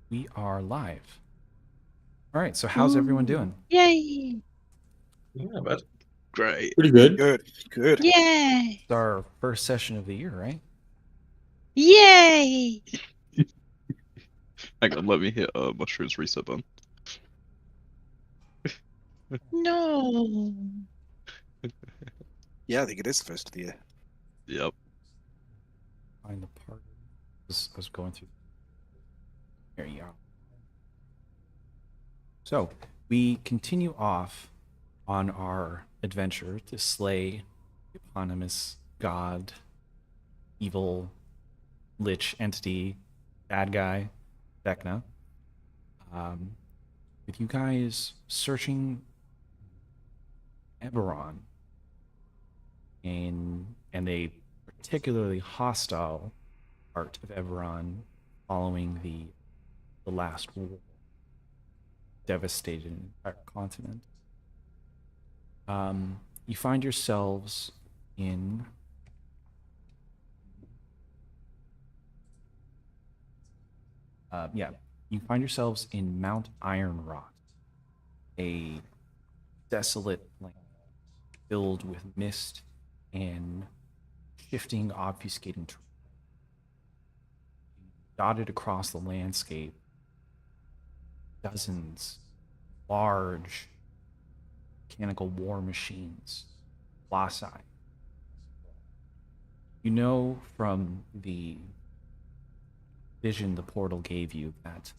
We are live. All right, so how's everyone doing? Yay! Yeah, but great. Pretty good. Good. Good. Yay! It's our first session of the year, right? Yay! Hang on, let me hit Mushroom's reset button. No. Yeah, I think it is the first of the year. Yep. Find the part. I was going through. Here you go. So we continue off on our adventure to slay the eponymous god, evil, lich entity, bad guy, Vecna. Um, with you guys searching Eberron and a particularly hostile part of Eberron following the last war devastated an entire continent. You find yourselves in you find yourselves in Mount Ironrot, a desolate land filled with mist and shifting, obfuscating terrain. Dotted across the landscape, dozens large mechanical war machines, colossi. You know from the vision the portal gave you that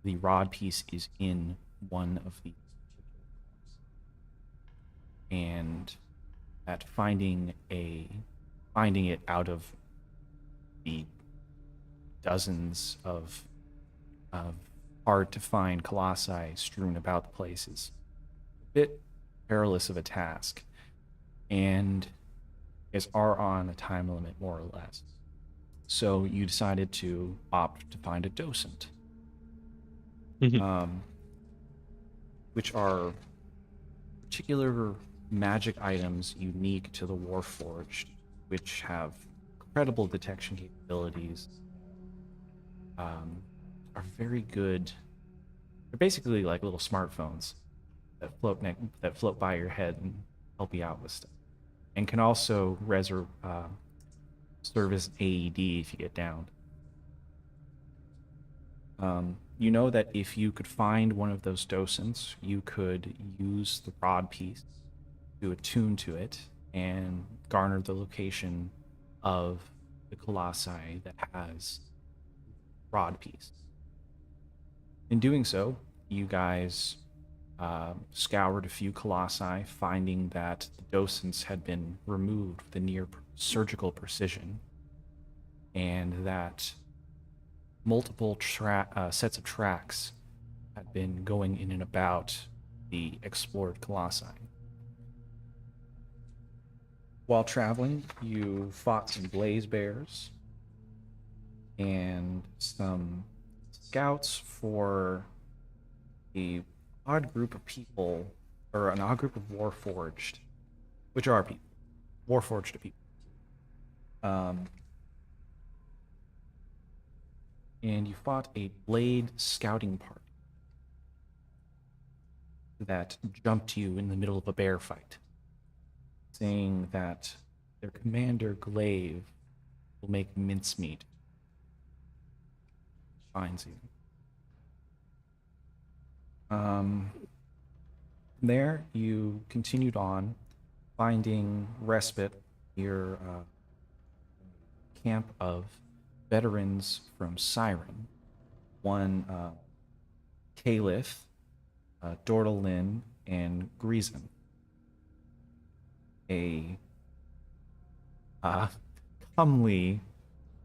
the rod piece is in one of these, and that finding it out of the dozens of hard to find colossi strewn about the place is a bit perilous of a task, and is are on a time limit more or less. So you decided to opt to find a docent, um, which are particular magic items unique to the Warforged, which have incredible detection capabilities, are very good. They're basically like little smartphones that float by your head and help you out with stuff, and can also serve as an AED if you get downed. You know that if you could find one of those docents, you could use the rod piece to attune to it and garner the location of the colossi that has rod piece. In doing so, you guys scoured a few colossi, finding that the docents had been removed with a near surgical precision, and that multiple sets of tracks had been going in and about the explored colossi. While traveling, you fought some blaze bears and some scouts for a odd group of people, or an odd group of warforged, which are people, warforged people. Um, and you fought a blade scouting party that jumped you in the middle of a bear fight, saying that their commander Glaive will make mincemeat. Finds you. From there, you continued on, finding respite near camp of veterans from Siren. One Caliph, Dortalin, and Greason. A uh, comely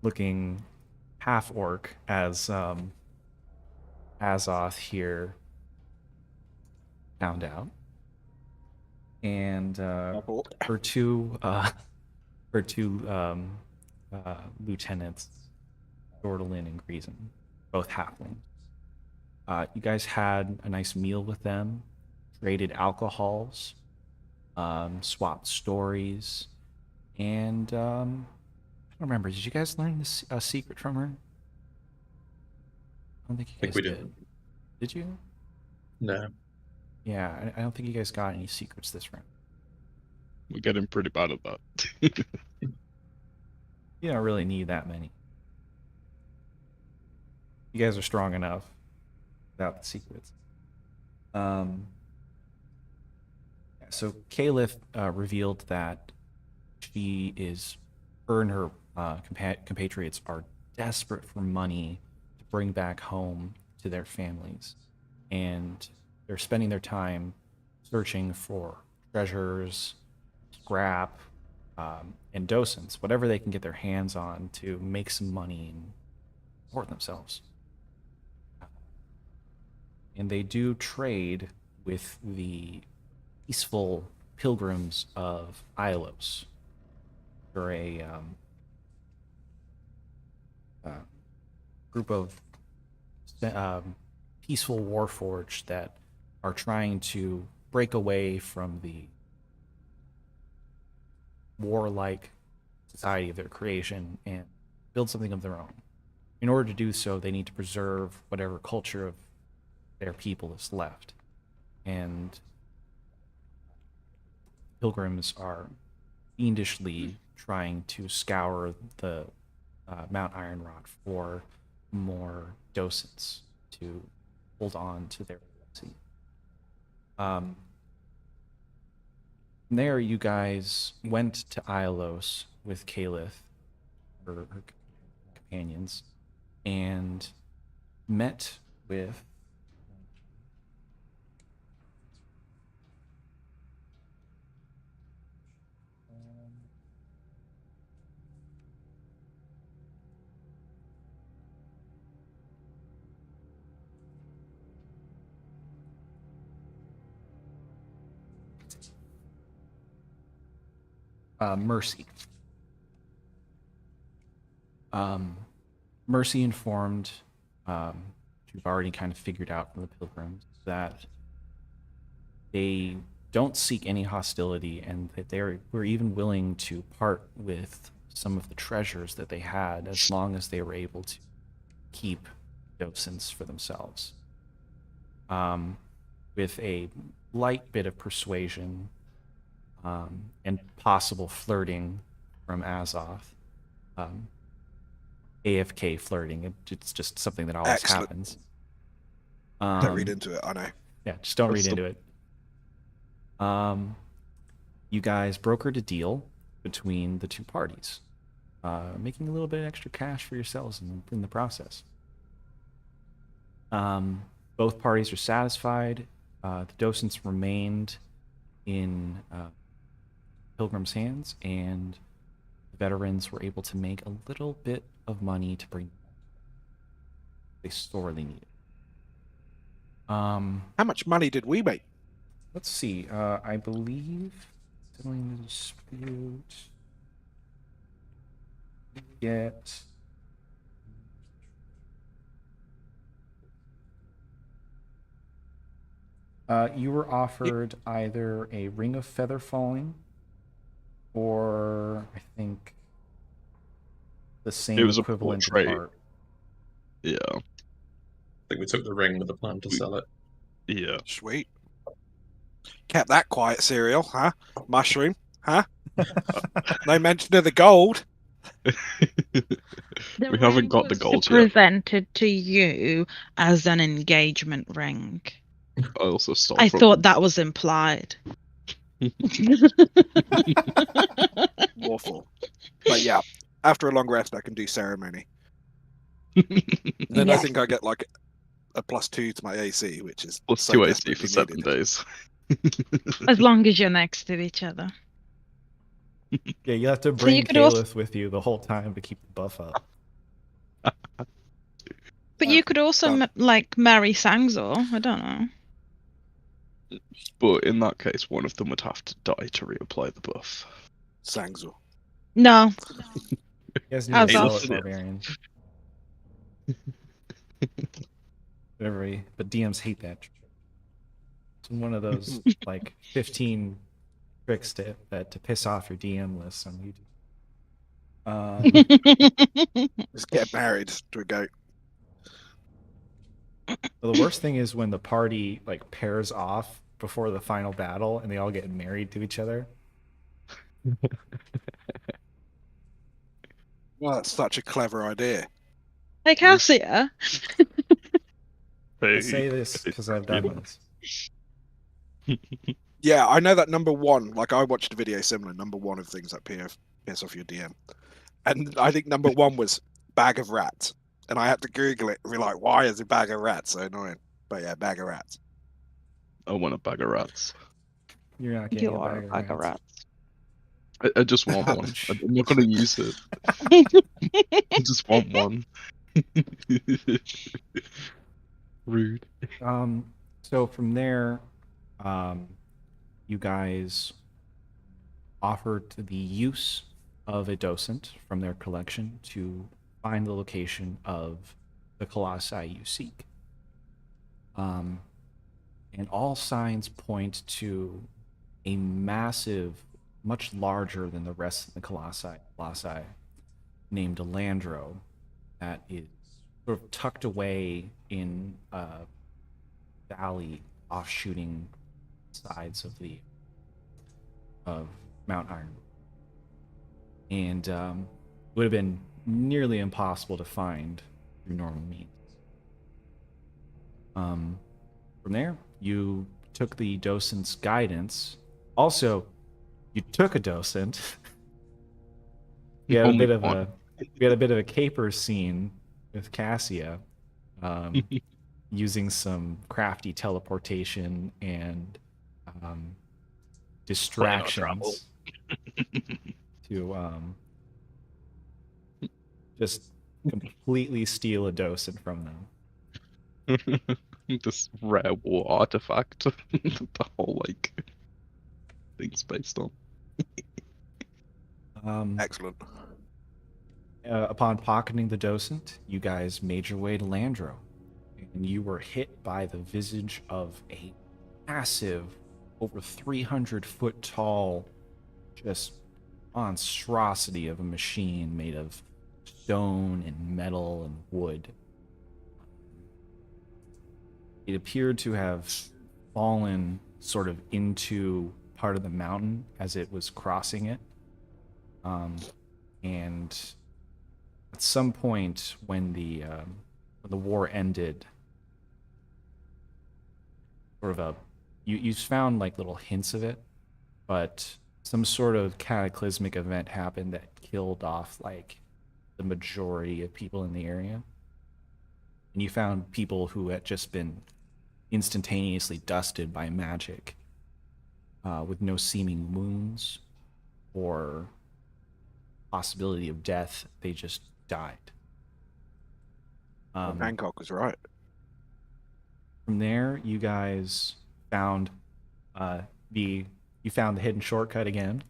looking half orc, as Azoth here found out, and her two lieutenants, Dortalin and Greason, both halfling. You guys had a nice meal with them, traded alcohols, swapped stories, and I don't remember. Did you guys learn this secret from her? don't think you think guys we did. didn't. Did you? No. Yeah, I don't think you guys got any secrets this round. We're getting pretty bad at that. You don't really need that many. You guys are strong enough without the secrets. So Caliph revealed that her and her compatriots are desperate for money to bring back home to their families, and they're spending their time searching for treasures, scrap, and docents, whatever they can get their hands on to make some money and support themselves. And they do trade with the peaceful pilgrims of Ilos. They're a group of peaceful warforged that are trying to break away from the warlike society of their creation and build something of their own. In order to do so, they need to preserve whatever culture of their people is left. And pilgrims are fiendishly trying to scour the Mount Ironrod for more docents to hold on to their legacy. From there, you guys went to Ilos with Caliph, her companions, and met with Mercy. Mercy informed, you've already kind of figured out from the pilgrims, that they don't seek any hostility and that they were even willing to part with some of the treasures that they had as long as they were able to keep docents for themselves. With a light bit of persuasion and possible flirting from Azoth. AFK flirting. It's just something that always Excellent. happens. Don't read into it, I know. Yeah, just don't read That's into it. You guys brokered a deal between the two parties, making a little bit of extra cash for yourselves in the process. Both parties are satisfied. The docents remained in Pilgrim's hands, and the veterans were able to make a little bit of money to bring. They sorely needed. How much money did we make? Let's see. I believe settling the dispute. Get. You were offered either a ring of feather falling, or I think the same was a equivalent in portrait. art. Yeah. I think we took the ring with the plan to sell it. Yeah. Sweet. Kept that quiet, cereal, huh? Mushroom, huh? No mention of the gold. The We haven't ring got the was gold yet. presented to you as an engagement ring. I also stole I from thought that was implied. Awful. But yeah, after a long rest, I can do ceremony. Then I Yeah. think I get like a +2 to my AC, which is plus so 2 AC for desperately 7 needed. days. As long as you're next to each other. Yeah, you have to So bring you could also, Caliph with you the whole time to keep the buff up. but you could also Done. like marry Sangzor. I don't know. But in that case, one of them would have to die to reapply the buff. Sangzor. No. You guys need How's to sell that? it, barbarian. But DMs hate that. It's one of those like 15 tricks to piss off your DM list on YouTube. Just get married to a goat. The worst thing is when the party like pairs off before the final battle and they all get married to each other. Well, that's such a clever idea. Hey, Cassia. I say this because I've done this. Yeah, I know that number one. Like I watched a video similar. Number one of things that piss off your DM, and I think number one was bag of rats, and I had to Google it and be like, why is a bag of rats so annoying? But yeah, bag of rats. I want a bag of rats. You're not getting You a are a bag of rats. rats. I just want one. Ouch. I'm not gonna use it. I just want one. Rude. So from there, you guys offered the use of a docent from their collection to find the location of the colossi you seek. And all signs point to a massive, much larger than the rest of the colossi named Landro that is sort of tucked away in a valley offshooting sides of Mount Iron. And would have been nearly impossible to find through normal means. From there, you took the docent's guidance. Also, you took a docent. We had a Only bit of one. a caper scene with Cassia, using some crafty teleportation and distractions to just completely steal a docent from them. This rare war artifact. The whole like thing's based on. Excellent. Upon pocketing the docent, you guys made your way to Landro, and you were hit by the visage of a massive, over 300-foot tall, just monstrosity of a machine made of stone and metal and wood. It appeared to have fallen sort of into part of the mountain as it was crossing it. And at some point when the war ended, sort of you found like little hints of it, but some sort of cataclysmic event happened that killed off like the majority of people in the area. And you found people who had just been instantaneously dusted by magic, with no seeming wounds or possibility of death. They just died. Hancock was right. From there, you guys found the hidden shortcut again,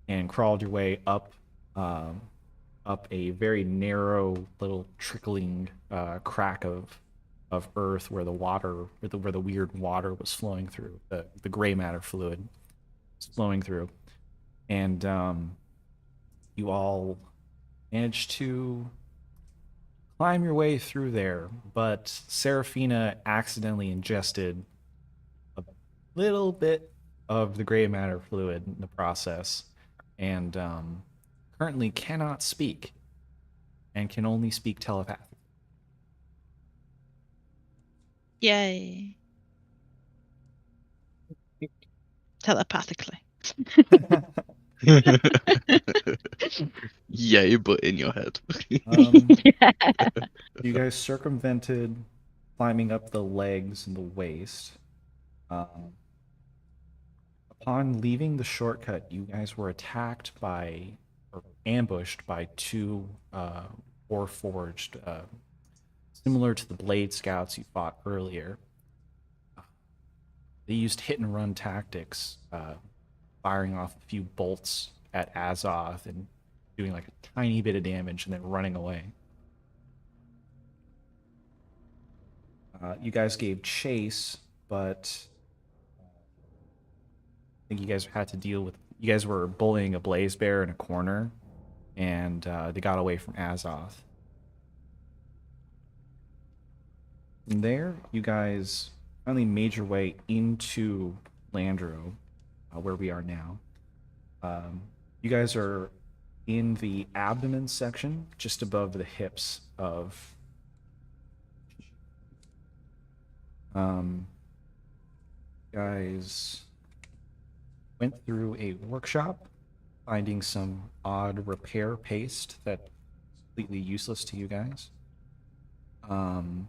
and crawled your way up a very narrow little trickling crack of earth where the weird water was flowing through, the gray matter fluid was flowing through, and you all managed to climb your way through there, but Seraphina accidentally ingested a little bit of the gray matter fluid in the process, and currently cannot speak and can only speak telepathically. Yay. Telepathically. Yay, but in your head. Yeah. You guys circumvented climbing up the legs and the waist. Upon leaving the shortcut, you guys were attacked by, or ambushed by two Warforged, similar to the Blade Scouts you fought earlier. They used hit and run tactics, firing off a few bolts at Azoth and doing like a tiny bit of damage and then running away. You guys gave chase, but I think you guys had to deal with. You guys were bullying a blaze bear in a corner, and they got away from Azoth. From there, you guys finally made your way into Landro, where we are now. You guys are in the abdomen section, just above the hips of. Guys went through a workshop, finding some odd repair paste that's completely useless to you guys. Some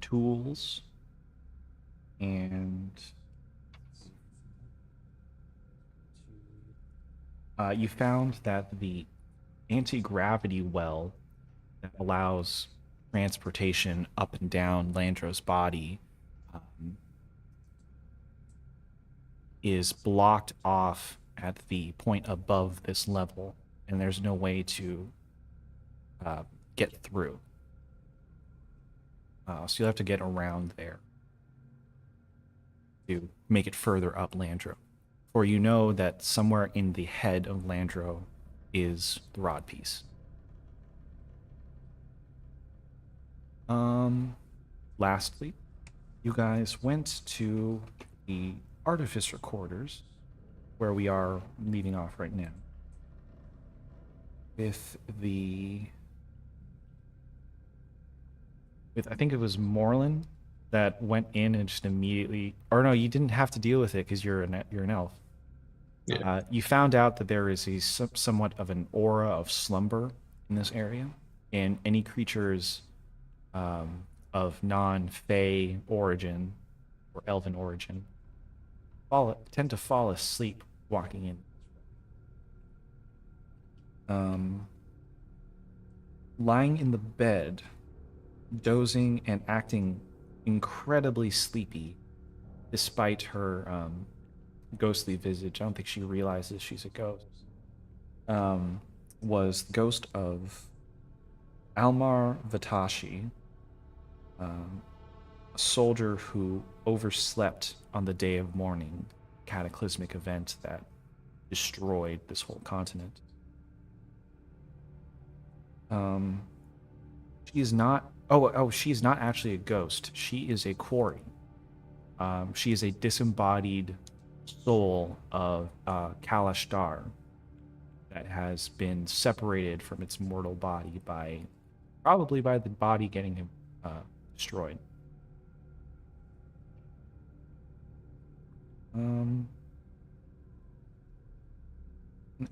tools, and you found that the anti-gravity well that allows transportation up and down Landro's body is blocked off at the point above this level, and there's no way to get through. So you'll have to get around there to make it further up Landro. For you know that somewhere in the head of Landro is the rod piece. Lastly, you guys went to the artificer quarters, where we are leading off right now, with I think it was Morlin that went in and just immediately, or no, you didn't have to deal with it because you're an elf. Yeah. You found out that there is a somewhat of an aura of slumber in this area, and any creatures of non-Fey origin or elven origin tend to fall asleep walking in. Lying in the bed, dozing and acting incredibly sleepy, despite her ghostly visage. I don't think she realizes she's a ghost. Was the ghost of Almar Vatashi, a soldier who overslept on the day of mourning, cataclysmic event that destroyed this whole continent. She is not. She is not actually a ghost. She is a quarry. She is a disembodied soul of Kalashtar that has been separated from its mortal body probably by the body getting destroyed.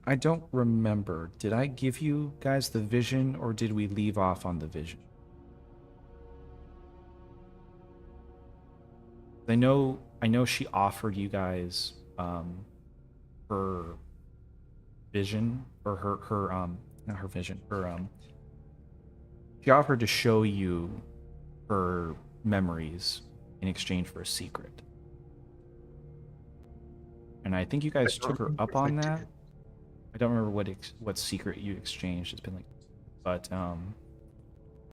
I don't remember. Did I give you guys the vision, or did we leave off on the vision? I know she offered you guys her vision, or her not her vision, her she offered to show you her memories in exchange for a secret. And I think you guys took her up on that. I don't remember what secret you exchanged. It's been like, but I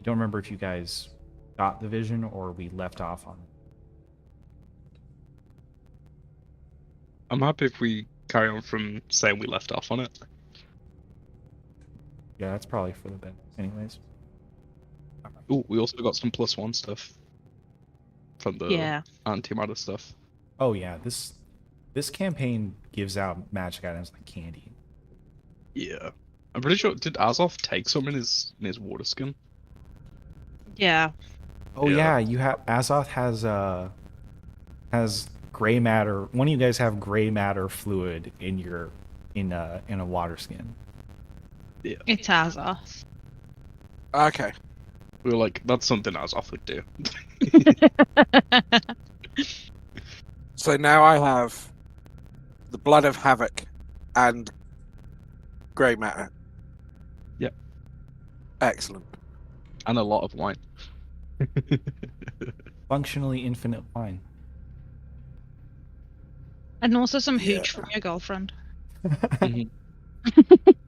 don't remember if you guys got the vision or we left off on it. I'm happy if we carry on from saying we left off on it. Yeah, that's probably for the best. Anyways. Oh, we also got some +1 stuff from the antimatter stuff. Oh yeah, this campaign gives out magic items like candy. Yeah, I'm pretty sure. Did Azoth take some in his water skin? Yeah. Oh yeah, you have Azoth has gray matter. One of you guys have gray matter fluid in a water skin. Yeah. It's Azoth. Okay. We were like, that's something Azoth would do. So now I have the Blood of Havoc and Grey Matter. Yep. Excellent. And a lot of wine. Functionally infinite wine. And also some Yeah. hooch from your girlfriend.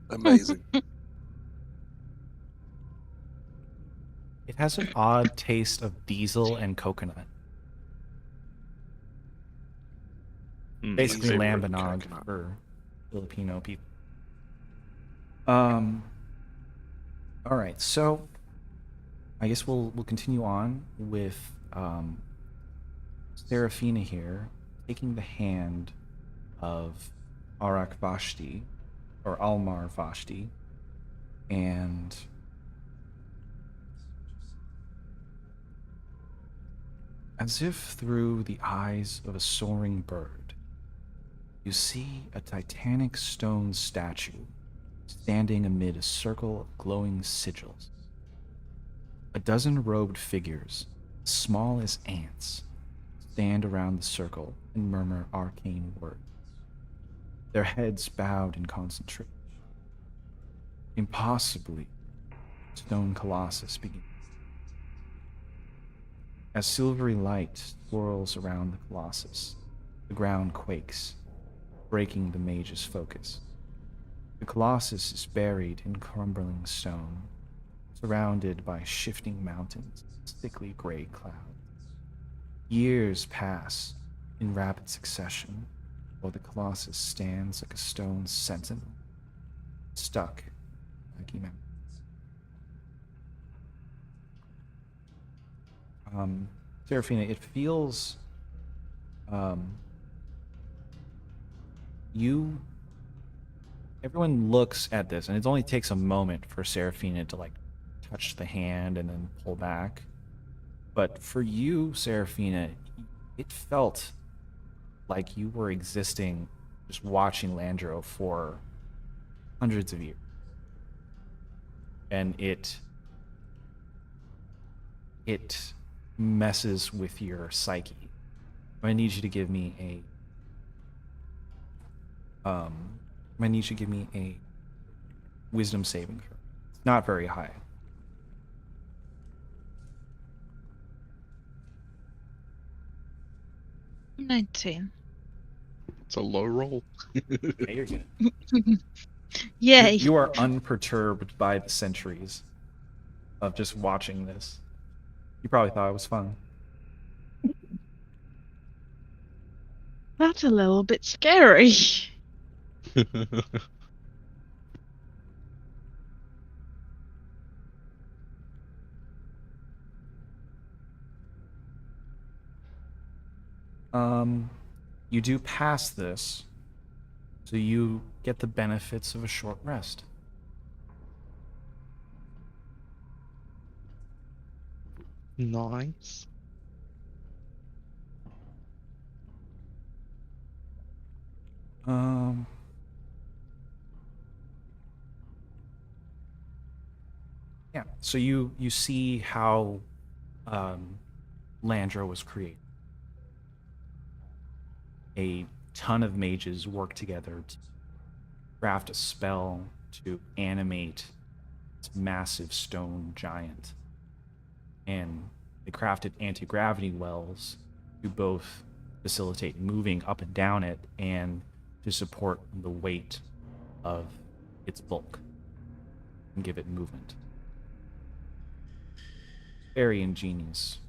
Amazing. It has an odd taste of diesel and coconut. Basically Diesel and lambanog coconut. for Filipino people. All right, so I guess we'll continue on with Serafina here, taking the hand of Arak Vashti, or Almar Vashti, and as if through the eyes of a soaring bird, you see a titanic stone statue standing amid a circle of glowing sigils. A dozen robed figures, small as ants, stand around the circle and murmur arcane words, their heads bowed in concentration. Impossibly, stone colossus begins. As silvery light swirls around the colossus, the ground quakes, breaking the mage's focus. The colossus is buried in crumbling stone, surrounded by shifting mountains and sickly gray clouds. Years pass in rapid succession while the colossus stands like a stone sentinel, stuck in Aggie Mountain. Serafina, it feels everyone looks at this, and it only takes a moment for Serafina to like touch the hand and then pull back. But for you, Serafina, it felt like you were existing just watching Landro for hundreds of years. And it messes with your psyche. I need you to give me I need you to give me a wisdom saving throw. It's not very high. $19. It's a low roll. Okay, you're good. Yay. You are unperturbed by the centuries of just watching this. You probably thought it was fun. That's a little bit scary. You do pass this, so you get the benefits of a short rest. Nice. Yeah, so you see how Landro was created. A ton of mages work together to craft a spell to animate this massive stone giant. And they crafted anti-gravity wells to both facilitate moving up and down it and to support the weight of its bulk and give it movement. Very ingenious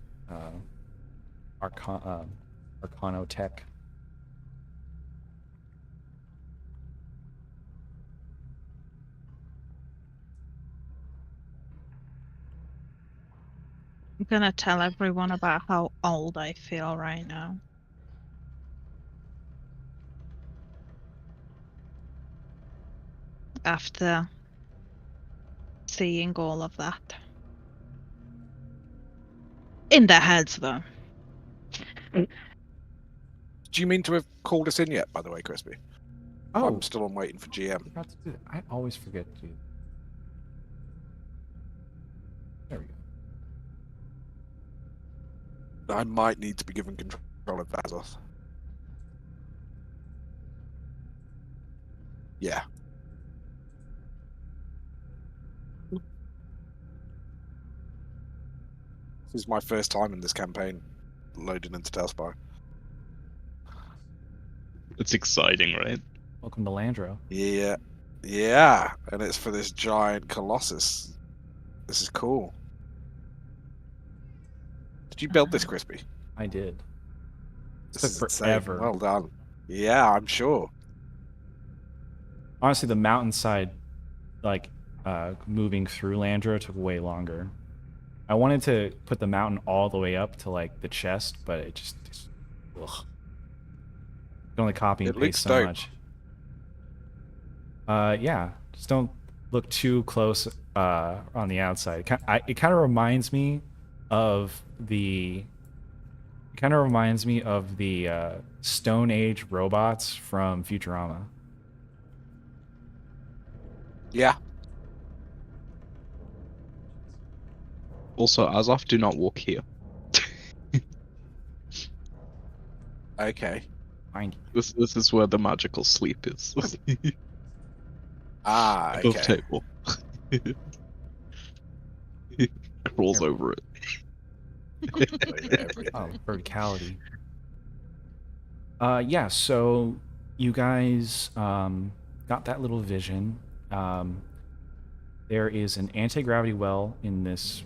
arcanotech. I'm gonna tell everyone about how old I feel right now. After seeing all of that. In their heads, though. Do you mean to have called us in yet, by the way, Crispy? Oh, I'm still on waiting for GM. I forgot to do that. I always forget to do that. There we go. I might need to be given control of Vazos. Yeah. This is my first time in this campaign loading into Tailspire. It's exciting, right? Welcome to Landro. Yeah. Yeah. And it's for this giant colossus. This is cool. Did you build this, Crispy? I did. This Took is insane. forever. Well done. Yeah, I'm sure. Honestly, the mountainside, like moving through Landro, took way longer. I wanted to put the mountain all the way up to like the chest, but it just ugh. You can only copy and It looks paste so dope. much. Yeah, just don't look too close on the outside. It kind of reminds me of the Stone Age robots from Futurama. Yeah. Also, Azoth, do not walk here. Okay. Mind This is where the magical sleep is. Ah. Above Okay. table. Crawls Careful. over it. Everything. Oh, verticality. Yeah, so you guys got that little vision. There is an anti-gravity well in this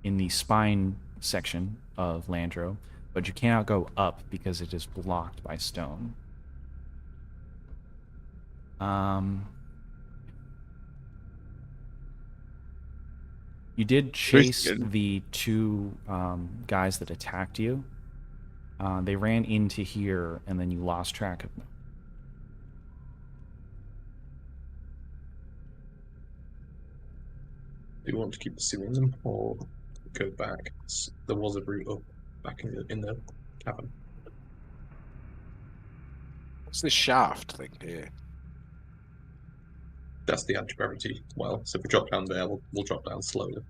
in the spine section of Landro, but you cannot go up because it is blocked by stone. You did chase good. the two guys that attacked you. They ran into here, and then you lost track of them. Do you want to keep pursuing them or go back? There was a route up back in the cavern. What's this shaft thing here? That's the anti-gravity well. So if we drop down there, we'll drop down slowly.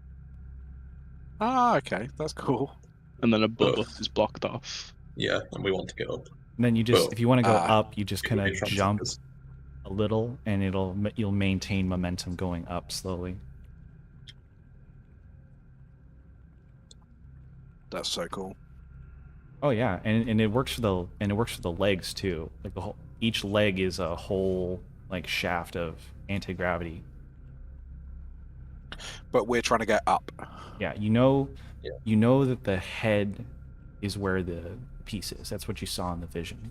Ah, okay. That's cool. And then above But- us is blocked off. Yeah, and we want to get up. And then you just, Well, if you want to go ah, up, you just It kind would of be attractive jump 'cause- a little, and you'll maintain momentum going up slowly. That's so cool. Oh yeah, and it works for the legs too. Like each leg is a whole like shaft of anti-gravity. But we're trying to get up. Yeah, you Yeah. know that the head is where the piece is. That's what you saw in the vision.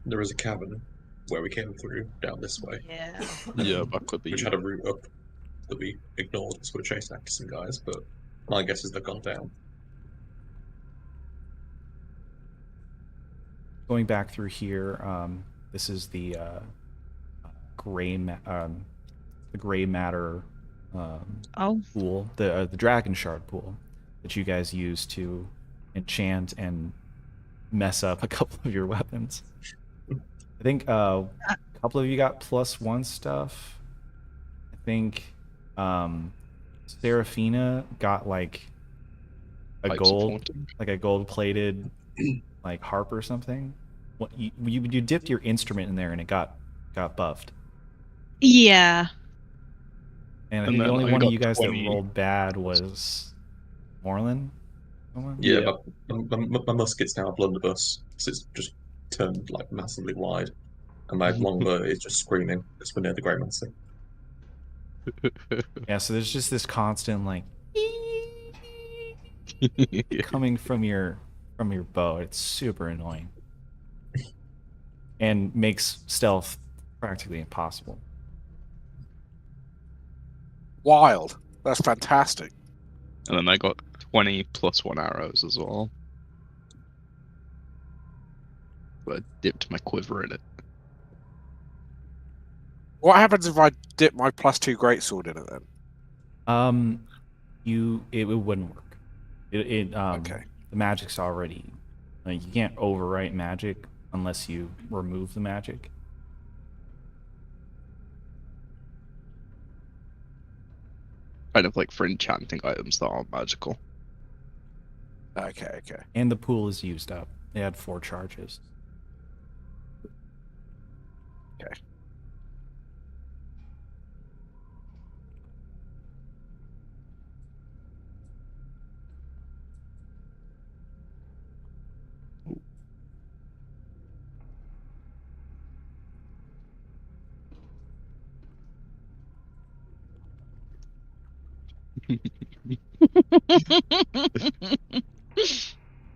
There is a cavern where we came through down this way, Yeah. Yeah, that could be. which had a route up that we ignored because we're chasing after some guys. But my guess is they've gone down. Going back through here, this is the gray matter Oh. pool, the dragon shard pool that you guys use to enchant and mess up a couple of your weapons. I think a couple of you got +1 stuff. I think Serafina got like a Pipes of gold, Haunting. like a gold-plated like harp or something. What you dipped your instrument in there and it got buffed. Yeah. And I And think the then only I one of got you guys 20. that rolled bad was Morlin. Someone? Yeah, Yeah. my musket's now a blunderbuss because it's just turned like massively wide, and my longbow is just screaming because we're near the Grey Master. Yeah, so there's just this constant like coming from your bow. It's super annoying. And makes stealth practically impossible. Wild. That's fantastic. And then I got 20 +1 arrows as well. But I dipped my quiver in it. What happens if I dip my +2 greatsword in it then? It wouldn't work. Okay. The magic's already like you can't overwrite magic unless you remove the magic. Kind of like for enchanting items that aren't magical. Okay. And the pool is used up. They had 4 charges. Okay.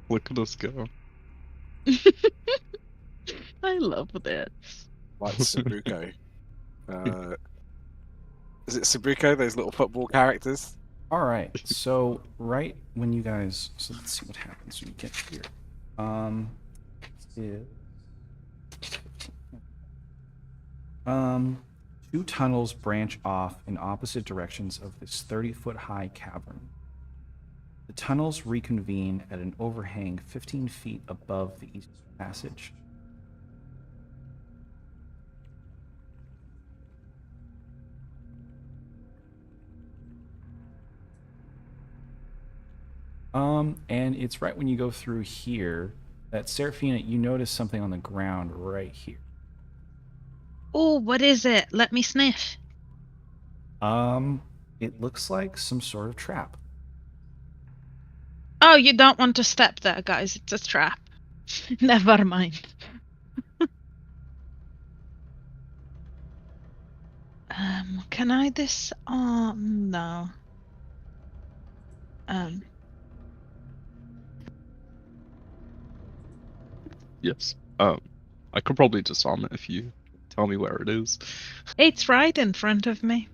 Look at us go. I love this. Like Sabuko. Is it Sabuko? Those little football characters. All right. So right when you guys, so let's see what happens when you get here. Is two tunnels branch off in opposite directions of this 30-foot high cavern. The tunnels reconvene at an overhang 15 feet above the east passage. And it's right when you go through here that Seraphina, you notice something on the ground right here. Oh, what is it? Let me sniff. It looks like some sort of trap. Oh, you don't want to step there, guys. It's a trap. Never mind. Can I disarm? No. Yes. I could probably disarm it if you tell me where it is. It's right in front of me.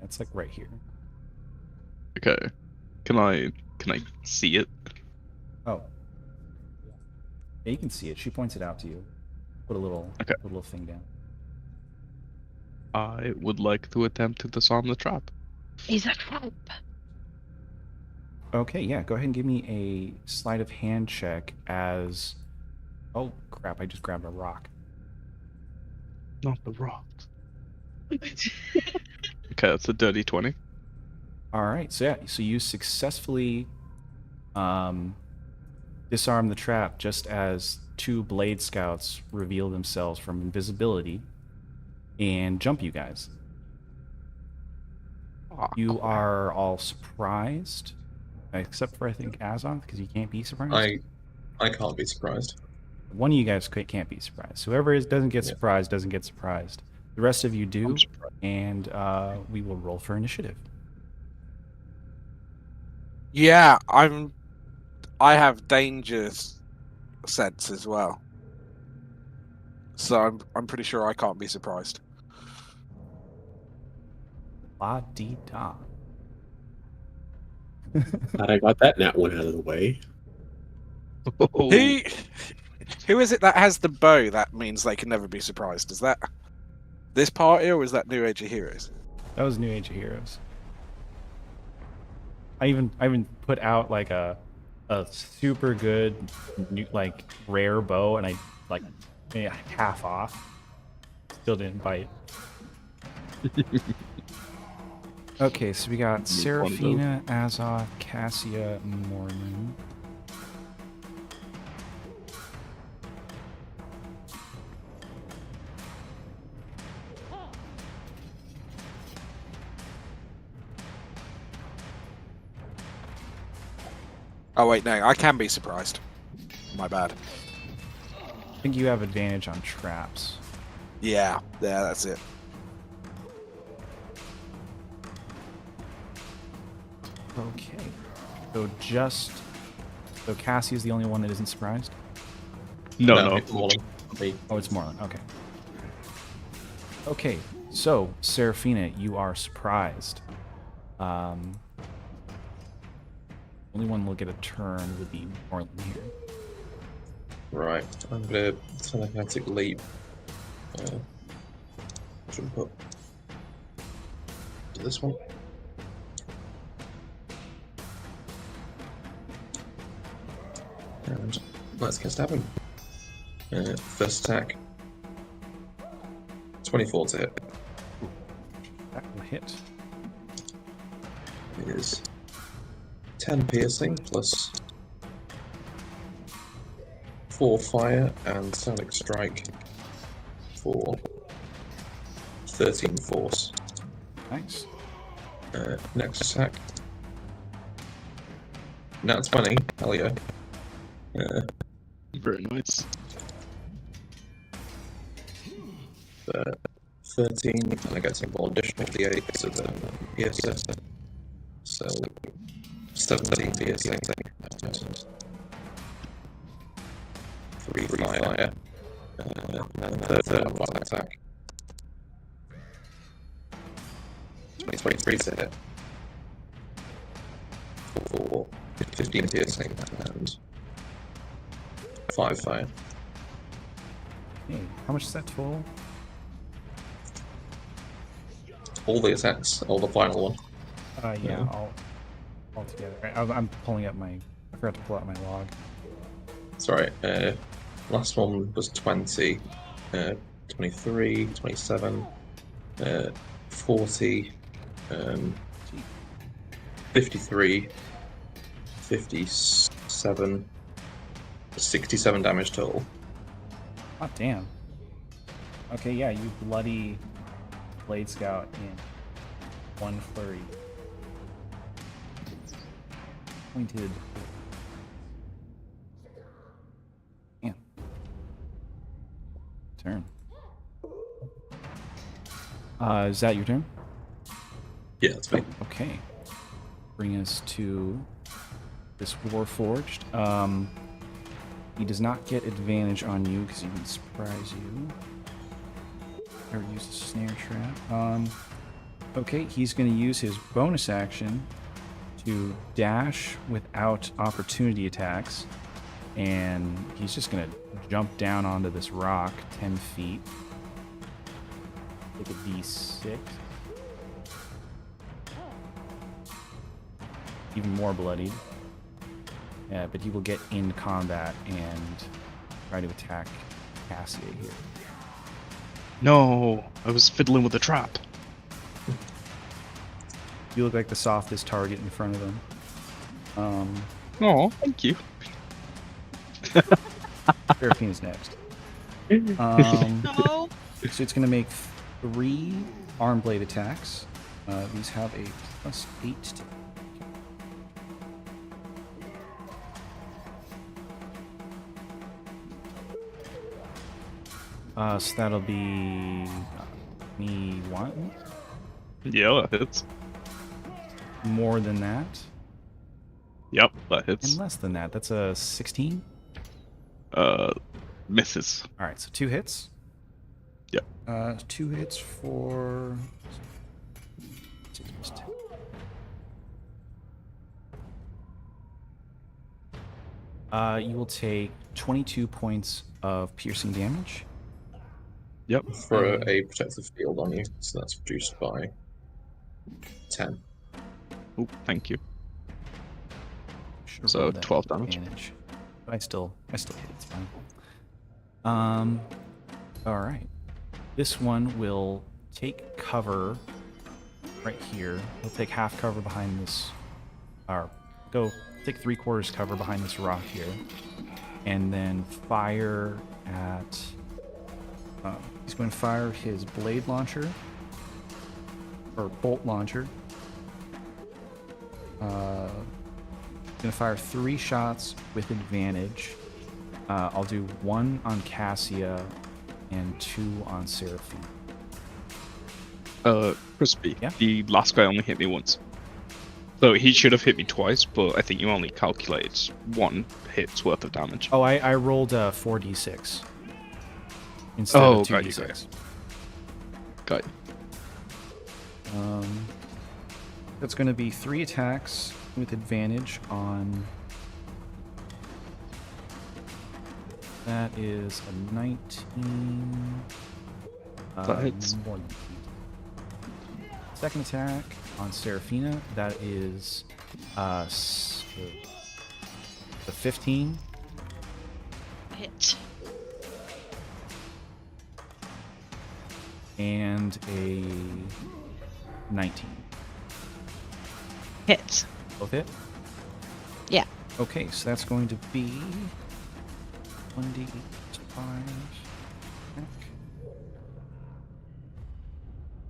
It's like right here. Okay. Can I see it? Oh. Yeah, you can see it. She points it out to you. Put a little, Okay. put a little thing down. I would like to attempt to disarm the trap. It's a trap. Okay, yeah, go ahead and give me a sleight of hand check as... Oh, crap, I just grabbed a rock. Not the rock. Okay, that's a dirty 20. All right, so yeah, so you successfully disarm the trap just as two Blade Scouts reveal themselves from invisibility and jump you guys. You are all surprised, except for, I think, Azoth, because you can't be surprised. I can't be surprised. One of you guys can't be surprised. Whoever doesn't get surprised doesn't get surprised. The rest of you do, and we will roll for initiative. Yeah, I have danger sense as well, so I'm pretty sure I can't be surprised. La dee da. Glad I got that nat one out of the way. Who is it that has the bow that means they can never be surprised? Is that this party or is that New Age of Heroes? That was New Age of Heroes. I even put out like a super good like rare bow, and I like made it half off. Still didn't bite. Okay, so we got Seraphina, Azoth, Cassia, Mormon. Oh wait, no, I can be surprised. My bad. I think you have advantage on traps. Yeah, that's it. Okay. So Cassie is the only one that isn't surprised? No. It's Morlin. Oh, it's Morlin. Okay. Okay, so Seraphina, you are surprised. Only one will get a turn would be Morlin here. Right, I'm gonna telekinetic leap. Jump up to this one. And let's get stabbing. First attack. 24 to hit. That will hit. It is 10 piercing plus 4 fire and sonic strike for 13 force. Nice. Next attack. Nat 20, hell yeah. Very nice. 13, and I get some more additional d8 to the piercer. So 17 piercing. 3 fire. And third one attack. 23 to hit. For 15 piercing and 5 fire. Hey, how much is that total? All the attacks, all the final one. Yeah, Yeah. all together. I'm pulling up my. I forgot to pull out my log. Sorry, last one was 20, 23, 27, 40, 53, 57, 67 damage total. Oh damn. Okay, yeah, you bloody Blade Scout in one flurry. Pointed. Damn. Turn. Is that your turn? Yeah, that's me. Okay. Bring us to this Warforged. He does not get advantage on you because he can surprise you. Or use the snare trap. Okay, he's going to use his bonus action to dash without opportunity attacks. And he's just going to jump down onto this rock 10 feet. Take a d6. Even more bloodied. Yeah, but he will get in combat and try to attack Cassia here. No, I was fiddling with the trap. You look like the softest target in front of him. Oh, thank you. Seraphina's next. No. So it's going to make 3 arm blade attacks. These have a +8 to. So that'll be 21. Yeah, that hits. More than that. Yep, that hits. And less than that. That's a 16. Misses. All right, so 2 hits. Yep. 2 hits for. 6 plus 10. You will take 22 points of piercing damage. Yep. For a protective field on you, so that's reduced by 10. Oh, thank you. Should've So, rolled that 12 damage. advantage. But I still hit. It's fine. All right. This one will take cover right here. He'll take half cover behind this, or go take 3/4 cover behind this rock here, and then fire at. He's going to fire his blade launcher or bolt launcher. Going to fire 3 shots with advantage. I'll do 1 on Cassia and 2 on Seraphine. Crispy. Yeah? The last guy only hit me once. So he should have hit me twice, but I think you only calculated 1 hit's worth of damage. Oh, I rolled 4d6 instead of 2d6. Got you. That's going to be 3 attacks with advantage on. That is a 19. That hits. More than 8. Second attack on Seraphina. That is the 15. Hit. And a 19. Hit. Both hit? Yeah. Okay, so that's going to be 1d5.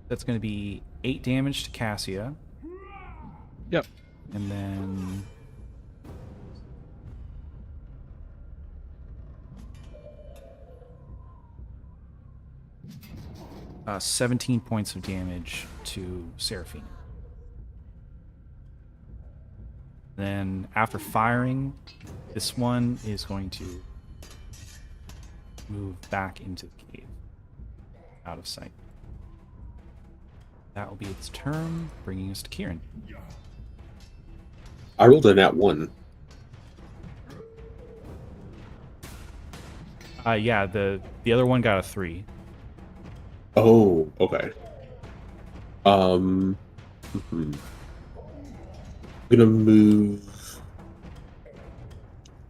That's going to be 8 damage to Cassia. Yep. And then 17 points of damage to Seraphine. Then after firing, this one is going to move back into the cave, out of sight. That will be its turn, bringing us to Kieran. I rolled a nat 1. Yeah, the other one got a 3. Oh, okay. I'm gonna move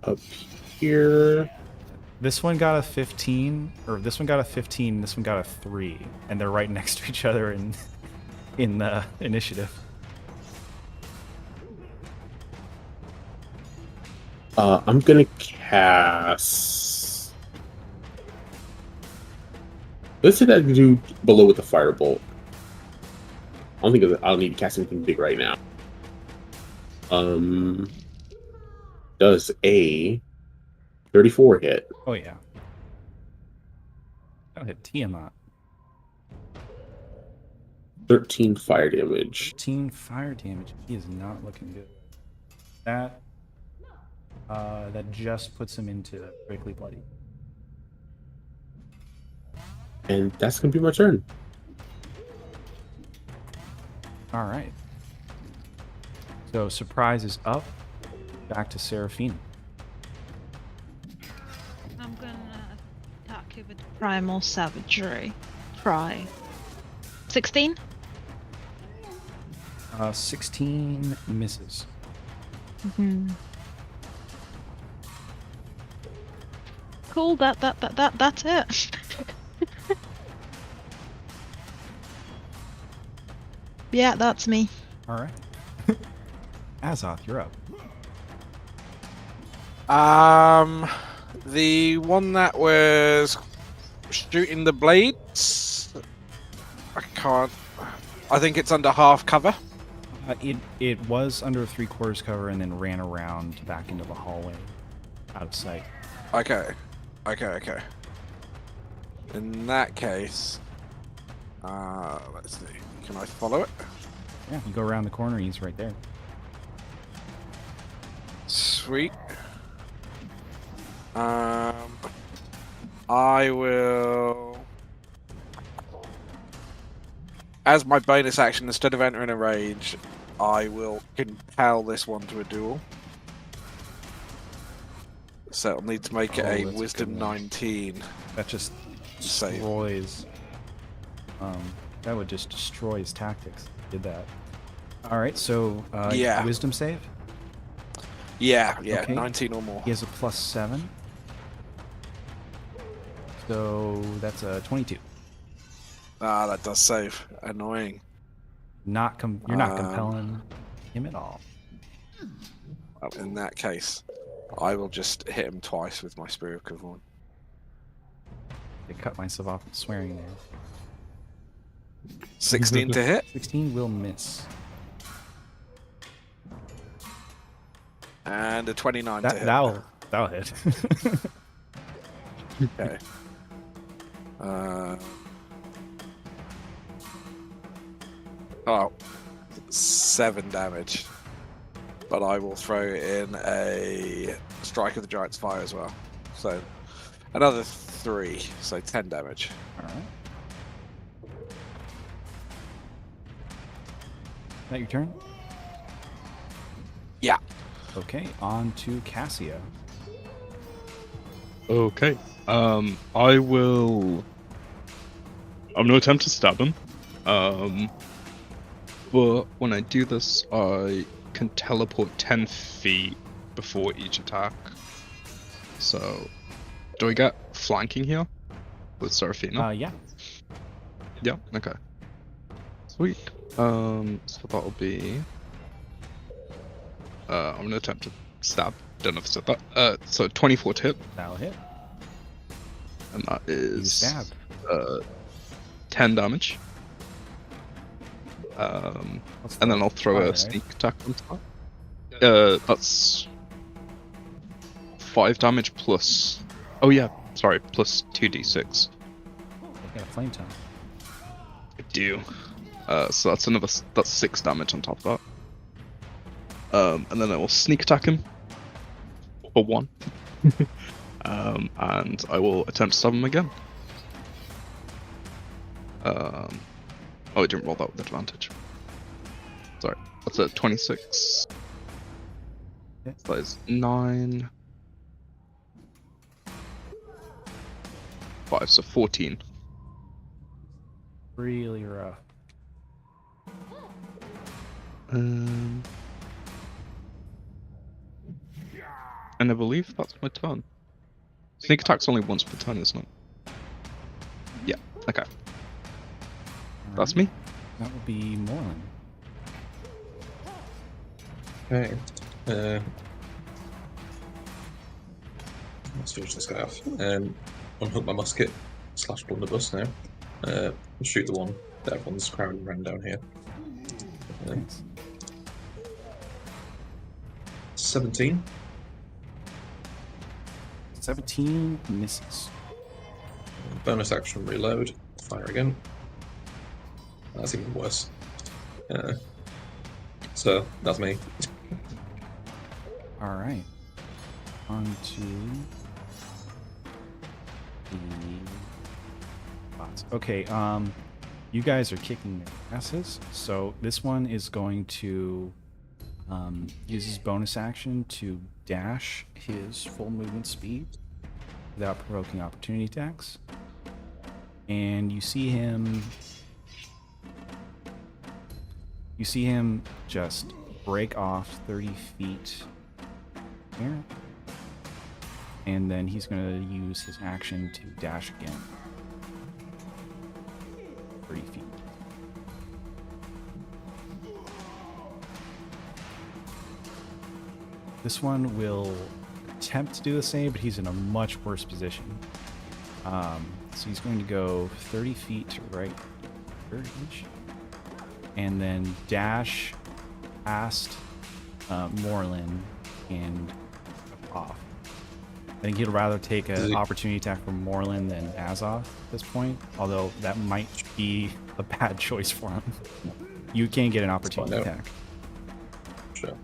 up here. This one got a 15, or this one got a 15, this one got a 3, and they're right next to each other in the initiative. I'm gonna cast. Let's hit that dude below with the firebolt. I don't need to cast anything big right now. Does a 34 hit? Oh yeah. That'll hit Tiamat. 13 fire damage. 13 fire damage. He is not looking good. That just puts him into critically bloody. And that's gonna be my turn. All right. So surprise is up. Back to Seraphine. I'm gonna attack you with primal savagery. Try. 16? 16 misses. Mm-hmm. Cool. That's it. Yeah, that's me. All right. Azoth, you're up. The one that was shooting the blades. I can't. I think it's under half cover. It was under 3/4 cover and then ran around back into the hallway, out of sight. Okay. In that case, let's see. Can I follow it? Yeah, you go around the corner, he's right there. Sweet. I will, as my bonus action, instead of entering a rage, I will compel this one to a duel. So it'll need to make it a that's a Wisdom good one. 19 That just save. destroys. That would just destroy his tactics. Did that. All right, so Yeah. Wisdom save. Yeah, Okay. 19 or more. He has a +7. So that's a 22. Ah, that does save. Annoying. You're not compelling him at all. Well, in that case, I will just hit him twice with my Spear of Kavon. I cut myself off swearing there. 16 to hit. 16 will miss. And a 29 to hit. That'll hit. Okay. 7 damage. But I will throw in a Strike of the Giant's Fire as well. So another 3, so 10 damage. All right. Is that your turn? Yeah. Okay, on to Cassia. Okay. I'm gonna attempt to stab him. But when I do this, I can teleport 10 feet before each attack. So, do I get flanking here with Seraphina? Yeah. Yeah. Okay. Sweet. So that'll be. I'm gonna attempt to stab. Don't know if I said that. So 24 to hit, That'll hit. and that You is stab. 10 damage. What's And the then I'll throw fire, a right? sneak attack on top. That's 5 damage plus. Oh yeah, sorry, plus 2d6. I got a flame tongue. I do. So that's 6 damage on top of that. And then I will sneak attack him for 1. And I will attempt to stab him again. Oh, it didn't roll that with advantage. Sorry, that's a 26. Yeah. That is 9. 5, so 14. Really rough. And I believe that's my turn. Sneak attack's only once per turn, isn't it? Yeah, okay. That's me. That would be Morlin. Okay. Let's finish this guy off. Unhook my musket / blunderbuss now. Shoot the one that everyone's crowding around down here. Thanks. 17. 17 misses. Bonus action reload. Fire again. That's even worse. So that's me. All right. On to the bots. Okay. You guys are kicking their asses. So this one is going to use his bonus action to dash his full movement speed without provoking opportunity attacks. And you see him just break off 30 feet here. And then he's going to use his action to dash again. 30 feet. This one will attempt to do the same, but he's in a much worse position. So he's going to go 30 feet to right here each, and then dash past Morlin and off. I think he'd rather take an opportunity attack from Morlin than Azoth at this point, although that might be a bad choice for him. You can get an opportunity attack. Sure.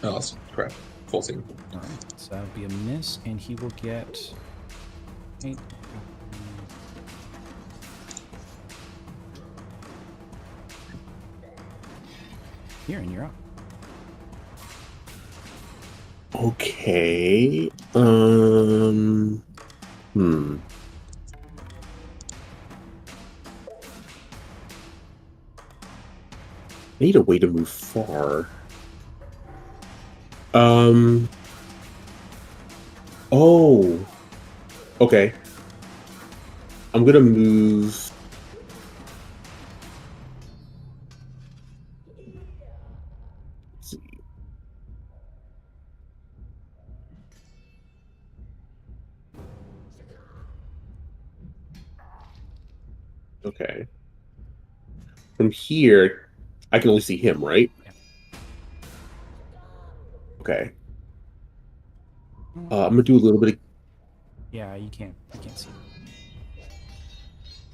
Oh, that's crap. 14. Alright, so that would be a miss, and he will get 8. Here, and you're up. Okay. I need a way to move far. Oh. Okay. I'm gonna move. Let's see. Okay. From here, I can only see him, right? Yeah. Okay. I'm gonna do a little bit of. Yeah, you can't see.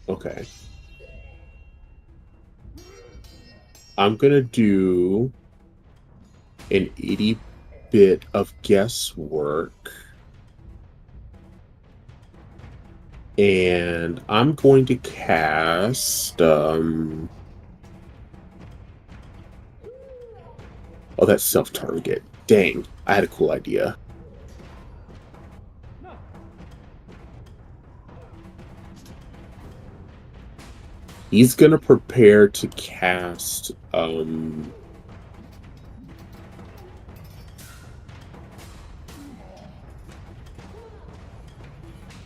Okay. I'm gonna do an 80 bit of guesswork. And I'm going to cast oh, that's self-target. Dang, I had a cool idea. He's gonna prepare to cast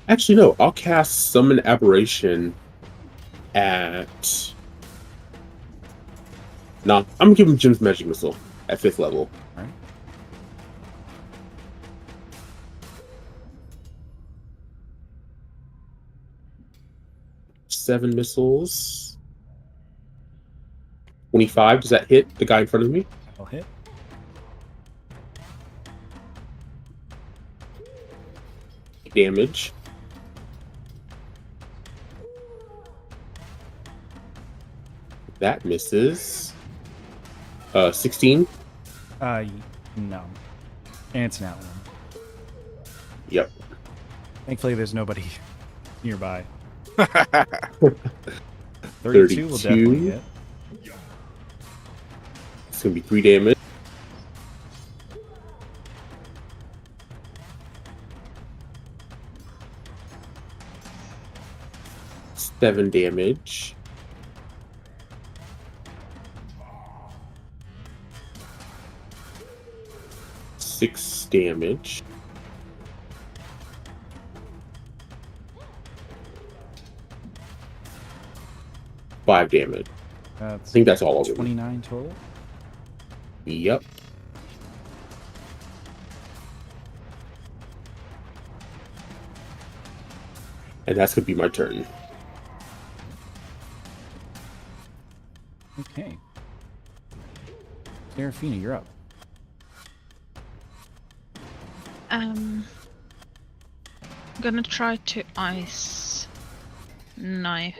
actually no, I'll cast Summon Aberration at no, I'm gonna give him Jim's Magic Missile at 5th level. Alright. Seven missiles. 25. Does that hit the guy in front of me? That'll hit. Damage. That misses. 16. No. And it's an outline. Yep. Thankfully, there's nobody nearby. 32 will definitely hit. It's gonna be 3 damage. Seven damage. Six damage. Five damage. I think that's all of it. 29 total. Yep. And that's gonna be my turn. Okay. Serafina, you're up. I'm gonna try to ice knife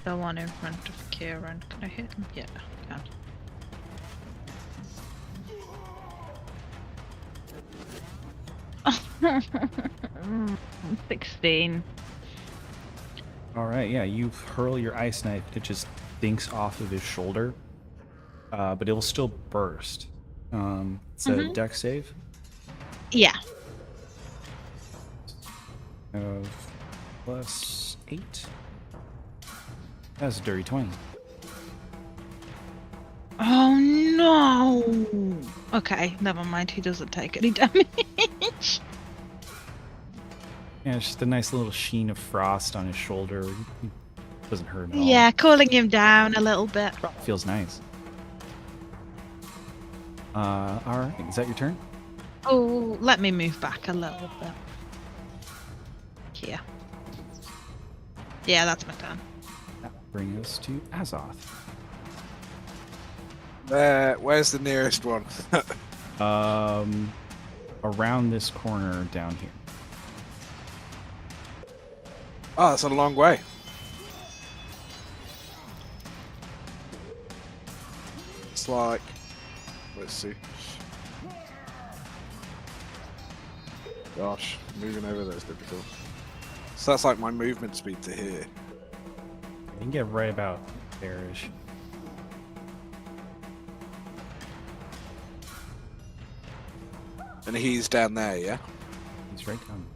the one in front of Kieran. Can I hit him? Yeah, I can. 16. All right, yeah, you hurl your ice knife. It just dinks off of his shoulder, but it'll still burst. It's a dex save. Yeah. Plus 8. That's a dirty 20. Oh no! Okay, never mind. He doesn't take any damage. Yeah, it's just a nice little sheen of frost on his shoulder. It doesn't hurt at all. Yeah, cooling him down a little bit. Feels nice. Alright, is that your turn? Oh, let me move back a little bit. Here. Yeah, that's my turn. That brings us to Azoth. Where's the nearest one? Around this corner down here. Oh, that's a long way. It's like, let's see. Gosh, moving over there is difficult. So that's like my movement speed to here. You can get right about there-ish. And he's down there, yeah? He's right down.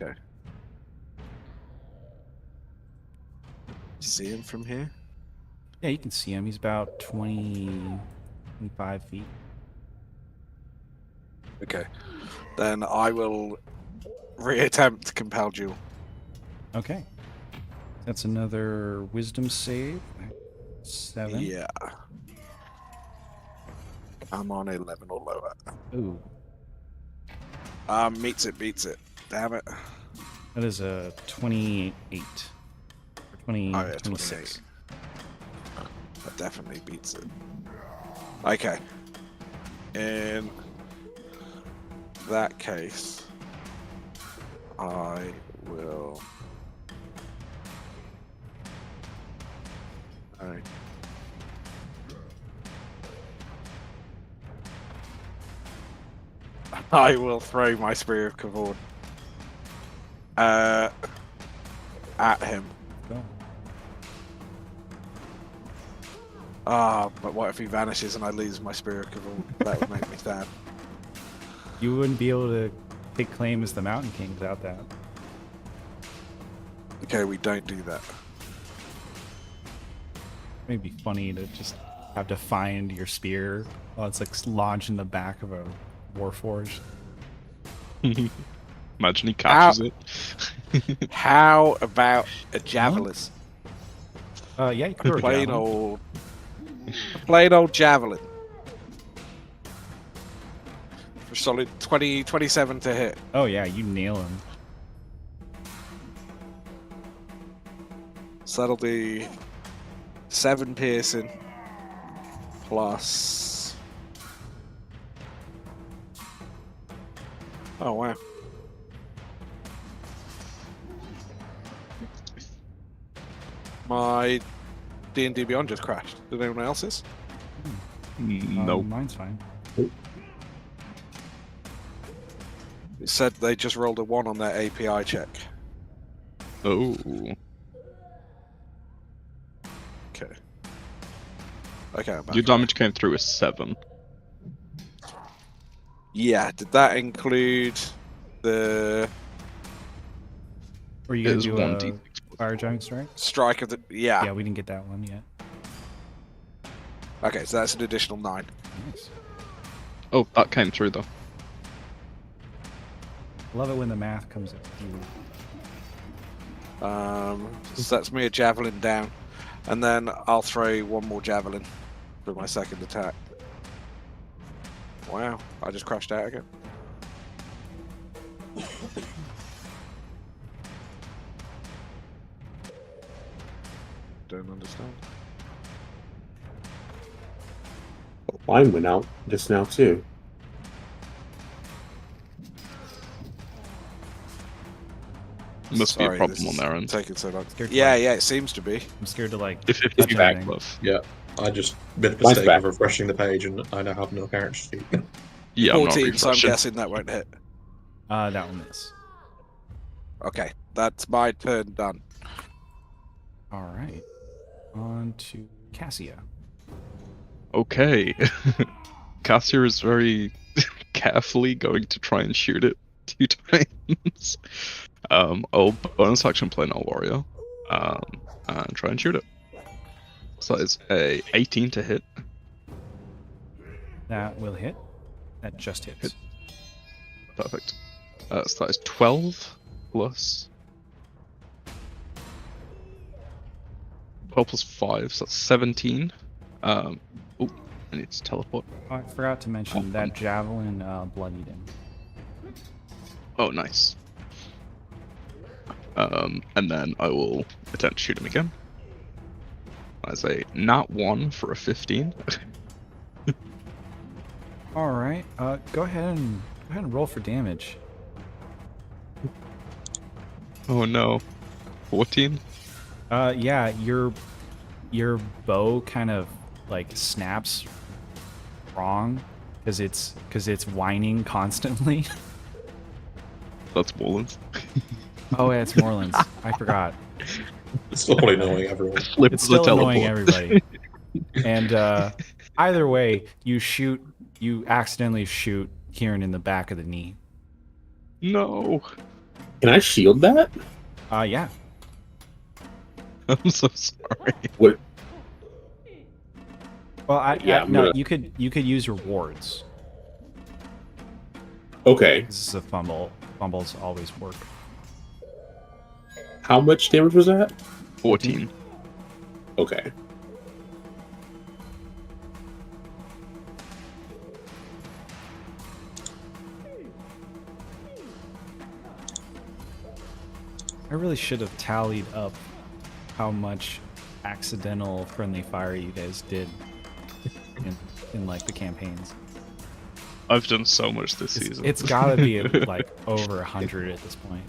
Okay. See him from here? Yeah, you can see him. He's about 25 feet. Okay. Then I will reattempt Compel Duel. Okay. That's another wisdom save. 7. Yeah. I'm on 11 or lower. Ooh. Meets it, beats it. Damn it. That is a 28. Or 20, Oh, yeah, 26. 28. That definitely beats it. Okay. In that case, I will... Alright. I will throw my Spear of Kavod at him. Go. But what if he vanishes and I lose my Spear of Kavod? That would make me sad. You wouldn't be able to take claim as the Mountain King without that. Okay, we don't do that. It'd be funny to just have to find your spear while it's like lodged in the back of a warforged. Imagine he catches it. How about a javelin? Yeah, you can throw a Plain javelin. old javelin. For solid 27 to hit. Oh yeah, you nail him. So that'll be 7 piercing plus. Oh wow. My D&D Beyond just crashed. Did anyone else's? Nope. Mine's fine. It said they just rolled a 1 on their API check. Oh. Okay. Okay, I'm back. Your damage came through as 7. Yeah, did that include the Or you It gonna was do 1d6. a fire giant strike? strike of the... Yeah. Yeah, we didn't get that one yet. Okay, so that's an additional 9. Nice. Oh, that came through though. Love it when the math comes in. So that's me a javelin down. And then I'll throw 1 more javelin for my second attack. Wow, I just crashed out again. Don't understand. Mine went out just now too. Must be a Sorry, problem this on is their end. taking so long. Scared to Yeah, like- yeah, it seems to be. I'm scared to like. If touch it's back, anything. love. Yeah, I just made the Mine's mistake back. of refreshing the page, and I now have no character sheet. Yeah, I'm not 14, so I'm refreshing. guessing that won't hit. That will miss. Okay, that's my turn done. All right. On to Cassia. Okay. Cassia is very carefully going to try and shoot it 2 times. I'll bonus action play Null Warrior. And try and shoot it. So that is a 18 to hit. That will hit. That just hits. Hit. Perfect. So that is 12 plus 12 plus 5, so that's 17. Oh, I need to teleport. Oh, I forgot to mention that javelin bloodied him. Oh, nice. And then I will attempt to shoot him again. As a nat 1 for a 15. All right. Go ahead and roll for damage. Oh no. 14? Yeah, your bow kind of like snaps wrong because it's whining constantly. That's Moreland's. Oh, yeah, it's Moreland's. I forgot. It's still probably annoying everyone. Flip It's the still annoying teleport. everybody. And either way, you accidentally shoot Kieran in the back of the knee. No. Can I shield that? Yeah. I'm so sorry. What? Well, Yeah, I'm no, gonna- you could use your wards. Okay. This is a fumble. Fumbles always work. How much damage was that? 14. Okay. I really should have tallied up how much accidental friendly fire you guys did in like the campaigns. I've done so much this season. It's gotta be like over 100 at this point.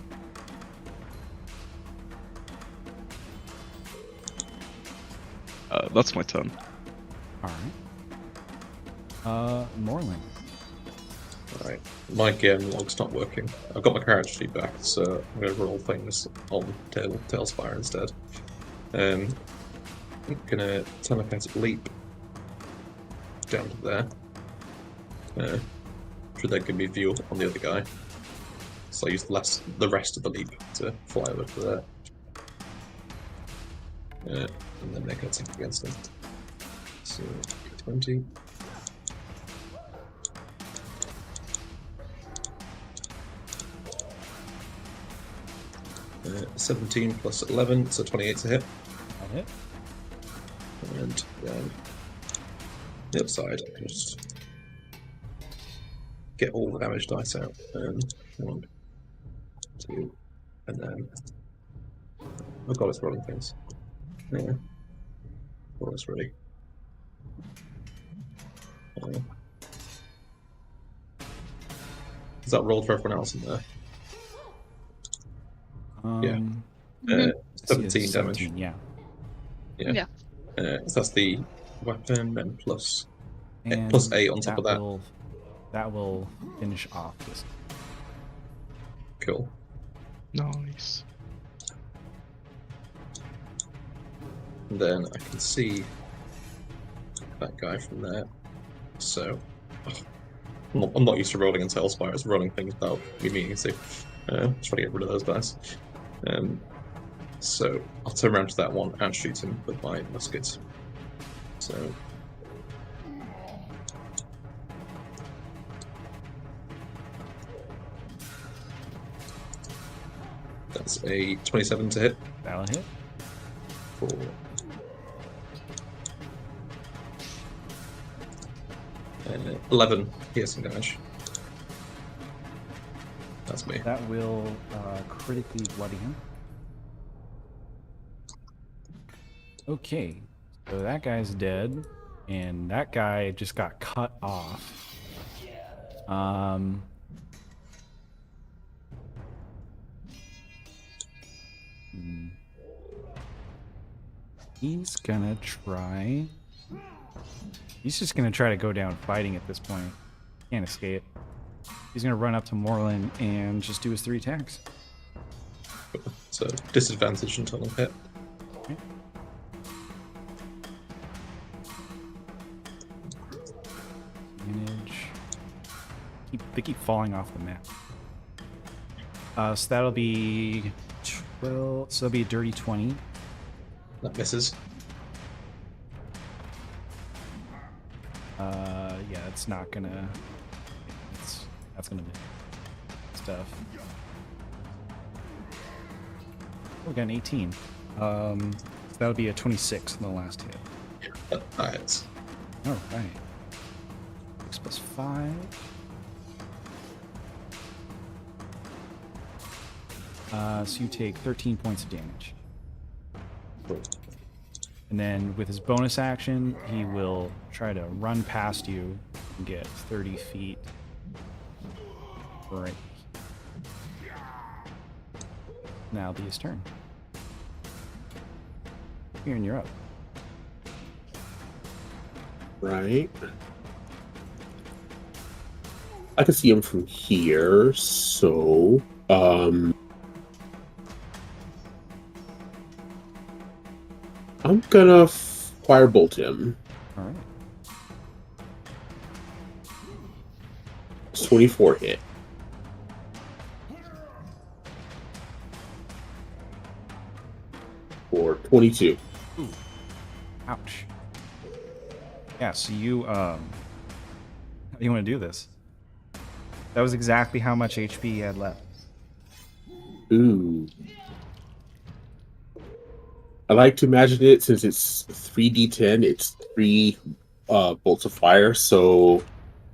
That's my turn. All right. Moreland. Alright, my game log's not working. I've got my character sheet back, so I'm going to roll things on Tailspire instead. I'm going to telekinetic leap down to there. Should then give me view on the other guy. So I use the rest of the leap to fly over to there. And then make an attack against him. So, 20. 17 plus 11, so 28 to hit. That hit. And then the other side, I can just get all the damage dice out. 1, 2, and then. Oh god, it's rolling things. Yeah. Well, it's ready. Is that rolled for everyone else in there? Yeah. 17 damage. Yeah. Yeah. So that's the weapon, and plus And plus 8 on top of that. That will finish off this. Cool. Nice. And then I can see that guy from there. So I'm not used to rolling in Tailspires, rolling things without me meaning to. Just trying to get rid of those guys. So I'll turn around to that one and shoot him with my musket. So that's a 27 to hit. That'll hit. For 11 piercing damage. That's me. That will critically bloody him. Okay, so that guy's dead, and that guy just got cut off. He's gonna try. He's just gonna try to go down fighting at this point. Can't escape. He's gonna run up to Moreland and just do his 3 attacks. So disadvantage until I'm hit. Okay. Manage. They keep falling off the map. So that'll be 12. So that'll be a dirty 20. That misses. Yeah, it's not gonna. That's gonna be stuff. We got an 18. So that'll be a 26 in the last hit. Alright. All right. 6 plus 5. So you take 13 points of damage. Cool. And then with his bonus action, he will try to run past you and get 30 feet. Right. Now it'll be his turn. Here, and you're up. Right. I can see him from here, so I'm gonna firebolt him. All right. It's 24 hit. For 22. Ooh. Ouch. Yeah, so you how do you want to do this? That was exactly how much HP he had left. Ooh. I like to imagine it, since it's 3d10, it's 3 bolts of fire, so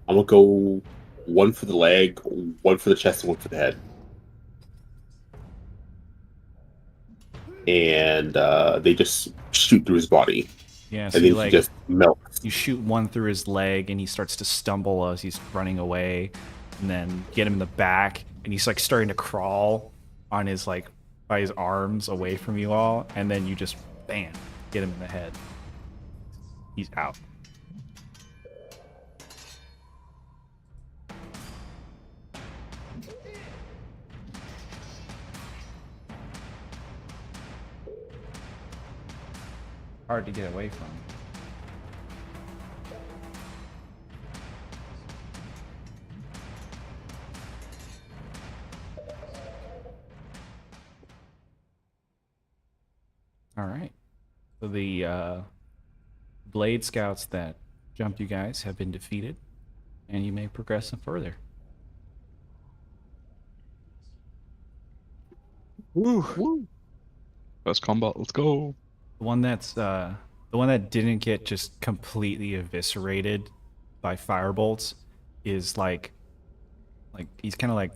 I'm gonna go 1 for the leg, 1 for the chest, and 1 for the head. And they just shoot through his body. Yeah, so And you then he just melts. you shoot one through his leg and he starts to stumble as he's running away, and then get him in the back and he's like starting to crawl on his by his arms away from you all, and then you just bam, get him in the head. He's out. Hard to get away from. All right. So the Blade Scouts that jumped you guys have been defeated, and you may progress further. Woo! First combat, let's go. The one that didn't get just completely eviscerated by firebolts is like he's kind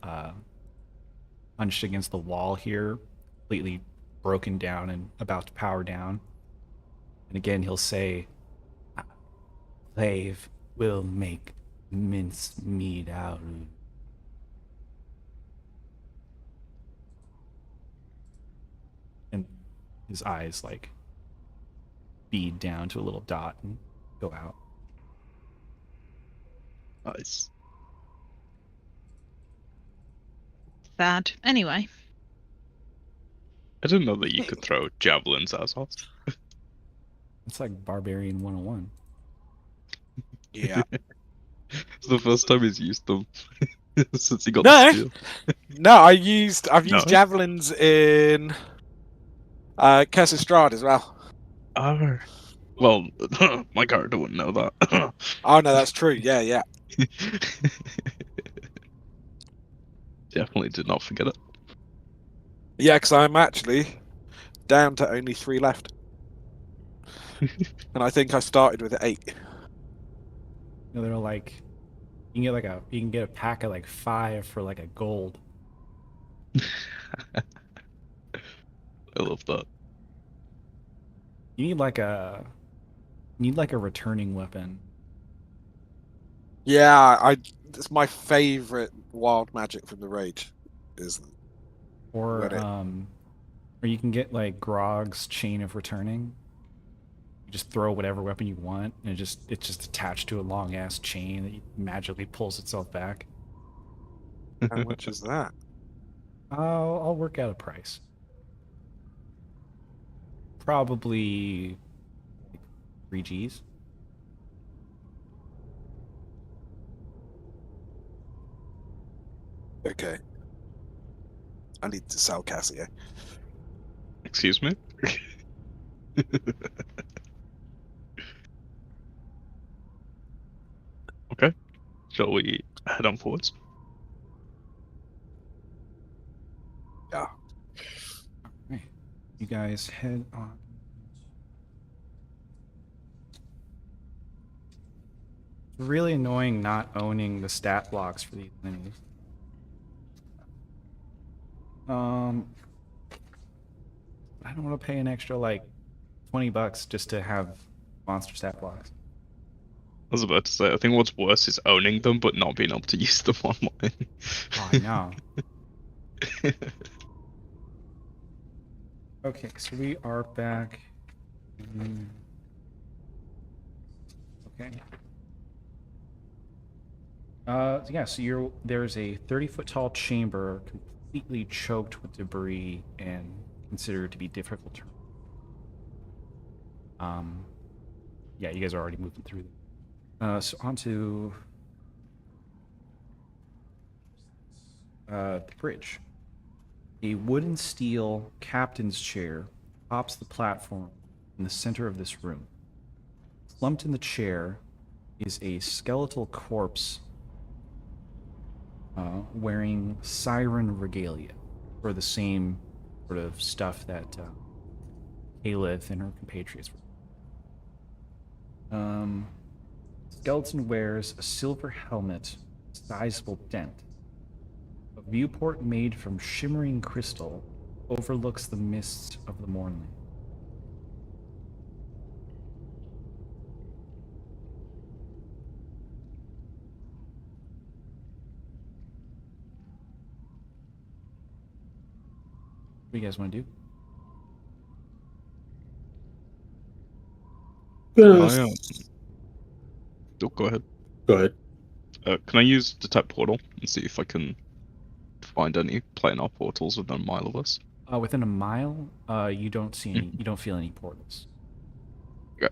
of hunched against the wall here, completely broken down and about to power down. And again, he'll say, "Slave will make mincemeat out of." And his eyes bead down to a little dot and go out. Nice. bad. Anyway. I didn't know that you could throw javelins at us. It's like Barbarian 101. Yeah. It's the first time he's used them since he got No. the spear. No, I've used No? javelins in Curse of Strahd as well. Oh. Well, my character wouldn't know that. Oh no, that's true. Yeah, yeah. Definitely did not forget it. Yeah, because I'm actually down to only 3 left. And I think I started with 8. You know, they're like, you can get a pack of like 5 for like a gold. I love that. You need like a returning weapon. Yeah, it's my favorite wild magic from the Rage. Is Or Reddit. or you can get like Grog's Chain of Returning. You just throw whatever weapon you want, and it's just attached to a long ass chain that magically pulls itself back. how much is that? I'll work out a price. Probably 3 Gs. Okay. I need to sell Cassio. Excuse me? Okay. Shall we head on forwards? Yeah. Right. You guys head on. It's really annoying not owning the stat blocks for these minis. I don't want to pay an extra like $20 just to have monster stat blocks. I was about to say, I think what's worse is owning them but not being able to use them online. Oh, I know. Okay, so we are back. Okay. Yeah, so there's a 30-foot tall chamber completely choked with debris and considered to be difficult to. Yeah, you guys are already moving through them. So onto the bridge. A wooden steel captain's chair tops the platform in the center of this room. Slumped in the chair is a skeletal corpse wearing siren regalia, for the same sort of stuff that Caliph and her compatriots were. Skeleton wears a silver helmet, sizable dent. A viewport made from shimmering crystal overlooks the mists of the Mornling. What do you guys want to do? Can I, oh, go ahead. Go ahead. Can I use Detect Portal and see if I can find any planar portals within a mile of us? Within a mile, you don't see any. You don't feel any portals. Okay.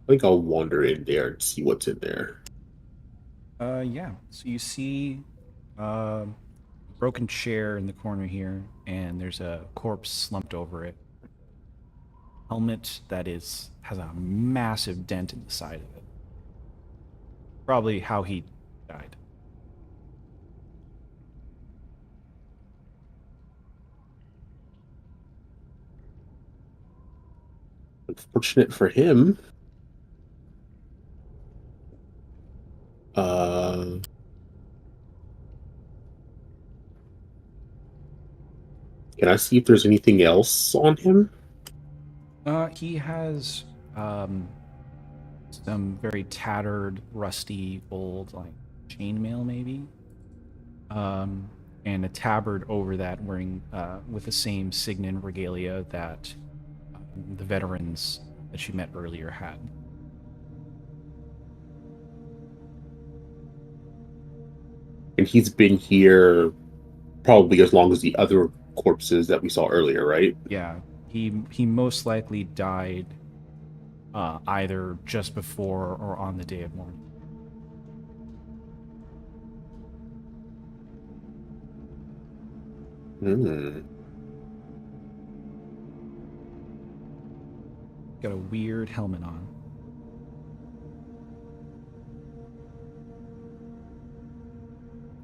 I think I'll wander in there and see what's in there. Yeah. So you see a broken chair in the corner here, and there's a corpse slumped over it. Helmet that has a massive dent in the side of it. Probably how he died. Unfortunate for him. Can I see if there's anything else on him? He has some very tattered, rusty, old like chainmail maybe, and a tabard over that wearing with the same Signin regalia that the veterans that you met earlier had. And he's been here probably as long as the other corpses that we saw earlier, right? Yeah, he most likely died either just before or on the day of mourning. Hmm. Got a weird helmet on.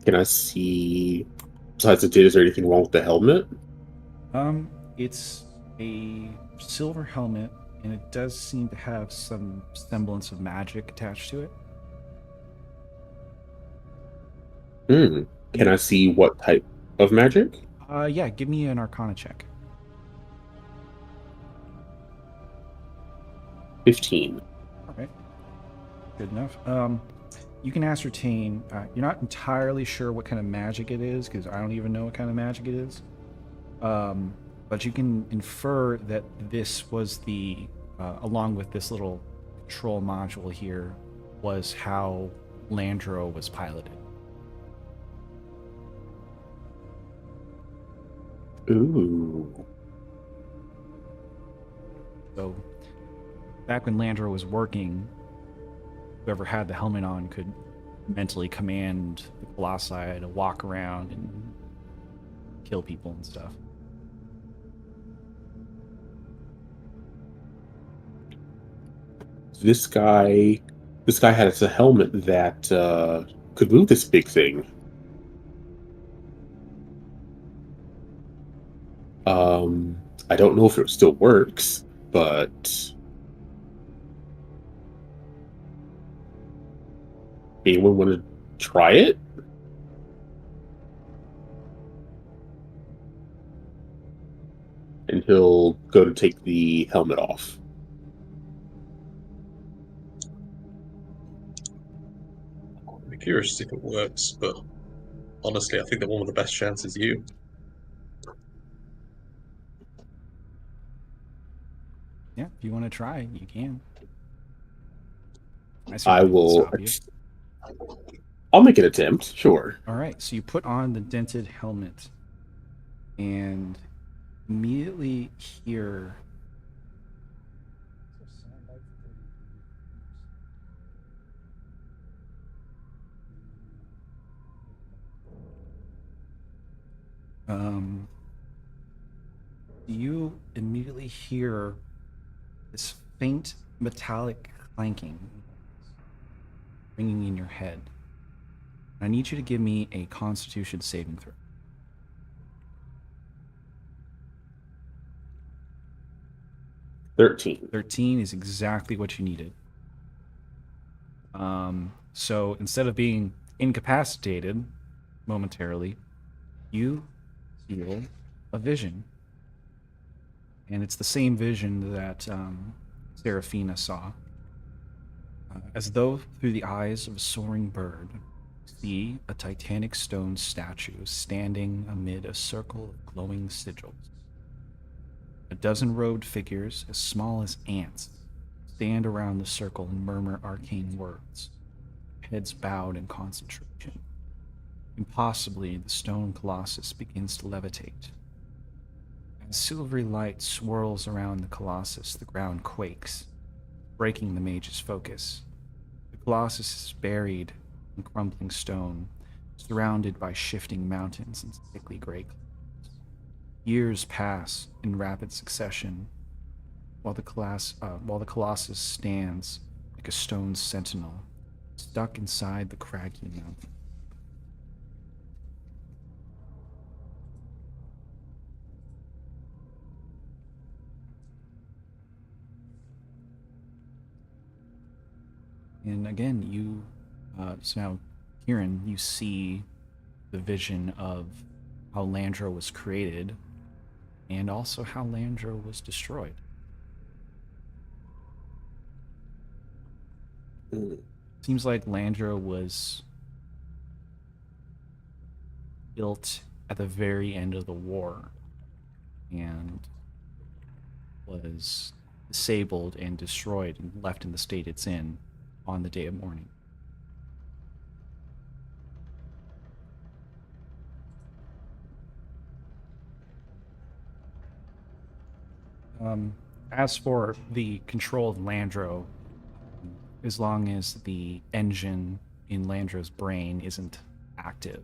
Can I see? Besides the did, is there anything wrong with the helmet? It's a silver helmet, and it does seem to have some semblance of magic attached to it. Hmm. Can I see what type of magic? Yeah, give me an Arcana check. 15. All right, good enough. You can ascertain. You're not entirely sure what kind of magic it is because I don't even know what kind of magic it is. But you can infer that this was the, along with this little control module here, was how Landro was piloted. Ooh. So back when Landro was working, whoever had the helmet on could mentally command the Colossi to walk around and kill people and stuff. This guy has a helmet that could move this big thing. I don't know if it still works, but anyone want to try it? And he'll go to take the helmet off. I'm curious to see if it works, but honestly, I think that one of the best chances is you. Yeah, if you want to try, you can. I I certainly won't will. stop you. I'll make an attempt. Sure. All right, so you put on the dented helmet and immediately hear. Um, you immediately hear this faint metallic clanking ringing in your head. I need you to give me a Constitution saving throw. 13. 13 is exactly what you needed. So instead of being incapacitated momentarily, you feel a vision. And it's the same vision that Seraphina saw. As though through the eyes of a soaring bird, you see a titanic stone statue standing amid a circle of glowing sigils. A dozen robed figures, as small as ants, stand around the circle and murmur arcane words, heads bowed in concentration. Impossibly, the stone colossus begins to levitate. As silvery light swirls around the colossus, the ground quakes, breaking the mage's focus. The colossus is buried in crumbling stone, surrounded by shifting mountains and sickly gray clouds. Years pass in rapid succession, while the colossus stands like a stone sentinel, stuck inside the craggy mountain. And again, so now, Kieran, you see the vision of how Landro was created and also how Landro was destroyed. Seems like Landro was built at the very end of the war and was disabled and destroyed and left in the state it's in on the day of mourning. As for the control of Landro, as long as the engine in Landro's brain isn't active,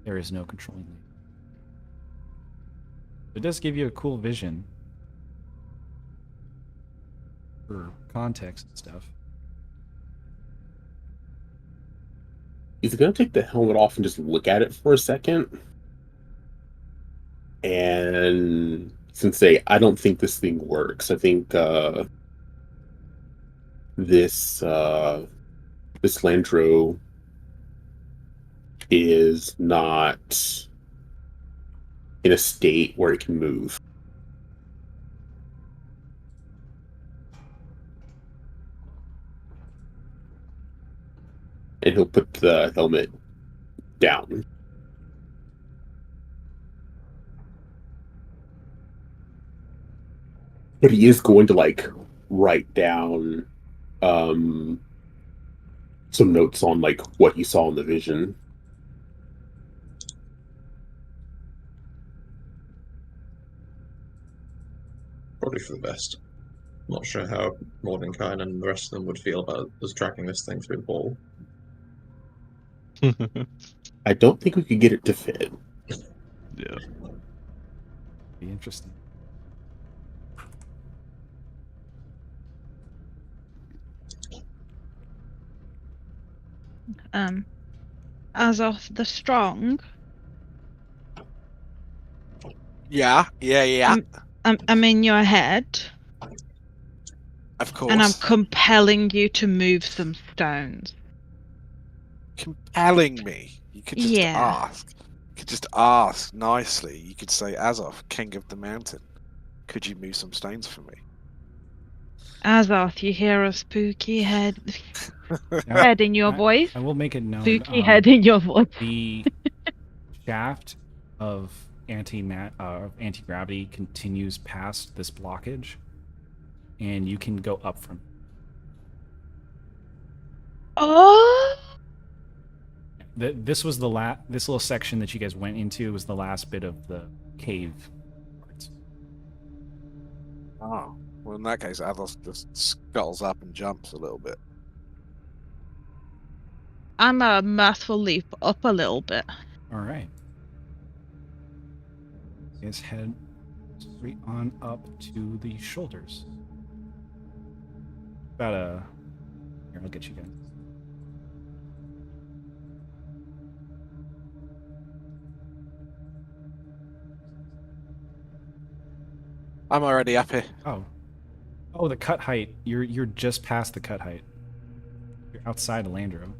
there is no controlling Landro. It does give you a cool vision for context and stuff. He's gonna take the helmet off and just look at it for a second. And since I don't think this thing works. I think this Landro is not in a state where it can move. And he'll put the helmet down. But he is going to like write down some notes on like what he saw in the vision. Probably for the best. I'm not sure how Mordenkainen and the rest of them would feel about us tracking this thing through the ball. I don't think we could get it to fit. Yeah. Be interesting. As of the strong. Yeah. I'm in your head. Of course. And I'm compelling you to move some stones. Compelling me. You could just Yeah. ask. You could just ask nicely. You could say, Azoth, King of the Mountain, could you move some stones for me? Azoth, you hear a spooky head in your voice? I will make it known. Spooky head in your voice. The shaft of anti-gravity continues past this blockage, and you can go up from it. Oh! This was the this little section that you guys went into was the last bit of the cave parts. Oh. Well, in that case, Azoth just scuttles up and jumps a little bit. I'm a mirthful leap up a little bit. All right. You guys head straight on up to the shoulders. Here, I'll get you guys. I'm already up here. Oh, the cut height. You're just past the cut height. You're outside of Landro.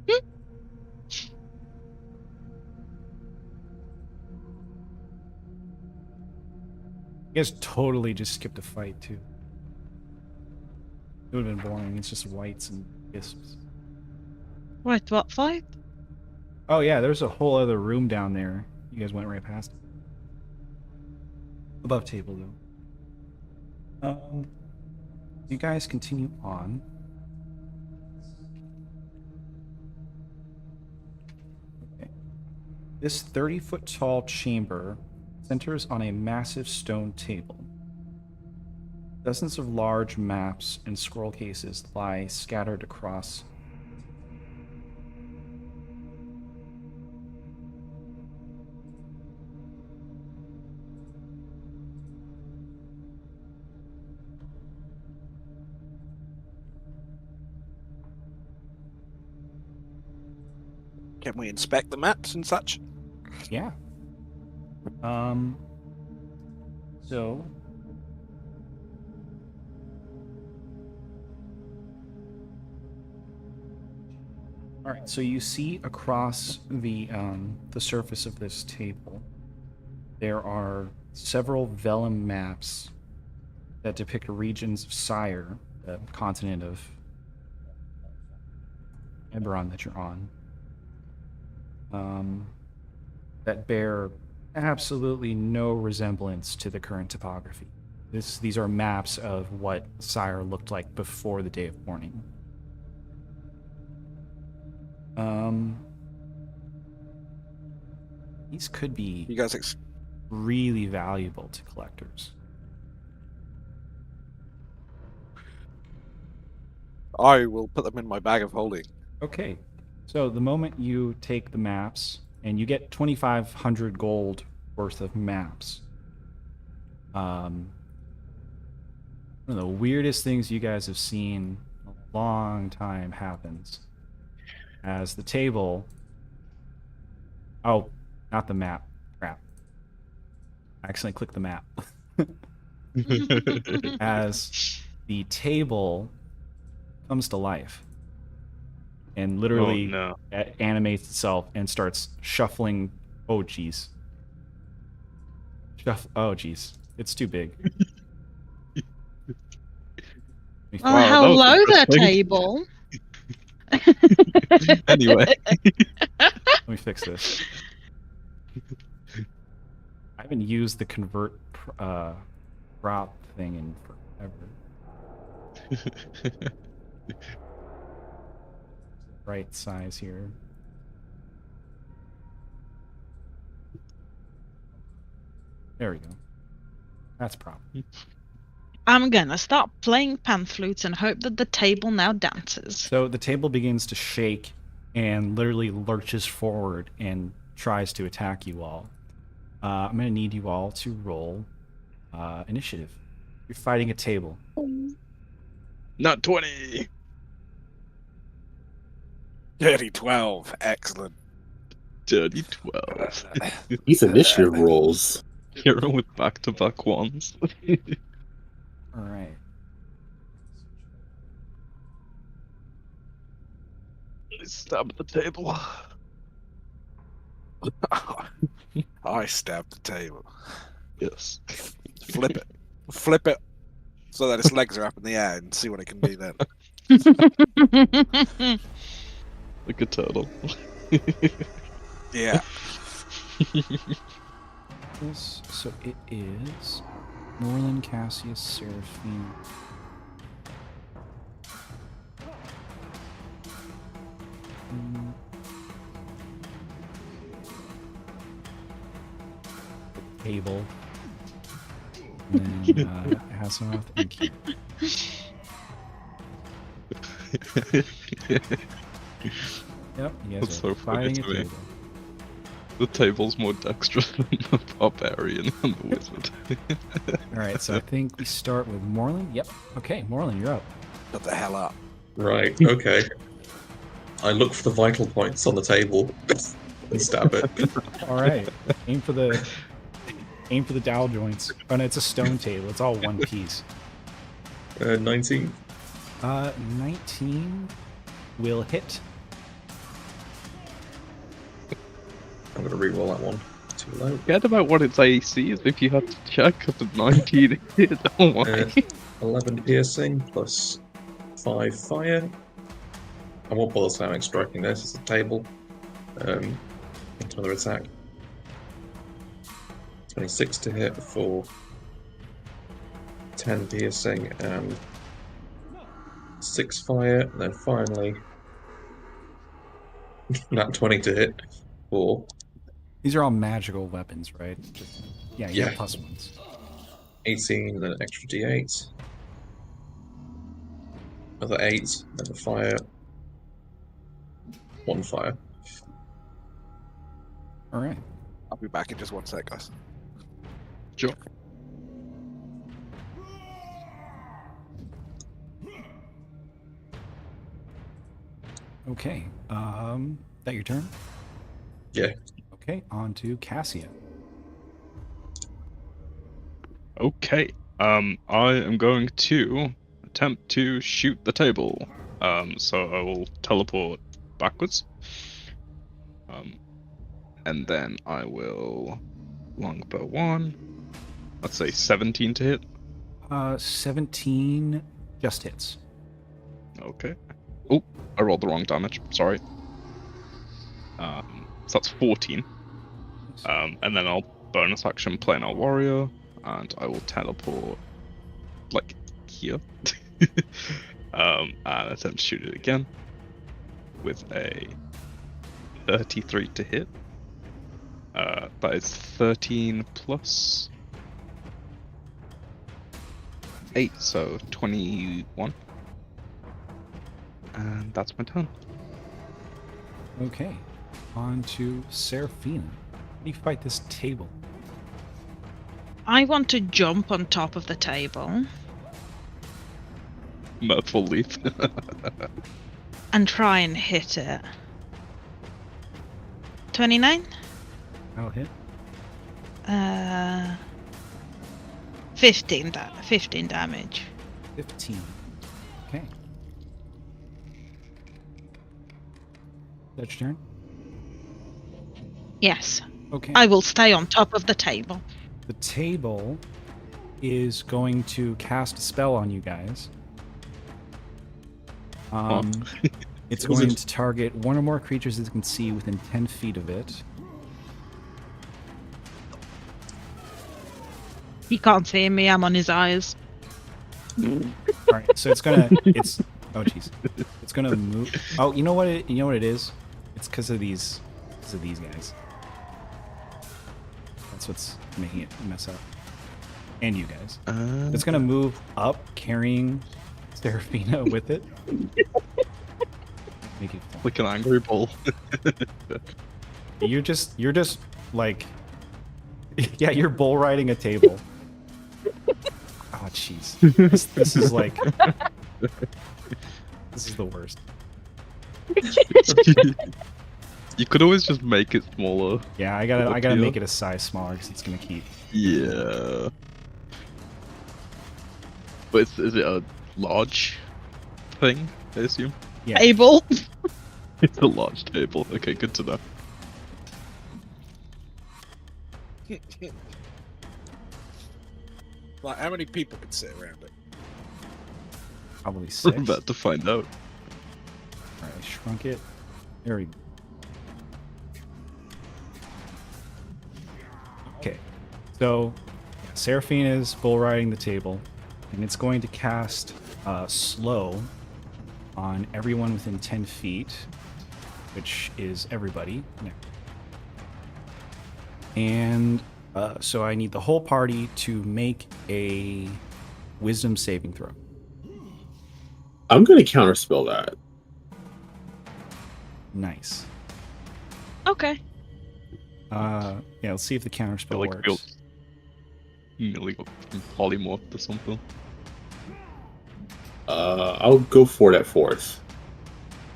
You guys totally just skipped a fight too. It would have been boring. It's just whites and wisps. Wait, what fight? Oh yeah, there's a whole other room down there. You guys went right past it. Above table though. You guys continue on. Okay. This 30-foot tall chamber centers on a massive stone table. Dozens of large maps and scroll cases lie scattered across. Can we inspect the maps and such? Yeah. So all right, so you see across the surface of this table, there are several vellum maps that depict regions of Sire, the continent of Eberron that you're on, that bear absolutely no resemblance to the current topography. These are maps of what Sire looked like before the Day of Mourning. These could be... You guys really valuable to collectors. I will put them in my bag of holding. Okay, so the moment you take the maps, and you get 2,500 gold worth of maps. One of the weirdest things you guys have seen in a long time happens as the table. Oh, not the map. Crap. I accidentally clicked the map. As the table comes to life and Oh literally no. animates itself and starts shuffling. Oh, jeez. Oh, jeez. It's too big. Oh, Wow, that was hello there, interesting. table. Anyway. Let me fix this. I haven't used the convert prop thing in forever. Right size here. There we go. That's proper. I'm gonna start playing pan flutes and hope that the table now dances. So the table begins to shake and literally lurches forward and tries to attack you all. I'm going to need you all to roll initiative. You're fighting a table. Not 20. Dirty 12. Excellent. Dirty 12. These initiative rolls. Hero with back-to-back ones. All right. Stab the table. I stabbed the table. Yes. Flip it. Flip it so that its legs are up in the air and see what it can do then. Like a turtle. Yeah. So it is Norland, Cassius, Seraphine. Table. And then Asimov and Keith. Yep, you guys That's are so funny fighting a to me. table. The table's more dexterous than the barbarian and the wizard. All right, so I think we start with Moreland. Yep. Okay, Moreland, you're up. Shut the hell up. Right, okay. I look for the vital points on the table and stab it. All right, aim for the dowel joints. Oh no, it's a stone table. It's all one piece. 19. 19 will hit. I'm gonna reroll that one. Too low. Forget about what its AC is if you had to check at the 19 hit. Oh my. 11 piercing plus 5 fire. I won't bother spamming striking this. It's a table. Into another attack. 26 to hit for 10 piercing and 6 fire. And then finally, not 20 to hit for These are all magical weapons, right? Yeah, you Yeah. have plus ones. 18, then an extra d8. Another 8, then a fire. 1 fire. All right. I'll be back in just 1 sec, guys. Sure. Okay. That your turn? Yeah. Okay, on to Cassia. Okay. I am going to attempt to shoot the table. So I will teleport backwards. And then I will longbow 1. Let's say 17 to hit. 17 just hits. Okay. Oh, I rolled the wrong damage. Sorry. So that's 14. And then I'll bonus action Planar Warrior, and I will teleport like here. And attempt to shoot it again with a 33 to hit. That is 13 plus 8, so 21. And that's my turn. Okay. On to Seraphina. How do you fight this table? I want to jump on top of the table Mirthful leap. and try and hit it. 29? I'll hit. 15 damage. 15. Okay. That's your turn? Yes. Okay. I will stay on top of the table. The table is going to cast a spell on you guys. It's Was going it- to target one or more creatures that it can see within 10 feet of it. He can't see me, I'm on his eyes. Alright, so it's gonna oh jeez. It's gonna move. Oh, you know what it is? It's because of these guys. That's what's making it mess up. And you guys. It's gonna move up, carrying Seraphina with it. Make it fun. Like an angry bull. You're just like, yeah, you're bull riding a table. Oh jeez, this is like, this is the worst. You could always just make it smaller. Yeah, I gotta Up make here. it a size smaller because it's gonna keep. Yeah. But is it a large thing, I assume? Yeah. Table. It's a large table. Okay, good to know. Like, how many people could sit around it? Probably I'm 6. about to find out. Alright, I shrunk it. There we go. Okay, so yeah, Seraphina is bull riding the table, and it's going to cast slow on everyone within 10 feet, which is everybody. No. And so I need the whole party to make a wisdom saving throw. I'm gonna counterspell that. Nice. Okay. Yeah, let's see if the counter I spell like works. feels nearly got polymorphed or something. I'll go for it at 4th.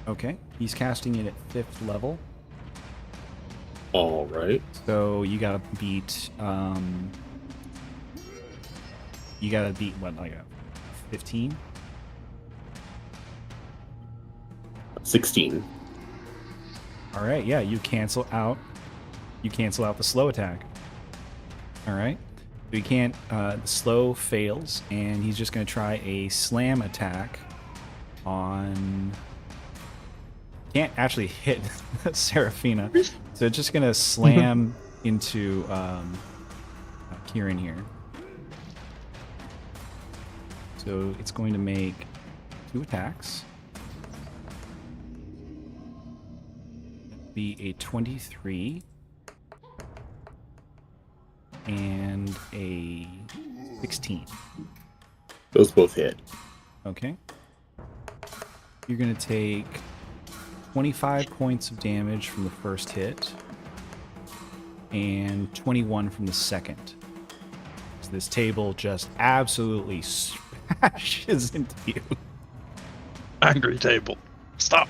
Okay, he's casting it at 5th level, All right. so you gotta beat what, like a 15? 16. All right, yeah, you cancel out the slow attack. All right, so you can't. The slow fails, and he's just gonna try a slam attack on. Can't actually hit Seraphina, so it's just gonna slam into Kieran here. So it's going to make 2 attacks. Be a 23 and a 16. Those both hit. Okay. You're going to take 25 points of damage from the first hit and 21 from the second. So this table just absolutely smashes into you. Angry table. Stop.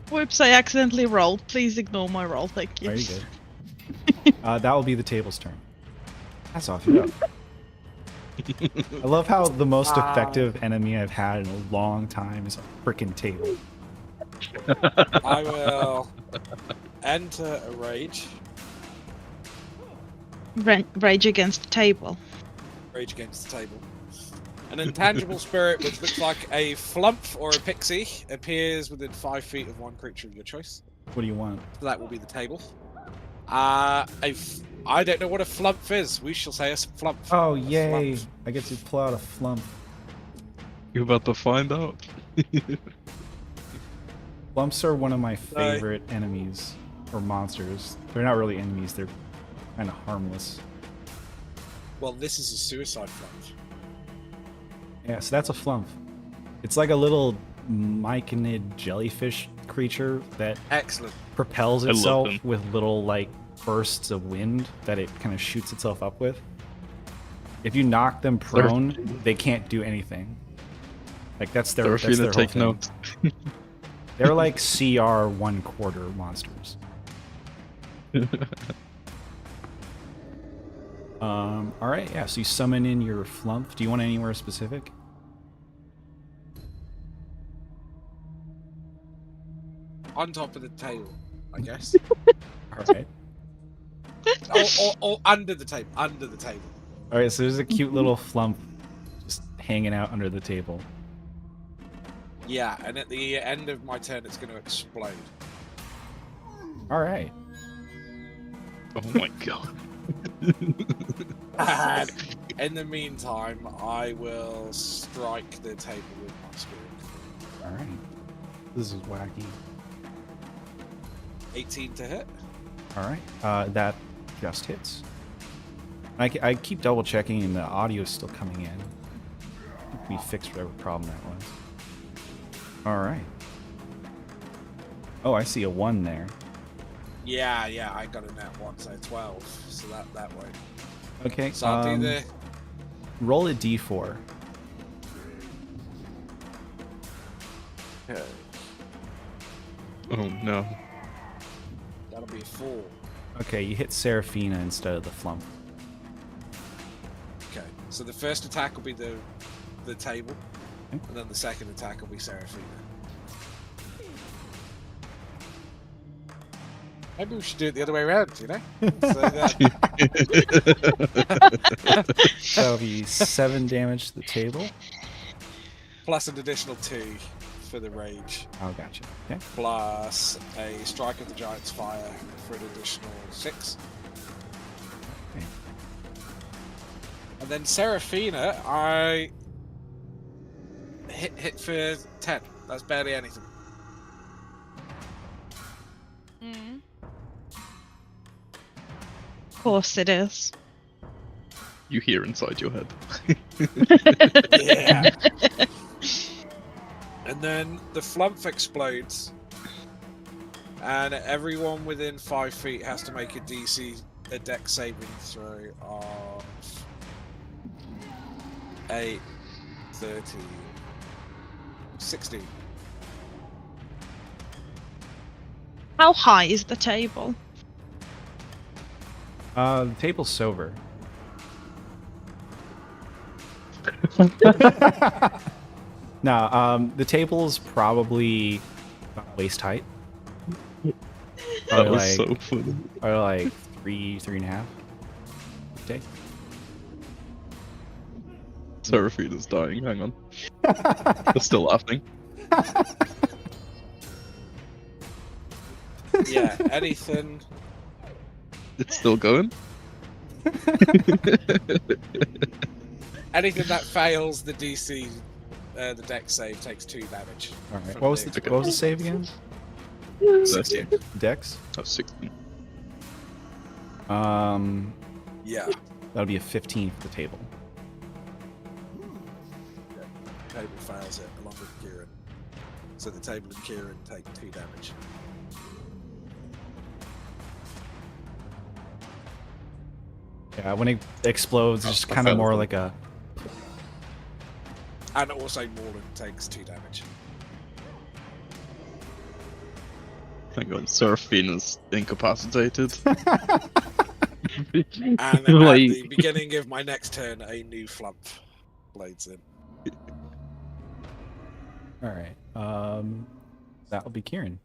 Whoops, I accidentally rolled. Please ignore my roll, thank you. Very good. That will be the table's turn. That's off you up. I love how the most effective enemy I've had in a long time is a freaking table. I will enter a rage. Rage against the table. Rage against the table. An intangible spirit which looks like a flump or a pixie appears within 5 feet of one creature of your choice. What do you want? So that will be the table. I don't know what a flump is. We shall say a flump. Oh, A yay! flump. I get to pull out a flump. You're about to find out. Flumps are one of my favorite enemies. or monsters. They're not really enemies. They're kind of harmless. Well, this is a suicide flunf. Yeah, so that's a flump. It's like a little myconid jellyfish creature that Excellent. propels love itself them. with little like bursts of wind that it kind of shoots itself up with. If you knock them prone, they can't do anything. Like that's their whole take thing. notes. They're like CR 1/4 monsters. All right, yeah. So you summon in your flump. Do you want anywhere specific? On top of the table, I guess. All right. or under the table. Under the table. All right. So there's a cute little flump just hanging out under the table. Yeah, and at the end of my turn, it's going to explode. All right. Oh my god. And in the meantime, I will strike the table with my spirit. All right. This is wacky. 18 to hit. All right. That just hits. I keep double checking, and the audio is still coming in. I think we fixed whatever problem that was. All right. Oh, I see a 1 there. Yeah, I got a net 1, so 12. So that way. Okay. So I'll do the. Roll a d4. Okay, Oh no. that'll be a 4. Okay, you hit Seraphina instead of the flump. Okay, so the first attack will be the table, Okay. and then the second attack will be Seraphina. Maybe we should do it the other way around, you know? So That'll be 7 damage to the table. plus an additional 2 for the rage, Oh, gotcha. Okay. plus a strike of the giant's fire for an additional 6. Okay. And then Seraphina, I hit for 10. That's barely anything. Of course it is. You hear inside your head. Yeah. And then the flump explodes, and everyone within 5 feet has to make a dex saving throw of 8, 13, 16. How high is the table? The table's sober. No, the table's probably about waist height. That Probably was like, so funny. or like 3.5. Okay. Seraphina's dying, hang on. They're still laughing. Yeah, anything. It's still going? Anything that fails the DC, the dex save takes 2 damage. All right. from What was the- the save again? 16. Dex. Oh, 16. Yeah. That'll be a 15 for the table. Table fails it along with Kieran. So the table and Kieran take 2 damage. Yeah, when it explodes, it's just I kind of felt more it. like a. And also Morland takes 2 damage. Thank god, Seraphina's incapacitated. And at Like- the beginning of my next turn, a new flump blades in. All right. That'll be Kieran.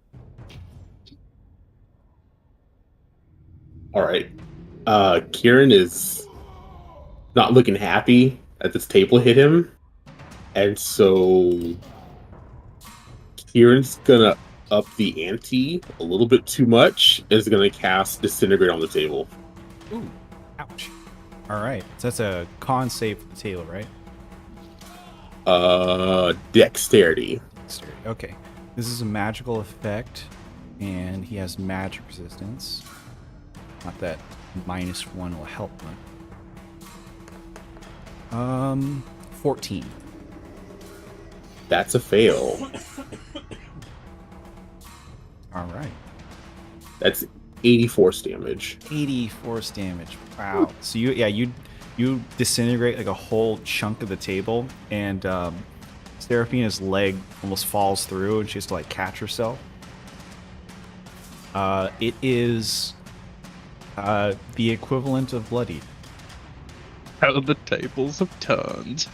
All right. Kieran is not looking happy that this table hit him, and so Kieran's gonna up the ante a little bit too much. And is gonna cast Disintegrate on the table. Ooh, ouch. All right. So that's a con save for the table, right? Dexterity. Okay. This is a magical effect. and he has magic resistance. Not that -1 will help him. 14. That's a fail. All right. That's 80 force damage. 80 force damage. Wow. So you disintegrate like a whole chunk of the table, and Seraphina's leg almost falls through, and she has to like catch herself. It is the equivalent of bloodied. How the tables have turned.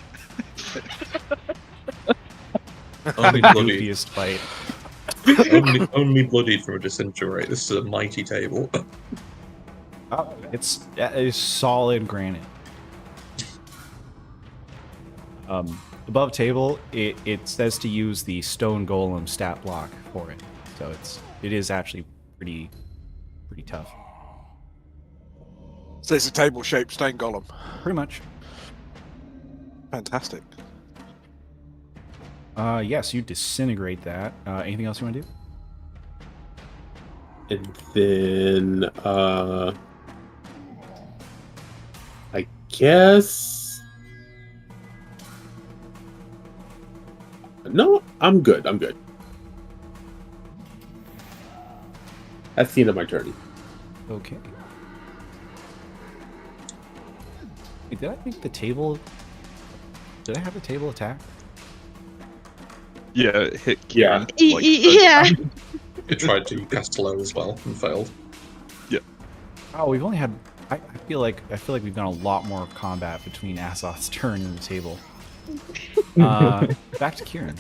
Only The bloodied. goofiest fight. only bloodied from a disintegrate. This is a mighty table. It's solid granite. Above table, it says to use the stone golem stat block for it, so it is actually pretty tough. So it's a table-shaped stone golem. Pretty much. Fantastic. Yes, you disintegrate that. Anything else you want to do? And then, I guess. No, I'm good. I'm good. That's the end of my turn. Okay. Wait, did I make the table? Did I have the table attack? Yeah, it hit Yeah. Kieran. Yeah. It tried to cast low as well and failed. Oh, we've only had. I feel like we've done a lot more combat between Azoth's turn and the table. Back to Kieran.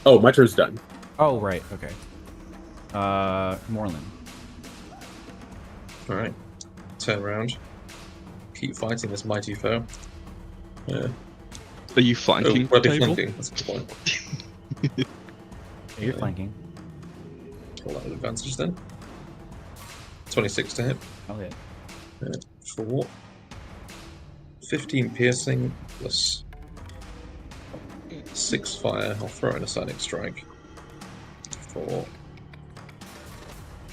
Oh, my turn's done. Oh, right. Okay. Moreland. Alright. Turn around. Keep fighting this mighty foe. Are you flanking the I'll be table? flanking. That's a good point. Yeah, you're flanking. Roll out an advantage then. 26 to hit. Oh yeah. For 15 piercing plus 6 fire. I'll throw in a sonic strike. For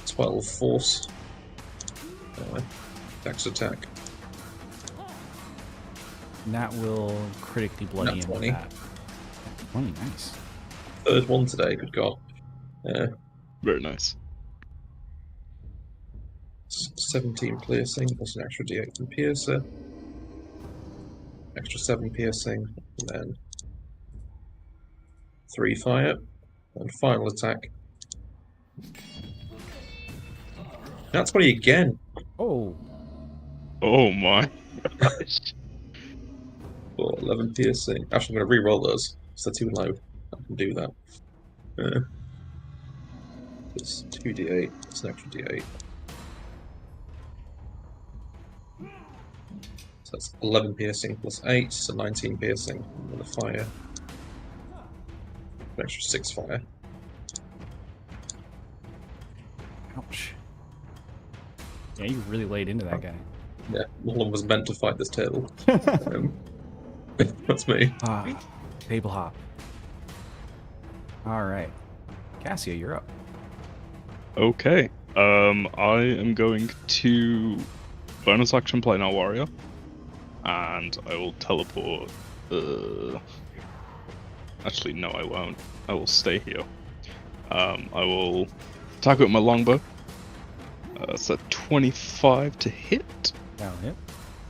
12 force. Dex attack. And that will critically bloody Nat into 20. that. 20, nice. Third one today, good god. Very nice. 17 piercing plus an extra d8 from piercer. Extra 7 piercing, and then 3 fire. And final attack. That's 20 again. Oh, Oh my gosh. For 11 piercing. Actually, I'm going to re-roll those, so they're too low. I can do that. It's 2d8, it's an extra d8. So that's 11 piercing plus 8, so 19 piercing with a fire. An extra 6 fire. ouch. Yeah, you really laid into that guy. Yeah, Mullen was meant to fight this table. That's me. Table hop. All right. Cassia, you're up. Okay. I am going to bonus action play now warrior, and I will teleport. Actually, no, I won't. I will stay here. I will attack with my longbow. So 25 to hit. That'll hit.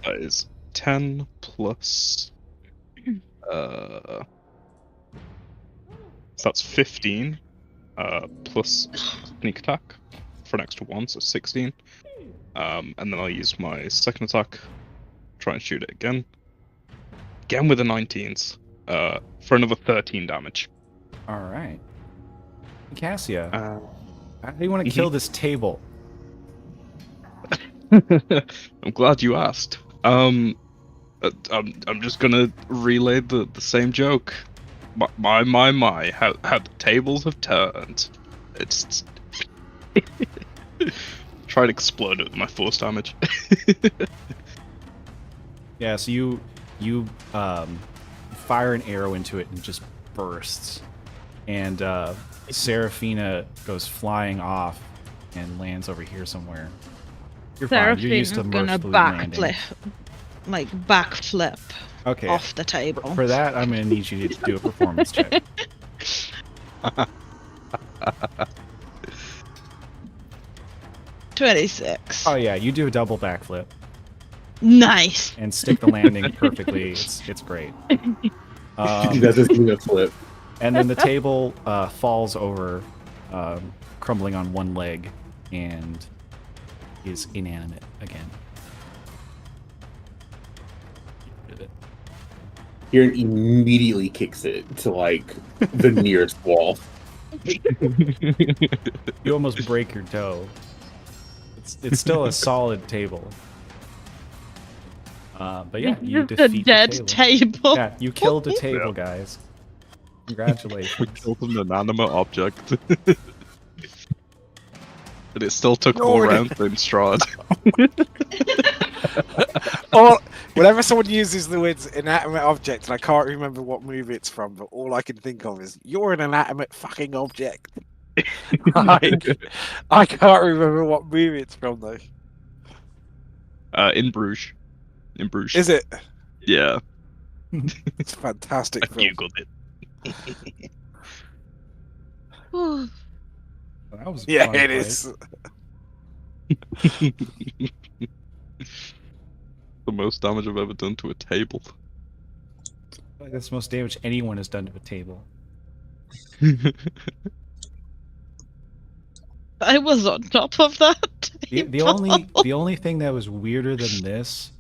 That is 10 plus. So that's 15. Plus sneak attack for an extra 1, so 16. And then I'll use my second attack, try and shoot it again. Again with the 19s, for another 13 damage. All right. Cassia, how do you Mm-hmm. want to kill this table? I'm glad you asked. I'm just gonna relay the same joke. My, how the tables have turned. It's try to explode it with my force damage. Yeah, so you fire an arrow into it and it just bursts. And Serafina goes flying off and lands over here somewhere. You're fine. You're used to Serafina's gonna mirthfully landing. backflip Okay. off the table. For that, I'm gonna need you to do a performance check. 26. Oh yeah, you do a double backflip Nice. and stick the landing perfectly. It's great. That doesn't mean a flip. And then the table falls over, crumbling on one leg, and is inanimate again. Kieran immediately kicks it to like the nearest wall. You almost break your toe. It's still a solid table. But yeah, you Just a defeat dead the table. table. Yeah, you killed a table, guys. Congratulations. We killed an inanimate object. But it still took You're more an- rounds than Strahd. Or whenever someone uses the words inanimate object, and I can't remember what movie it's from, but all I can think of is you're an inanimate fucking object. I can't remember what movie it's from though. In Bruges. In Bruges. Is it? Yeah. It's a fantastic I film. googled it. That was a Yeah, fun it fight. is. The most damage I've ever done to a table. I feel like that's the most damage anyone has done to a table. I was on top of that. The only thing that was weirder than this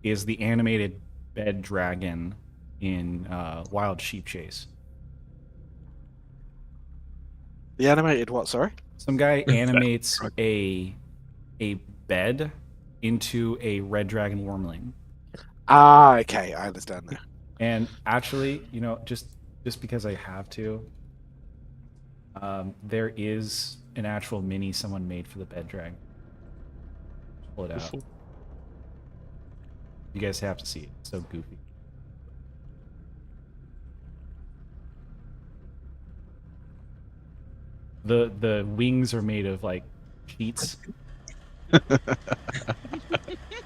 is the animated bed dragon in Wild Sheep Chase. The animated what? Sorry. Some guy animates a bed into a red dragon wormling. Ah, okay, I understand now. And actually, you know, just because I have to, there is an actual mini someone made for the bed dragon. Pull it out. You guys have to see it. It's so goofy. The wings are made of like sheets. I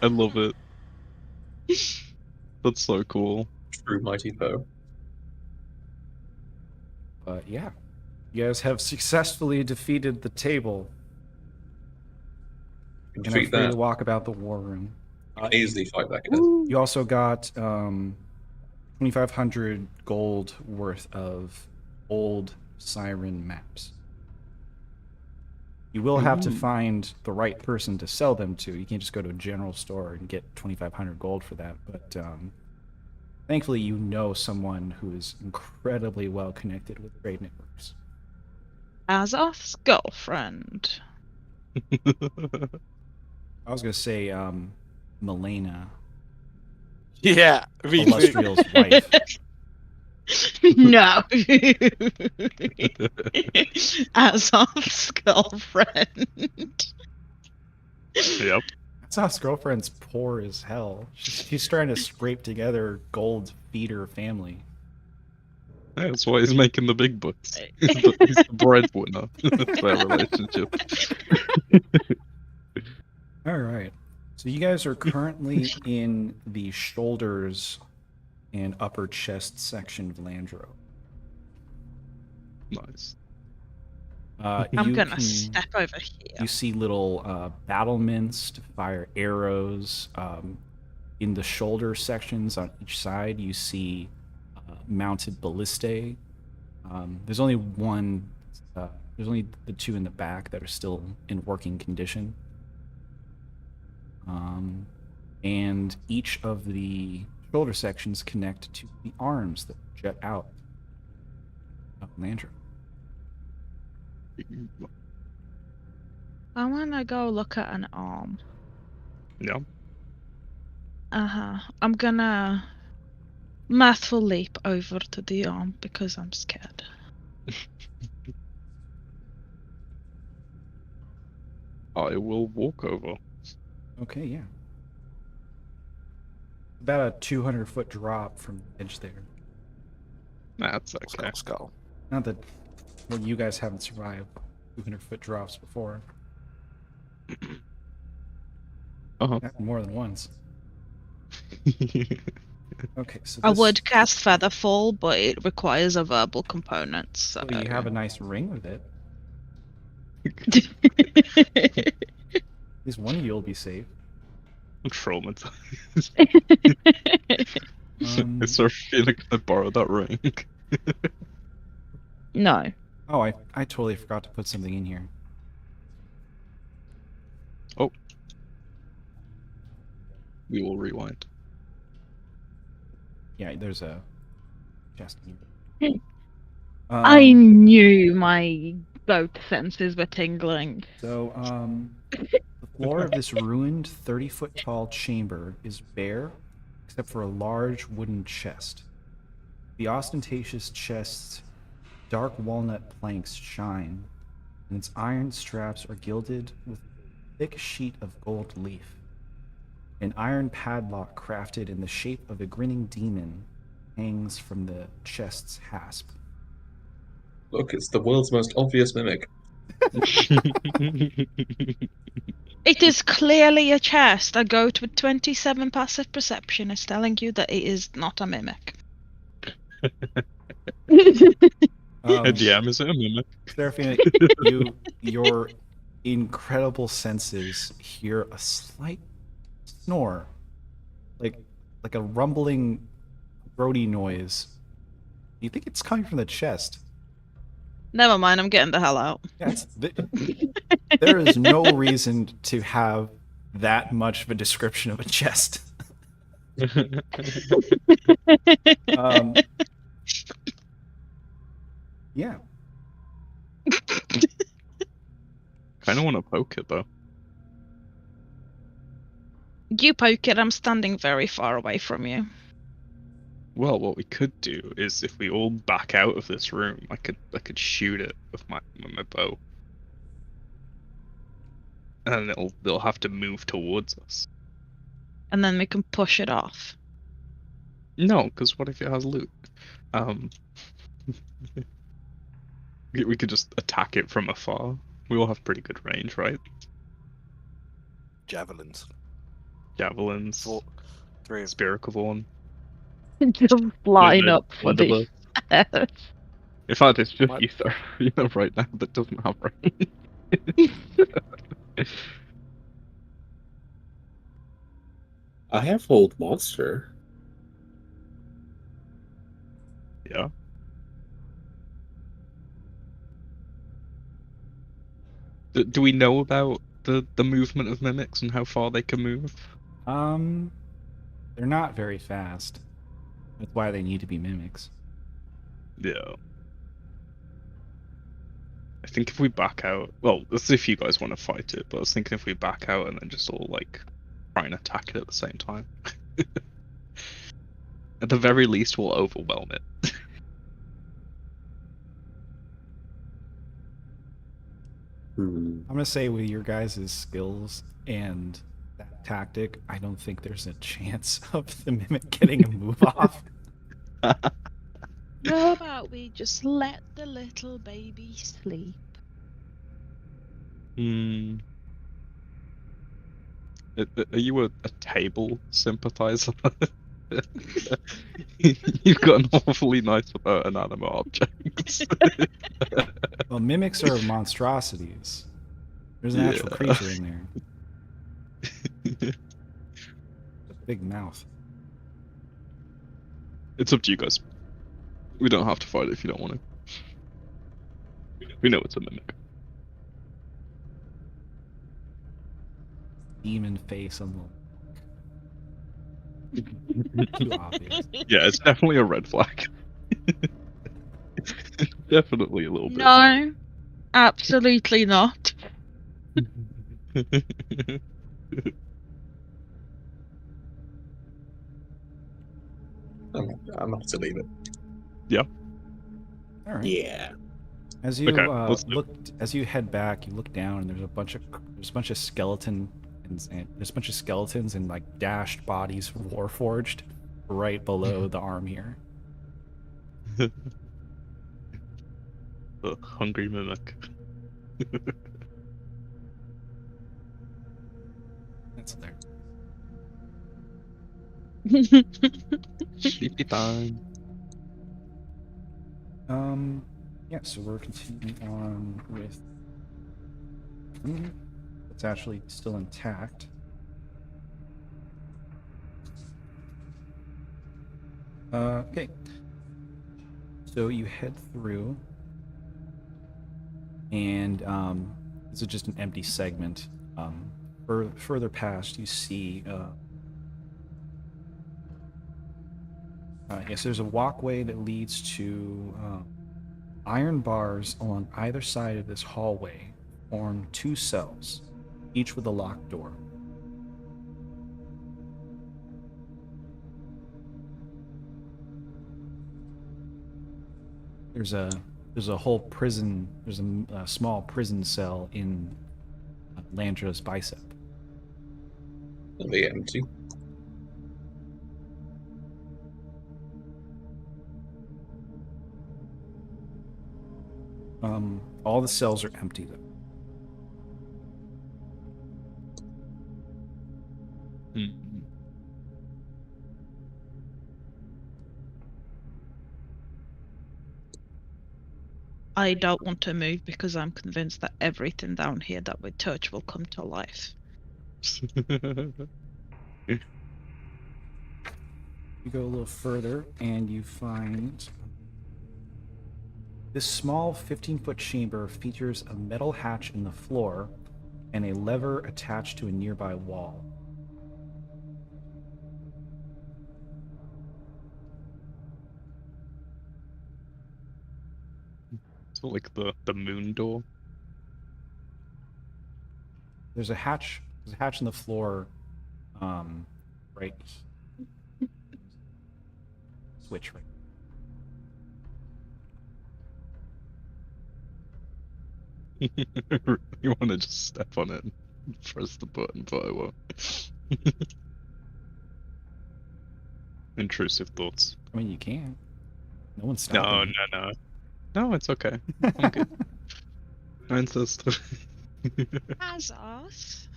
love it. That's so cool. True mighty foe. But yeah, you guys have successfully defeated the table and are free Defeat that. to walk about the war room. You can easily fight back again. You also got 2,500 gold worth of old Siren maps. You will have to find the right person to sell them to. You can't just go to a general store and get 2,500 gold for that. But thankfully, you know someone who is incredibly well connected with trade networks. Azov's girlfriend. I was going to say Milena, Yeah, me too. Illustrial's wife. No. Azov's girlfriend. Yep. That's girlfriend's poor as hell. She's trying to scrape together gold to feed her family. Yeah, that's why he's making the big bucks. He's the breadwinner. That's their relationship. All right. So you guys are currently in the shoulders and upper chest section of Landro. Nice. I'm You gonna can- step over here. You see little battlements to fire arrows. In the shoulder sections on each side, you see mounted ballistae. There's only one. There's only the two in the back that are still in working condition. And each of the shoulder sections connect to the arms that jet out of Landro. I wanna go look at an arm. Yeah. I'm gonna mathful leap over to the arm because I'm scared. I will walk over. Okay, yeah. About a 200-foot drop from the edge there. That's okay. Skull. Not that, well, you guys haven't survived 200-foot drops before. Uh-huh. Happened more than once. Okay, so I this, would cast Featherfall, but it requires a verbal component, so... well, you have a nice ring with it. At least one of you will be safe. I'm traumatized. Um, I start feeling I borrowed that ring. No. oh, I totally forgot to put something in here. Oh. We will rewind. Yeah, there's a chest in here. I knew my both senses were tingling. So, the floor of this ruined 30-foot tall chamber is bare, except for a large wooden chest. The ostentatious chest's dark walnut planks shine, and its iron straps are gilded with a thick sheet of gold leaf. An iron padlock crafted in the shape of a grinning demon hangs from the chest's hasp. Look, it's the world's most obvious mimic. It is clearly a chest. A goat with 27 passive perception is telling you that it is not a mimic. DM, is it a mimic? Seraphina, your incredible senses hear a slight snore, like a rumbling, grody noise. You think it's coming from the chest? Never mind, I'm getting the hell out. Yeah, there is no reason to have that much of a description of a chest. Yeah. Kind of want to poke it though. You poke it, I'm standing very far away from you. Well, what we could do is if we all back out of this room, I could shoot it with my bow, and they'll have to move towards us. And then we can push it off. No, because what if it has loot? We could just attack it from afar. We all have pretty good range, right? Javelins. Javelins, 3 of Spiracavorn. Just line up for Blunderbuss. this. In fact, it's just What? you, sir, right now that doesn't have range. I have Hold Monster. Yeah. Do we know about the movement of mimics and how far they can move? They're not very fast. That's why they need to be mimics. Yeah. I think if we back out, well, let's see if you guys want to fight it, but I was thinking if we back out and then just all like try and attack it at the same time. At the very least, we'll overwhelm it. I'm gonna say with your guys' skills and that tactic, I don't think there's a chance of the mimic getting a move off. How about we just let the little baby sleep? Hmm. Are you a table sympathizer? You've got an awfully nice inanimate objects. Well, mimics are monstrosities. There's an actual creature in there. A big mouth. It's up to you guys. We don't have to fight it if you don't want to. We know it's a mimic. Demon face on the too obvious. Yeah, it's definitely a red flag. Definitely a little bit. No, absolutely not. I'm happy to leave it. All right. Yeah. As you Okay, let's do it. as you head back, you look down, and there's a bunch of skeletons and like dashed bodies warforged right below the arm here. The hungry mimic. That's there. Sleepy time. Yeah, so we're continuing on with. It's actually still intact. Okay. So you head through, and this is just an empty segment. Further past, you see. Yes, there's a walkway that leads to iron bars along either side of this hallway form 2 cells, each with a locked door. There's a whole prison. There's a small prison cell in Landra's bicep. Are they empty? All the cells are empty though. Hmm. I don't want to move because I'm convinced that everything down here that we touch will come to life. You go a little further and you find this small 15-foot chamber features a metal hatch in the floor and a lever attached to a nearby wall. So like the moon door. There's a hatch. There's a hatch in the floor, right. Switch right. You want to just step on it and press the button, but I won't. Intrusive thoughts. I mean, you can. No one's No, stopping no, no. No, it's okay. I'm good. I insist. Azaz.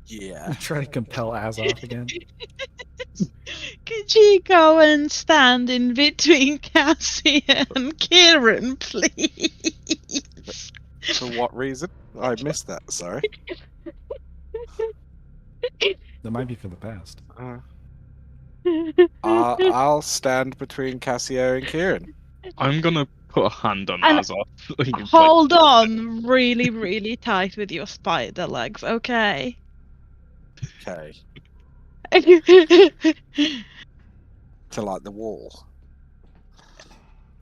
Yeah. Try to compel Azoth again. Could you go and stand in between Cassie and Kieran, please? For what reason? I missed that. Sorry. That might be for the best. I'll stand between Cassio and Kieran. I'm gonna put a hand on And Azov. hold on really, really tight with your spider legs, okay? Okay. To like the wall.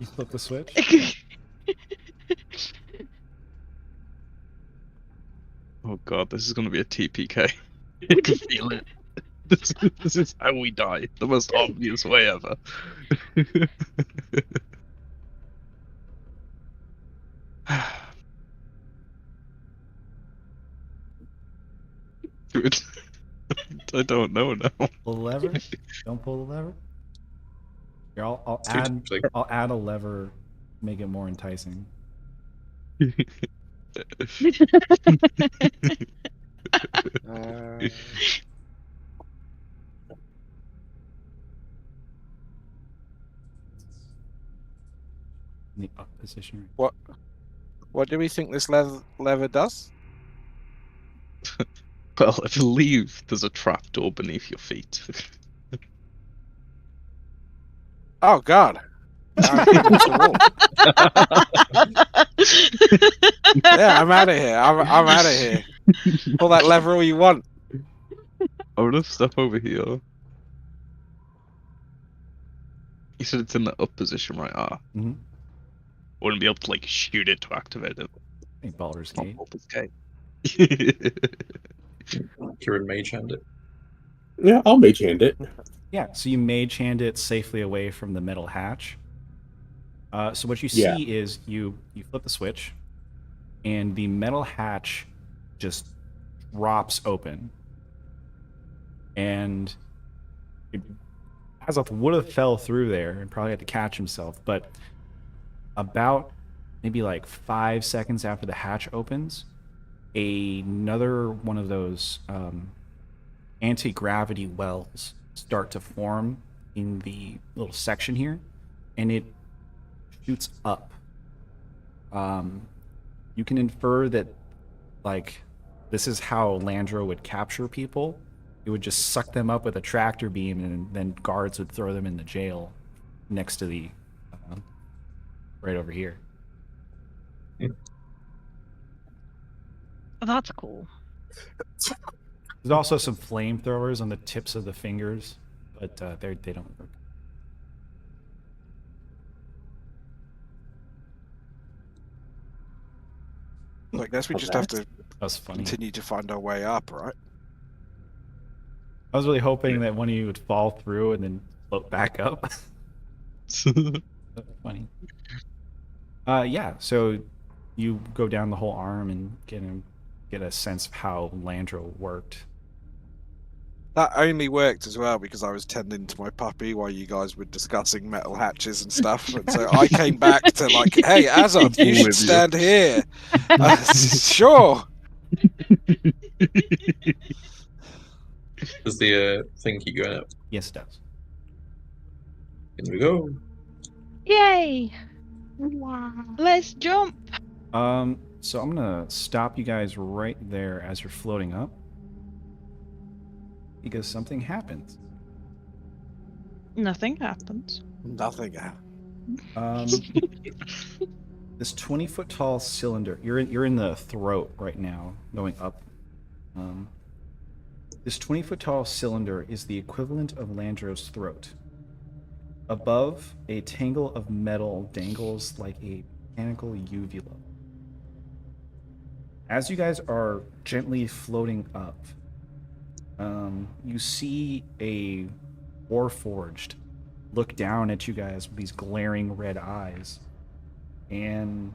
You flip the switch. Oh god, this is gonna be a TPK. I can feel it. This is how we die. The most obvious way ever. Dude, I don't know now. Pull the lever. Don't pull the lever. Here, I'll It's too add. tempting. I'll add a lever, make it more enticing. In the up position. What do we think this lever does? Well, I believe there's a trapdoor beneath your feet. Oh God! I'm against the wall. Yeah, I'm out of here. I'm out of here. Pull that lever all you want. I would have step over here. You said it's in the up position, right? Mm-hmm. Wouldn't be able to like shoot it to activate it. Hey, Baldur's Gate. Baldur's Gate. Kieran mage hand it. Yeah, I'll mage hand it. Yeah, so you mage hand it safely away from the metal hatch. So what you see Yeah. is you flip the switch, and the metal hatch just drops open. And Azoth would have fell through there and probably had to catch himself, but about maybe like 5 seconds after the hatch opens, another one of those anti-gravity wells start to form in the little section here, and it shoots up. You can infer that, like, this is how Landro would capture people. It would just suck them up with a tractor beam, and then guards would throw them in the jail next to the right over here. Oh, that's cool. There's also some flamethrowers on the tips of the fingers, but they don't work. I guess we just have to That's funny. continue to find our way up, right? I was really hoping that one of you would fall through and then float back up. That's funny. Yeah, so you go down the whole arm and get a sense of how Landro worked. That only worked as well because I was tending to my puppy while you guys were discussing metal hatches and stuff. And so I came back to like, hey, Azov, you should stand here. Sure. Does the thing keep going up? Yes, it does. Here we go. Yay! Wow. Let's jump. So I'm gonna stop you guys right there as you're floating up, because something happens. Nothing happens. Nothing. This 20-foot tall cylinder. You're in the throat right now, going up. This 20-foot tall cylinder is the equivalent of Landro's throat. Above, a tangle of metal dangles like a mechanical uvula. As you guys are gently floating up, you see a Warforged look down at you guys with these glaring red eyes, and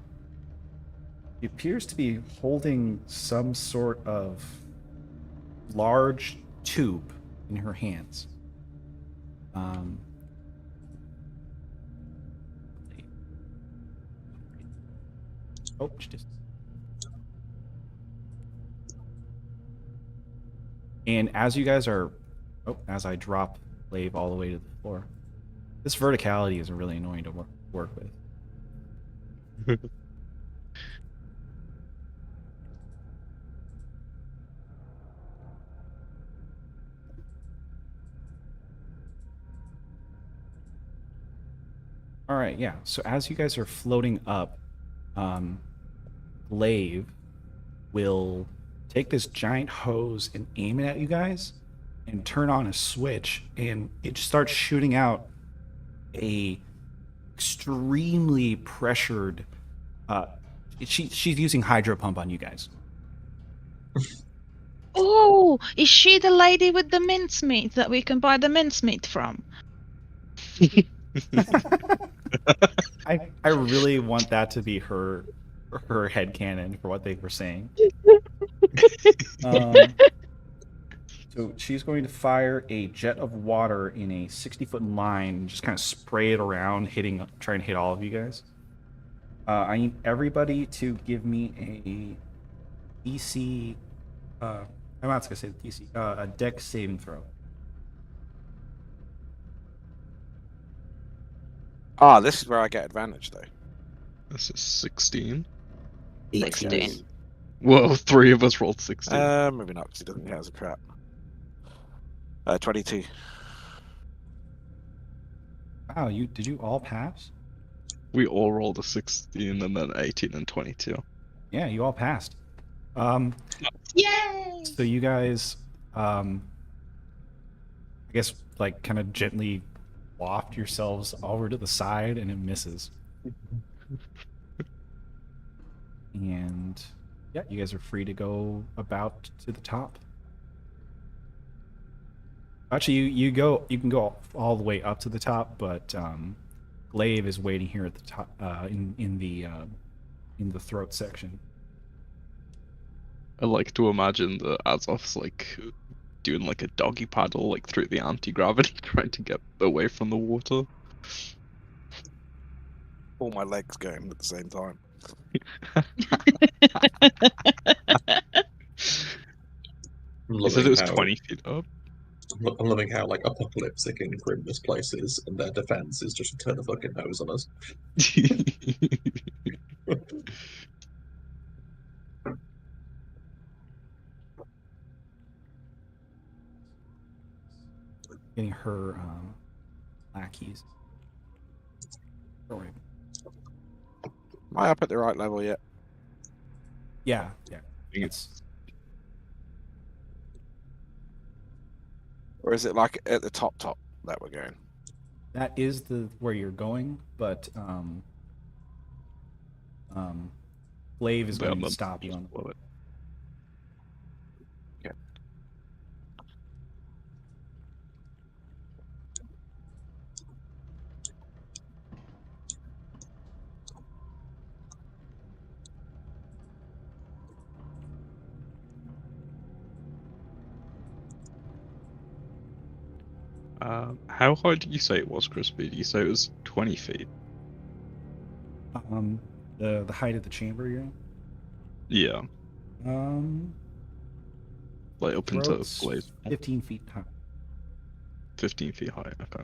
he appears to be holding some sort of large tube in her hands. Oh, just. And as you guys are, as I drop Lave all the way to the floor, this verticality is really annoying to work with. All right, yeah. So as you guys are floating up, Lave will take this giant hose and aim it at you guys and turn on a switch, and it starts shooting out a extremely pressured she's using hydro pump on you guys. Oh, is she the lady with the mincemeat that we can buy the mincemeat from? I really want that to be her headcanon for what they were saying. So she's going to fire a jet of water in a 60-foot line and just kind of spray it around, trying to hit all of you guys. I need everybody to give me a DC. I'm not gonna say the DC. A Dex saving throw. Ah, this is where I get advantage, though. This is 16. 16. Whoa, 3 of us rolled 16. Maybe not, because he doesn't count as a trap. 22. Wow, did you all pass? We all rolled a 16 and then 18 and 22. Yeah, you all passed. Yay! So you guys, I guess, like, kind of gently waft yourselves over to the side, and it misses. And yeah, you guys are free to go about to the top. Actually, you can go all the way up to the top, but Glaive is waiting here at the top, in the throat section. I like to imagine that Azov's like doing like a doggy paddle like through the anti-gravity, trying to get away from the water. all my legs going at the same time. I'm You said it loving was how 20 feet up? I'm loving how like apocalyptic and grim this place is, and their defense is just to turn the fucking nose on us. Getting her lackeys. Sorry. Am I up at the right level yet? Yeah. It's Or is it like at the top that we're going? That is the where you're going, but Glaive is going to stop you on the it. How high did you say it was, Crispy? Did you say it was 20 feet? The height of the chamber you're in? Yeah, like up into Throat's Glaive. 15 feet high. 15 feet high, okay.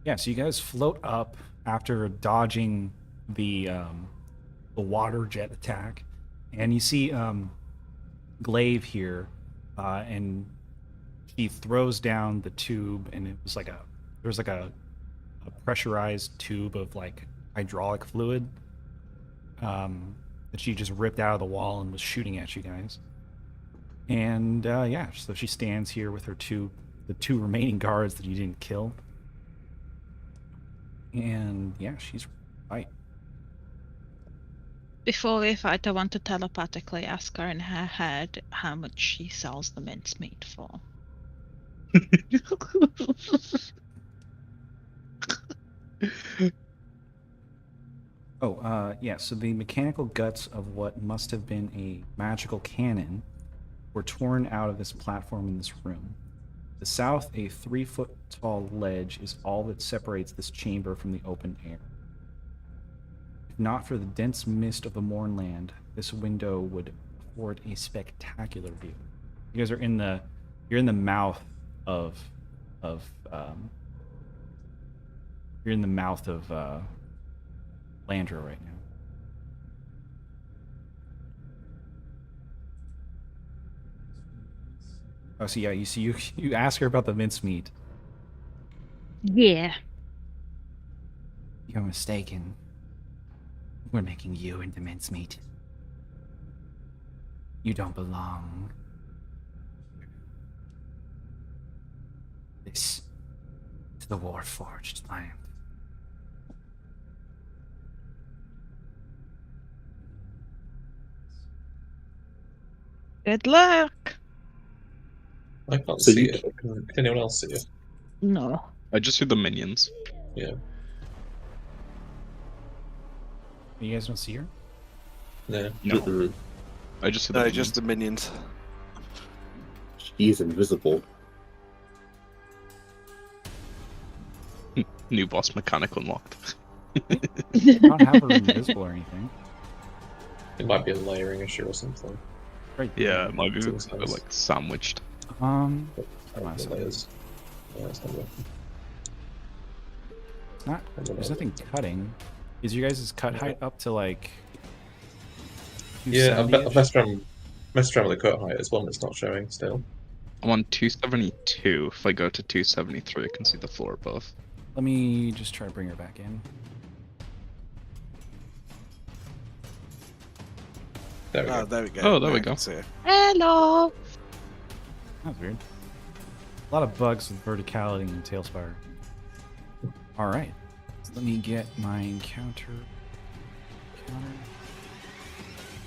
Yeah, so you guys float up after dodging the water jet attack, and you see Glaive here, and she throws down the tube, and it was like there was like a pressurized tube of like hydraulic fluid that she just ripped out of the wall and was shooting at you guys. And yeah, so she stands here with the two remaining guards that you didn't kill. And yeah, she's right. Before we fight, I want to telepathically ask her in her head how much she sells the mincemeat for. Oh, yeah, so the mechanical guts of what must have been a magical cannon were torn out of this platform in this room. To the south, a 3-foot tall ledge is all that separates this chamber from the open air. If not for the dense mist of the Mournland, this window would afford a spectacular view. You guys are you're in the mouth of you're in the mouth of Landra right now. Oh, so yeah, you ask her about the mincemeat. Yeah. You're mistaken. We're making you into mincemeat. You don't belong. This is the war-forged land. Good luck. I can't So see you- it. Can anyone else see it? No. I just see the minions. Yeah. You guys don't see her? No. No, Mm-mm. I just see the No, minions. just the minions. She's invisible. New boss mechanic unlocked. I don't have her invisible or anything. It might be a layering issue or something. Right. Yeah, it might be Makes sense. like sandwiched. Hold on a The second. layers. Yeah, it's not working. There's nothing cutting. Is your guys' cut height up to like? Yeah, I've 270-ish? messed around with the cut height as well, and it's not showing still. I'm on 272. If I go to 273, I can see the floor above. Let me just try to bring her back in. There we Oh, go. there we go. Oh, there Now we I go. can see her. Hello. That's weird. A lot of bugs with verticality and Tailspire. All right. So let me get my encounter.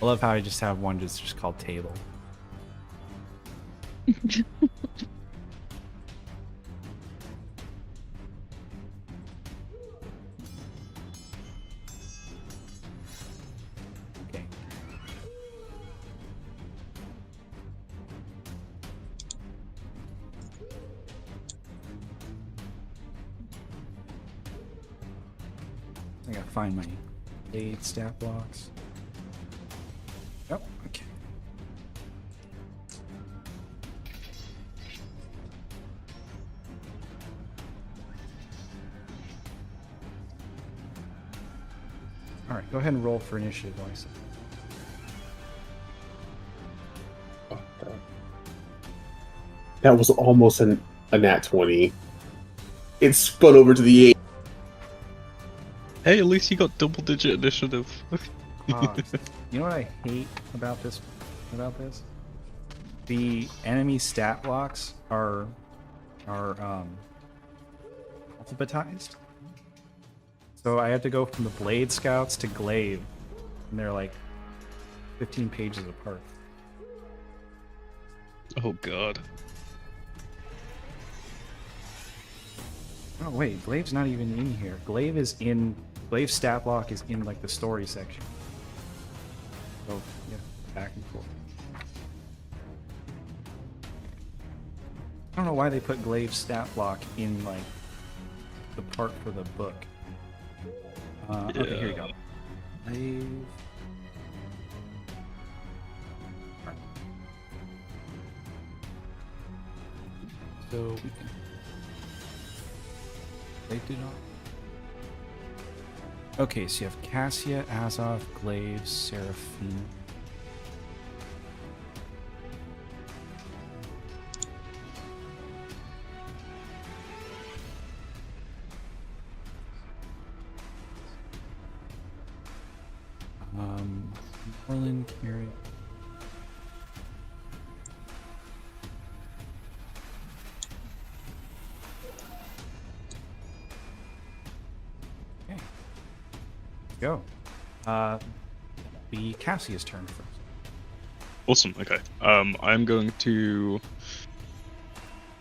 I love how I just have one that's just called table. I gotta find my blade stat blocks. Oh, okay. Alright, go ahead and roll for initiative, Lisa. Oh, damn. That was almost a nat 20. It spun over to the 8. Hey, at least you got double-digit initiative. You know what I hate about this? The enemy stat blocks are alphabetized. So I had to go from the Blade Scouts to Glaive, and they're like 15 pages apart. Oh god. Oh wait, Glaive's not even in here. Glaive's stat block is in like the story section. So yeah, back and forth. I don't know why they put Glaive's stat block in like the part for the book. Okay, here you go. Glaive. So we can. They did not. Okay, so you have Cassia, Azov, Glaive, Seraphine. Orlin, Carrie. Okay. Go. Be Cassia's turn first. Awesome, okay. I'm going to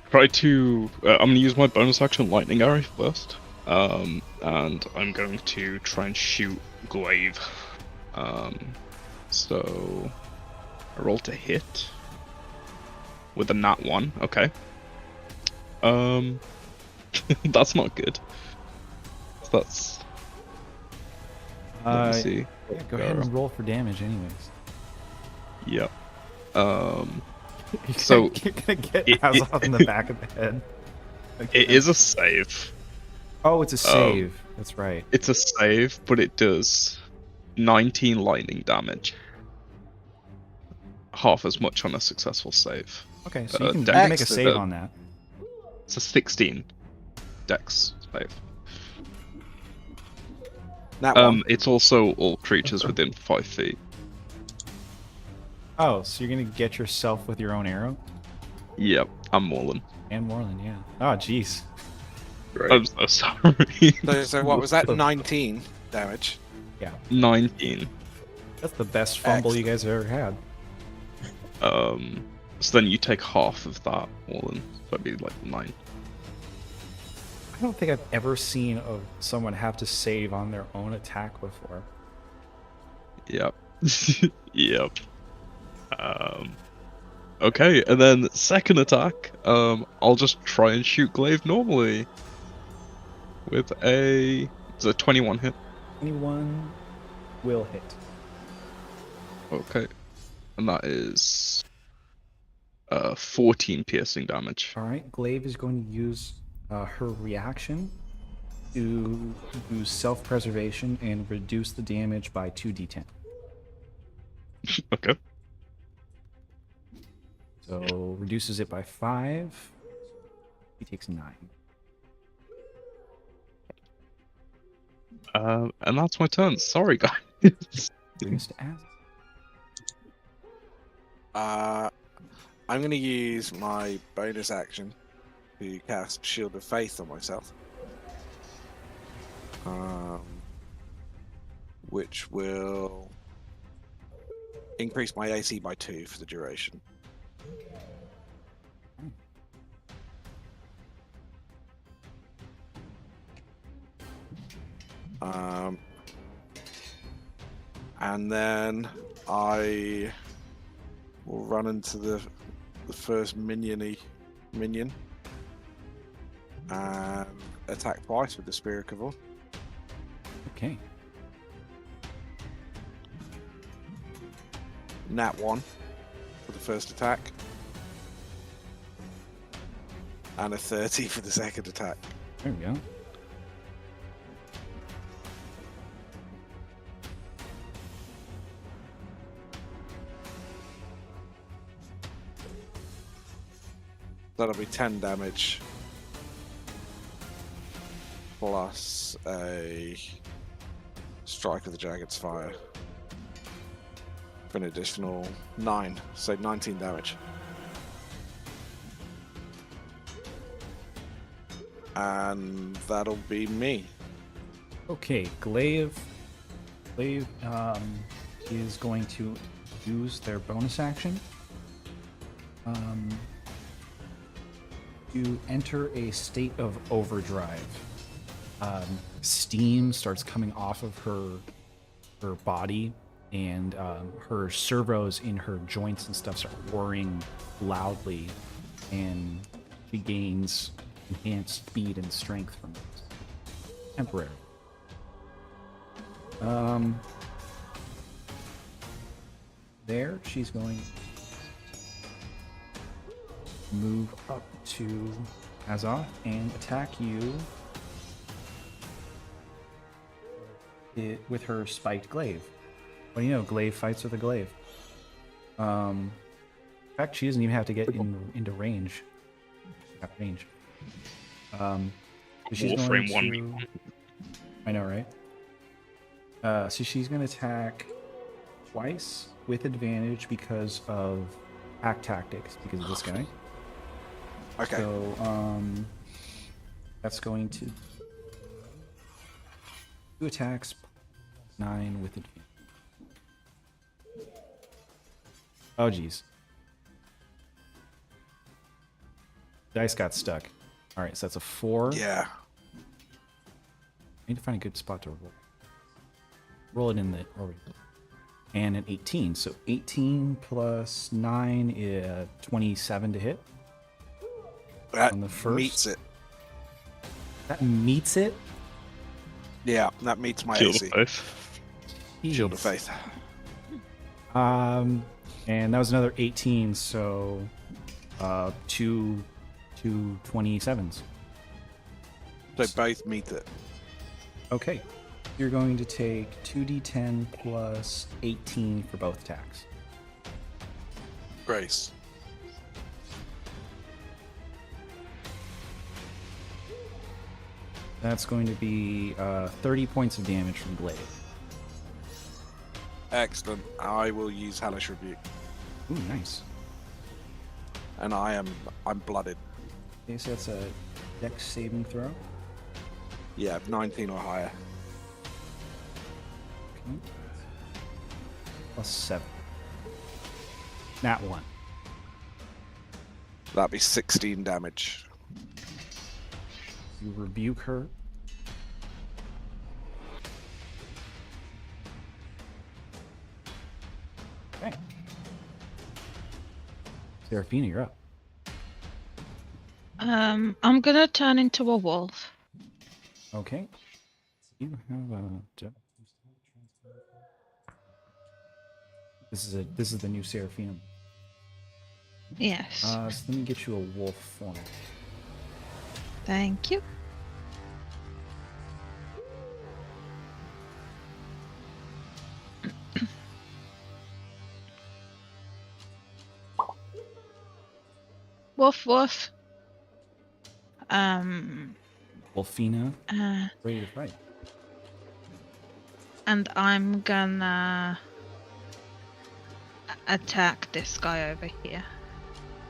try to... I'm going to use my bonus action Lightning Arrow first. And I'm going to try and shoot Glaive. So... I roll to hit. With a nat 1, okay. That's not good. That's... Let me see. Yeah, go ahead and roll for damage anyways. Yep. You're So, gonna get Azov in the back of the head. Okay. it is a save. Oh, it's a save. That's right. It's a save, but it does 19 lightning damage. Half as much on a successful save. Okay, so you can Dex- make a save on that. It's a 16 dex save. That one. It's also all creatures within 5 feet. Oh, so you're gonna get yourself with your own arrow? Yep, I'm Morlin. And Moreland, yeah. Oh, jeez. Great. I'm so sorry. So what was that? 19 damage. Yeah. 19. That's the best fumble you guys have ever had. So then you take half of that, Morlin. So that'd be like 9. I don't think I've ever seen someone have to save on their own attack before. Yep. Yep. Okay, and then second attack, I'll just try and shoot Glaive normally. With it's a 21 hit. 21 will hit. Okay. And that is 14 piercing damage. Alright, Glaive is going to use her reaction to use self-preservation and reduce the damage by 2d10. Okay. So reduces it by 5. He takes 9. And that's my turn. Sorry, guys. Goes to Az. I'm going to use my bonus action to cast Shield of Faith on myself. Which will increase my AC by 2 for the duration. And then I will run into the first minion and attack twice with the Spear of Cavil. Okay. Nat 1 for the first attack. And a 30 for the second attack. There we go. That'll be 10 damage. Plus a strike of the Jagged's Fire. For an additional 9. So 19 damage. And that'll be me. Okay, Glaive is going to use their bonus action to enter a state of overdrive. Steam starts coming off of her body, and her servos in her joints and stuff start whirring loudly, and she gains enhanced speed and strength from this. Temporary. There, she's going to move up to Azoth and attack you with her spiked glaive. Well, you know, glaive fights with a glaive. In fact, she doesn't even have to get into range. She's got range. So she's going Warframe 1v1. I know, right? So she's going to attack twice with advantage because of pack tactics, because of this guy. Okay. So, that's going to 2 attacks, 9 with advantage. Oh, geez. Dice got stuck. All right, so that's a 4. Yeah. I need to find a good spot to roll. Roll it in the... And an 18. So 18 plus 9 is 27 to hit. That On the first? meets it. That meets it? Yeah, that meets my Shield AC. of Faith. Shield of Jeez. Faith. And that was another 18, so two 27s. So both meet it. Okay. You're going to take 2d10 plus 18 for both attacks. Grace. That's going to be 30 points of damage from Glaive. Excellent. I will use Hellish Rebuke. Ooh, nice. And I'm blooded. Okay, so that's a Dex saving throw. Yeah, 19 or higher. Okay. Plus 7. Nat 1. That'd be 16 damage. You rebuke her. Okay. Seraphina, you're up. I'm gonna turn into a wolf. Okay. You have a. This is the new Seraphina. Yes. So let me get you a wolf form. Thank you. Woof woof. Wolfina, Uh, ready to fight. and I'm gonna attack this guy over here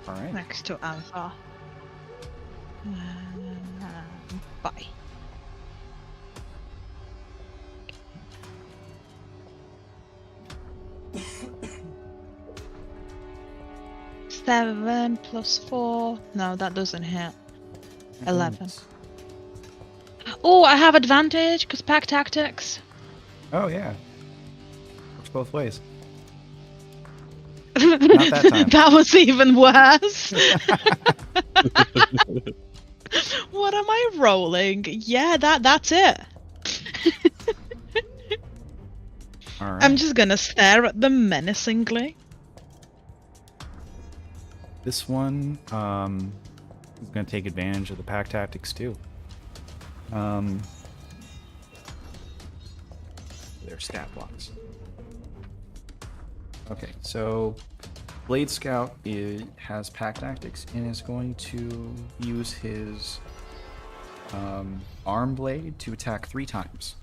All right. next to Alpha. Bye. Seven plus 4. No, that doesn't hit. 11. Oh, I have advantage because pack tactics. Oh yeah. Works both ways. that time. That was even worse. What am I rolling? Yeah, that's it. All right. I'm just gonna stare at them menacingly. This one is going to take advantage of the pack tactics too. Their stat blocks. Okay, so Blade Scout has pack tactics and is going to use his arm blade to attack 3 times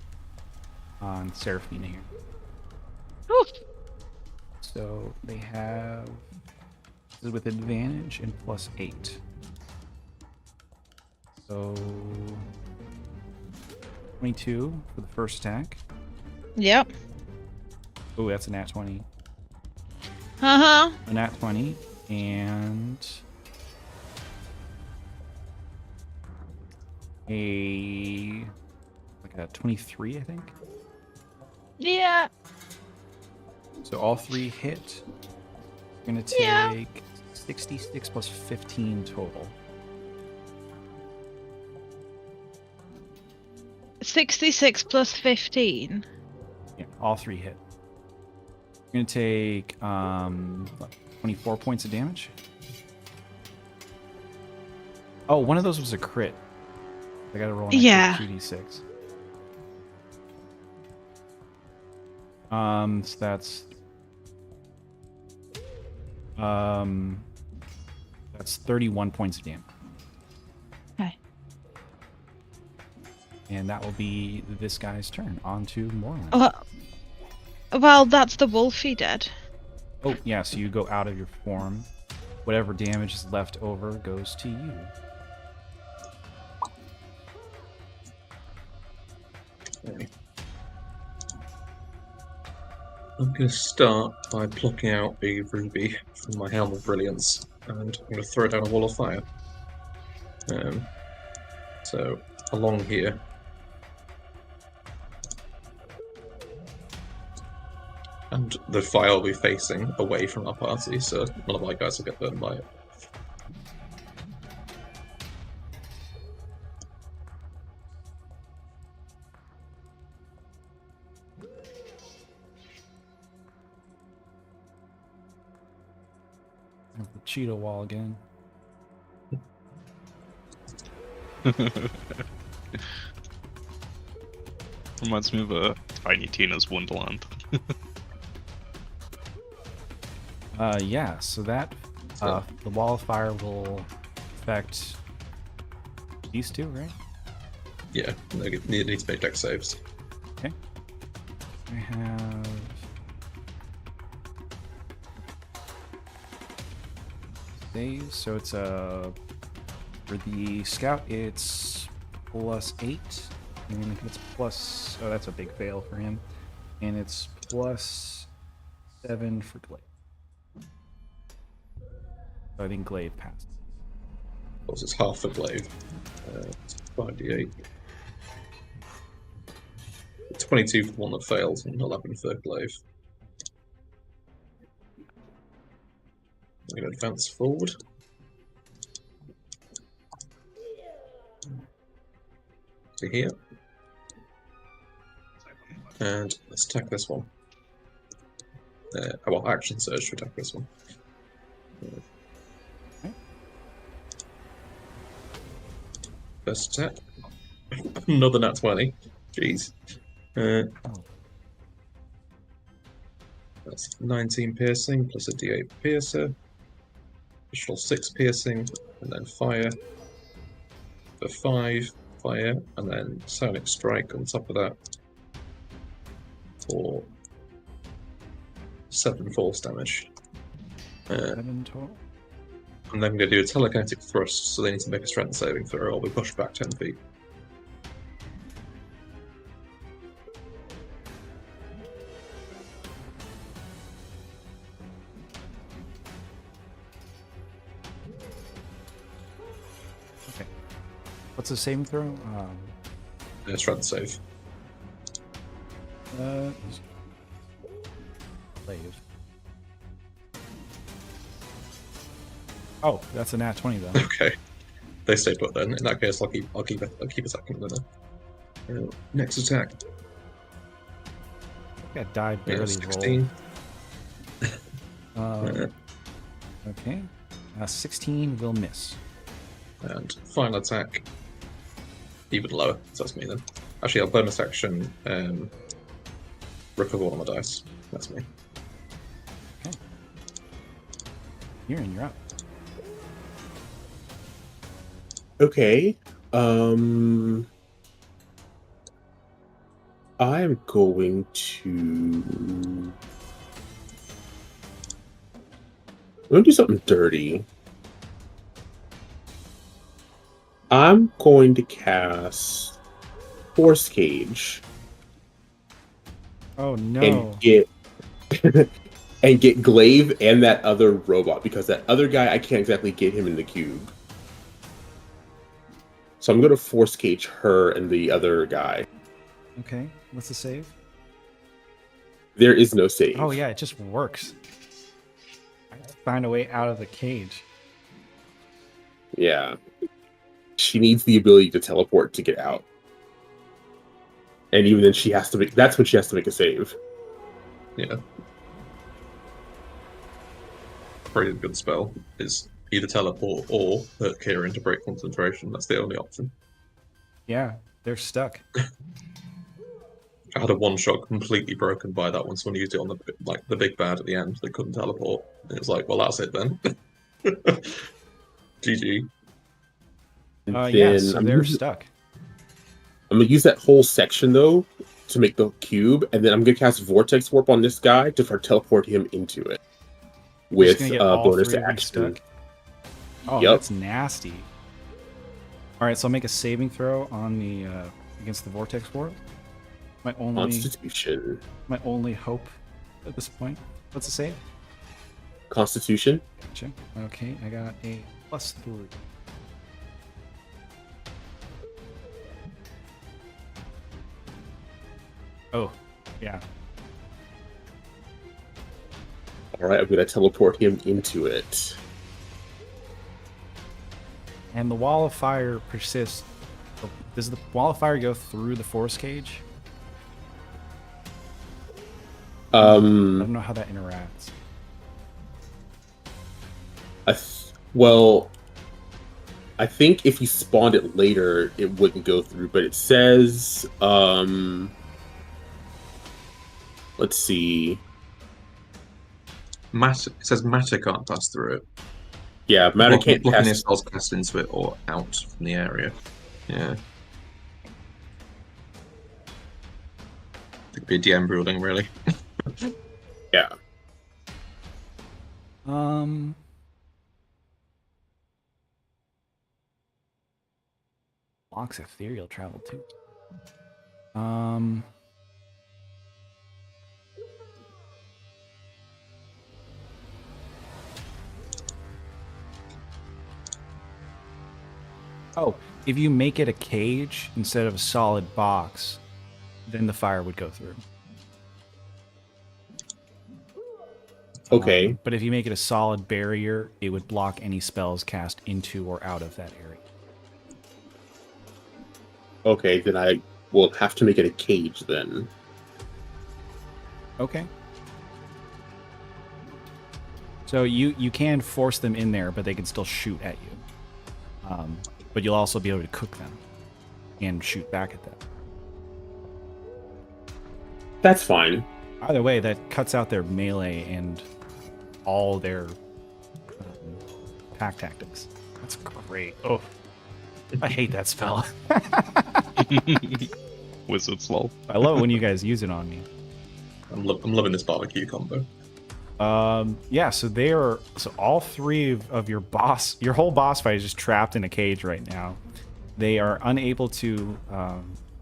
on Seraphina here. Ooh. So they have this is with advantage and +8. So 22 for the first attack. Yep. Oh, that's a nat 20. Uh-huh. A nat 20 and a 23, I think. Yeah. So all 3 hit. Gonna take Yeah. 66 plus 15 total. 66 plus 15. Yeah, all 3 hit. You're gonna take 24 points of damage. Oh, one of those was a crit. I gotta roll an extra Yeah. 2d6. So that's 31 points of damage. Okay. And that will be this guy's turn. On to Morland. Well, that's the wolfie dead. Oh, yeah, so you go out of your form. Whatever damage is left over goes to you. Okay. I'm going to start by plucking out a ruby from my Helm of Brilliance, and I'm going to throw it down a wall of fire. So, along here. And the fire will be facing away from our party, so none of my guys will get burned by it. The Cheetah wall again. Reminds me of Tiny Tina's Wonderland. Yeah, so that the wall of fire will affect these 2, right? Yeah, they need to make dex saves. Okay. I have saves, so it's for the scout it's +8, and it's plus. Oh, that's a big fail for him, and it's +7 for Glaive. So I think Glaive passed. Of course, it's half for Glaive. 5d8. 22 for the one that failed, and 11 for Glaive. I'm going to advance forward. To here. And let's attack this one. Well, action surge to attack this one. First attack. Another nat 20. Jeez. That's 19 piercing plus a d8 piercer. Additional 6 piercing, and then fire. For 5 fire, and then Sonic Strike on top of that. For 7 force damage. 7 total. And then I'm going to do a telekinetic thrust, so they need to make a strength saving throw, or we push back 10 feet. Okay. What's the saving throw? Strength save. Glaive. Oh, that's a nat 20 though. Okay. They stay put then. In that case, I'll keep attacking them then. Next attack. That die Yeah, barely 16. rolled. Okay. 16 will miss. And final attack, even lower. So that's me then. Actually, I'll bonus action recover one of my dice. That's me. Kieran, you're up. Okay. I'm going to. I'm gonna do something dirty. I'm going to cast Force Cage Oh no. and get and get Glaive and that other robot because that other guy I can't exactly get him in the cube. So I'm going to Force Cage her and the other guy. Okay. What's the save? There is no save. Oh yeah, it just works. I have to find a way out of the cage. Yeah. She needs the ability to teleport to get out. And even then she has to make that's when she has to make a save. Yeah. Pretty good spell is either teleport or hurt Kieran to break concentration. That's the only option. Yeah, they're stuck. I had a one shot completely broken by that when someone used it on the big bad at the end. They couldn't teleport. And it was like, well, that's it then. GG. And Yeah, then so they're stuck. I'm gonna use that whole section though to make the cube, and then I'm gonna cast Vortex Warp on this guy to teleport him into it with Just gonna get all bonus three of them action. stuck. Oh, Yep. that's nasty. All right, so I'll make a saving throw on the against the vortex warp. My Constitution. only hope at this point. What's the save? Constitution. Gotcha. Okay, I got a +3. Oh, yeah. All right, I'm gonna teleport him into it. And the wall of fire persists. Does the wall of fire go through the force cage? I don't know how that interacts. Well, I think if you spawned it later, it wouldn't go through. But it says, let's see. It says matter can't pass through it. Yeah, matter can't blocking pass. spells cast into it or out from the area. Yeah. It could be a DM ruling, really. Yeah. Blocks ethereal travel too. Oh, if you make it a cage instead of a solid box, then the fire would go through. Okay. But if you make it a solid barrier, it would block any spells cast into or out of that area. Okay, then I will have to make it a cage then. Okay. So you can force them in there, but they can still shoot at you. But you'll also be able to cook them and shoot back at them. That's fine. Either way, that cuts out their melee and all their pack tactics. That's great. Oh, I hate that spell. Wizard's lol. I love it when you guys use it on me. I'm loving this barbecue combo. Yeah, so all three of your whole boss fight is just trapped in a cage right now. They are unable to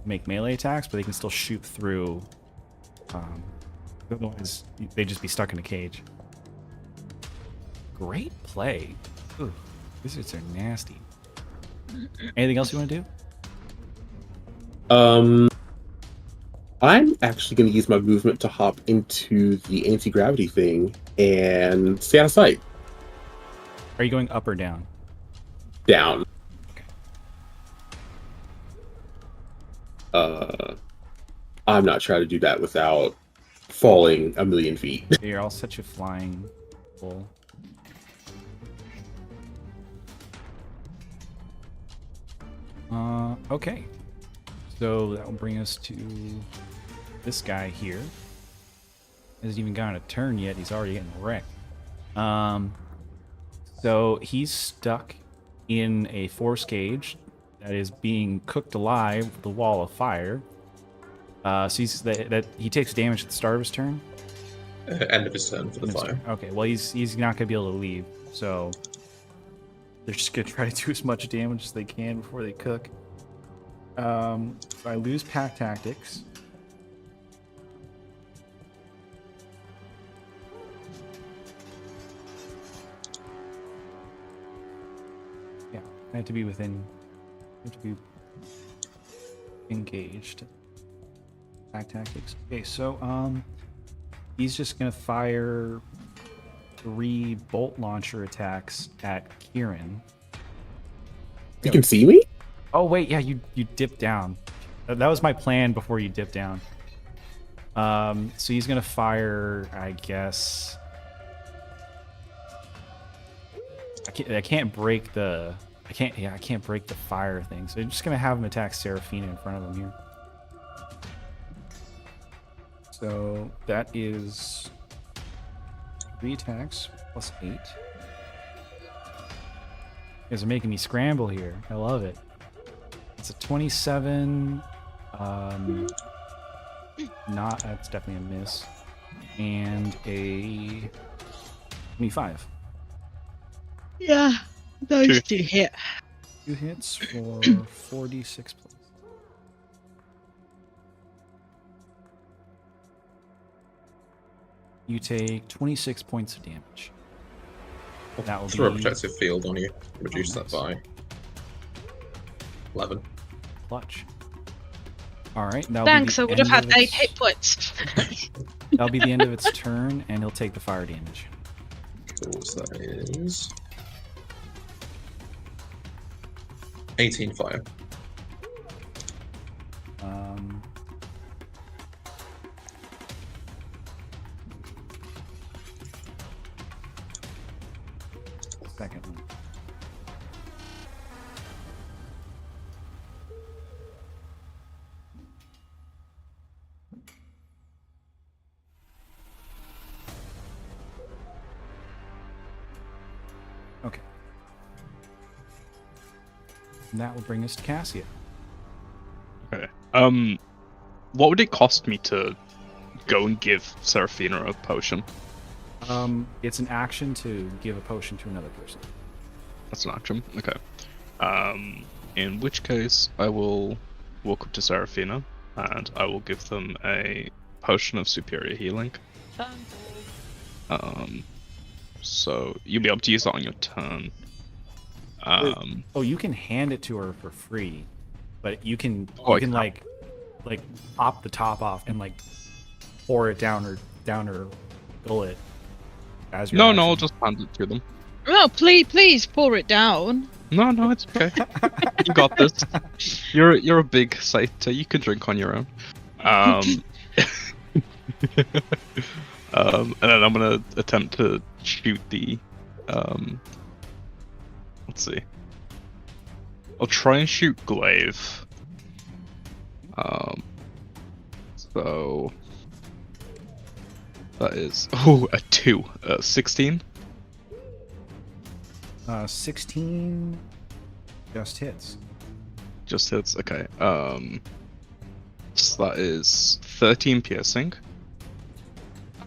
make melee attacks, but they can still shoot through. Otherwise, they'd just be stuck in a cage. Great play. Ooh, wizards are nasty. Anything else you want to do? I'm actually going to use my movement to hop into the anti-gravity thing and stay out of sight. Are you going up or down? Down. Okay. I'm not trying to do that without falling a million feet. Here, I'll set you flying full. Okay. So that will bring us to this guy here. Hasn't even gotten a turn yet. He's already getting wrecked. So he's stuck in a force cage that is being cooked alive with the wall of fire. So he takes damage at the start of his turn. End of his turn for the fire. Okay, well he's not gonna be able to leave, so they're just gonna try to do as much damage as they can before they cook. So I lose pack tactics. Yeah, I have to be within. I have to be engaged. Pack tactics. Okay, so he's just gonna fire 3 bolt launcher attacks at Kieran. You can see me? Oh wait, yeah, you dipped down. That was my plan before you dipped down. So he's gonna fire, I guess. I can't break the. I can't break the fire thing. So I'm just gonna have him attack Seraphina in front of him here. So that is 3 attacks plus 8. You guys are making me scramble here. I love it. It's a 27. That's definitely a miss. And a 25. Yeah, those do hit. 2 hits for 46 plus. You take 26 points of damage. That will Throw a be protective field on you. Reduce nice. that by 11. clutch. All right. Thanks, I would have had 8 hit points. That'll be the end of its turn, and he'll take the fire damage. Cool, so that is 18 fire. Second one. Okay. And that will bring us to Cassia. Okay. What would it cost me to go and give Seraphina a potion? It's an action to give a potion to another person. That's an action. Okay. In which case, I will walk up to Seraphina and I will give them a potion of superior healing. So you'll be able to use that on your turn. Oh, you can hand it to her for free, but you can like pop the top off and like pour it down her gullet. As your No, action. I'll just hand it to them. Oh, please pour it down. No, it's okay. You got this. You're a big Saita. You can drink on your own. And then I'm gonna attempt to shoot the. Let's see. I'll try and shoot Glaive. So that is a 2, 16. 16 just hits. Just hits. Okay. So that is 13 piercing.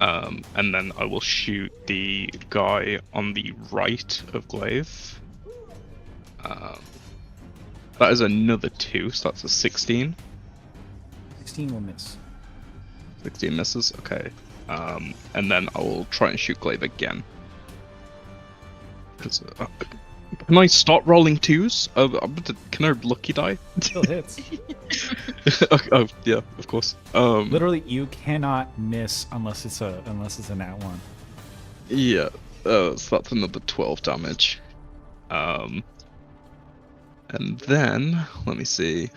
And then I will shoot the guy on the right of Glaive. That is another 2, so that's a 16. 16 will miss. 16 misses, okay. And then I will try and shoot Glaive again. Can I start rolling 2s? Can I lucky die? Still hits. Oh yeah, of course. Literally, you cannot miss unless it's a nat 1. Yeah. So that's another 12 damage. And then let me see.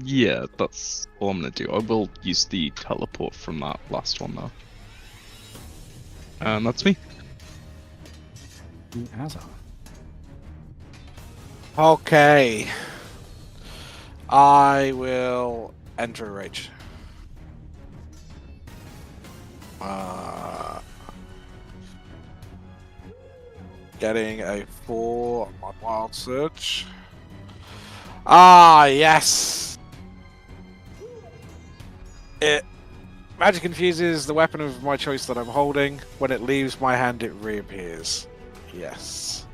Yeah, that's all I'm gonna do. I will use the teleport from that last one though. And that's me. Azov. Okay. I will enter a rage. Getting a 4 on my wild search. Ah, yes! It magic infuses the weapon of my choice that I'm holding. When it leaves my hand, it reappears. Yes.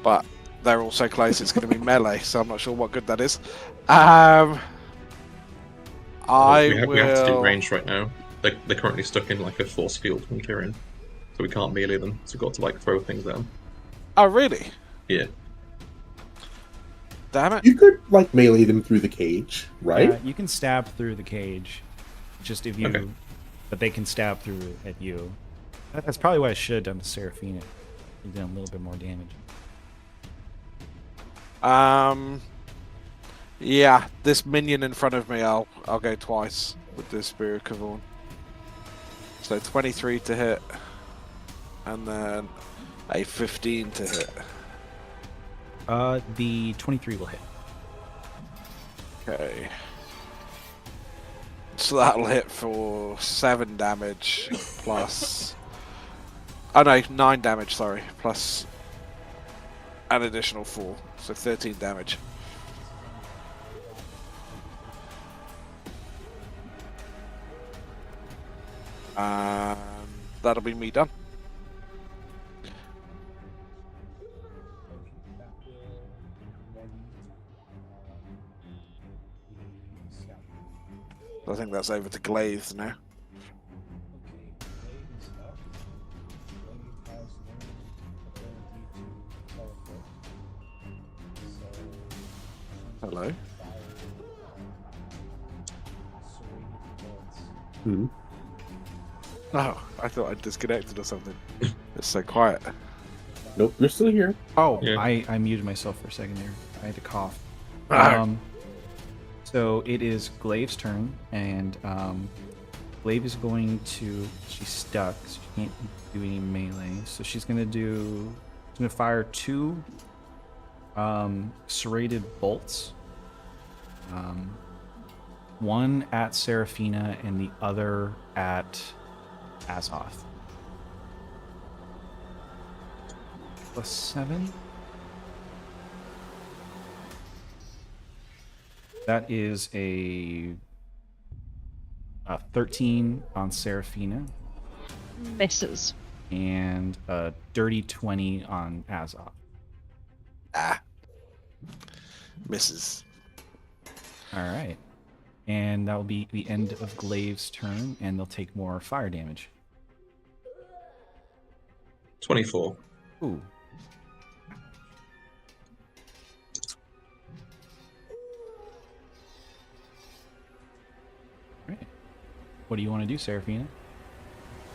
But they're all so close, it's going to be melee, so I'm not sure what good that is. We have to do range right now. They're currently stuck in like a force field from Kirin, so we can't melee them. So we've got to like throw things at them. Oh, really? Yeah. Damn it. You could like melee them through the cage, right? Yeah, you can stab through the cage. Just if you, Okay. but they can stab through at you. That's probably what I should have done to Seraphina. You've done a little bit more damage. Yeah, this minion in front of me, I'll go twice with this Spear of Kavorn. So 23 to hit, and then a 15 to hit. The 23 will hit. Okay. So that'll hit for 7 damage plus. Oh no, 9 damage, sorry. Plus an additional 4. So 13 damage. And that'll be me done. I think that's over to Glaive now. Hello? Hmm. Oh, I thought I'd disconnected or something. It's so quiet. Nope, you're still here. Oh, Yeah. I muted myself for a second there. I had to cough. Ah. So it is Glaive's turn, and Glaive is going to. She's stuck, so she can't do any melee. So she's gonna do. She's gonna fire 2 serrated bolts. One at Seraphina and the other at Azoth. +7. That is a 13 on Seraphina Misses. and a dirty 20 on Azoth. Ah. Misses. All right. And that will be the end of Glaive's turn, and they'll take more fire damage. 24. Ooh. Right. What do you want to do, Seraphina?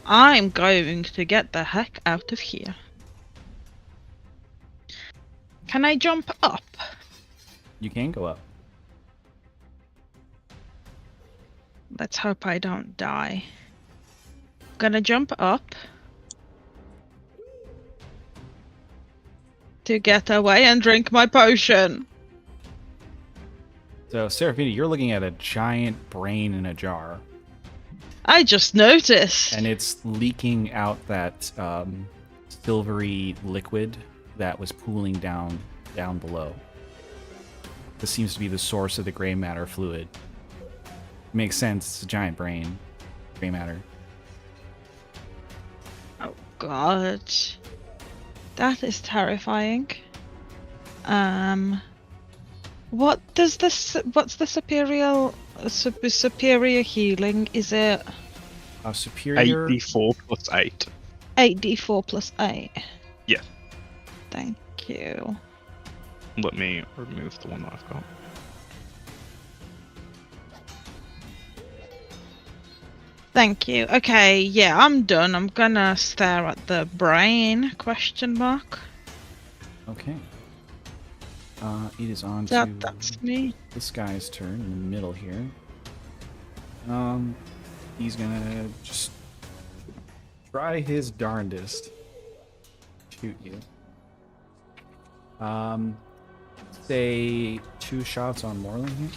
I'm going to get the heck out of here. Can I jump up? You can go up. Let's hope I don't die. Gonna jump up to get away and drink my potion. So, Seraphina, you're looking at a giant brain in a jar, I just noticed. and it's leaking out that silvery liquid that was pooling down below. This seems to be the source of the gray matter fluid. Makes sense. It's a giant brain. Gray matter. Oh god. That is terrifying. What's the superior healing? Is it Superior. 8d4 plus 8. 8d4 plus 8? Yeah. Thank you. Let me remove the one that I've got. Thank you. Okay, yeah, I'm done. I'm gonna stare at the brain, question mark. Okay. It is on to That's me. this guy's turn in the middle here. He's gonna just try his darndest to shoot you. Say 2 shots on Moreland here.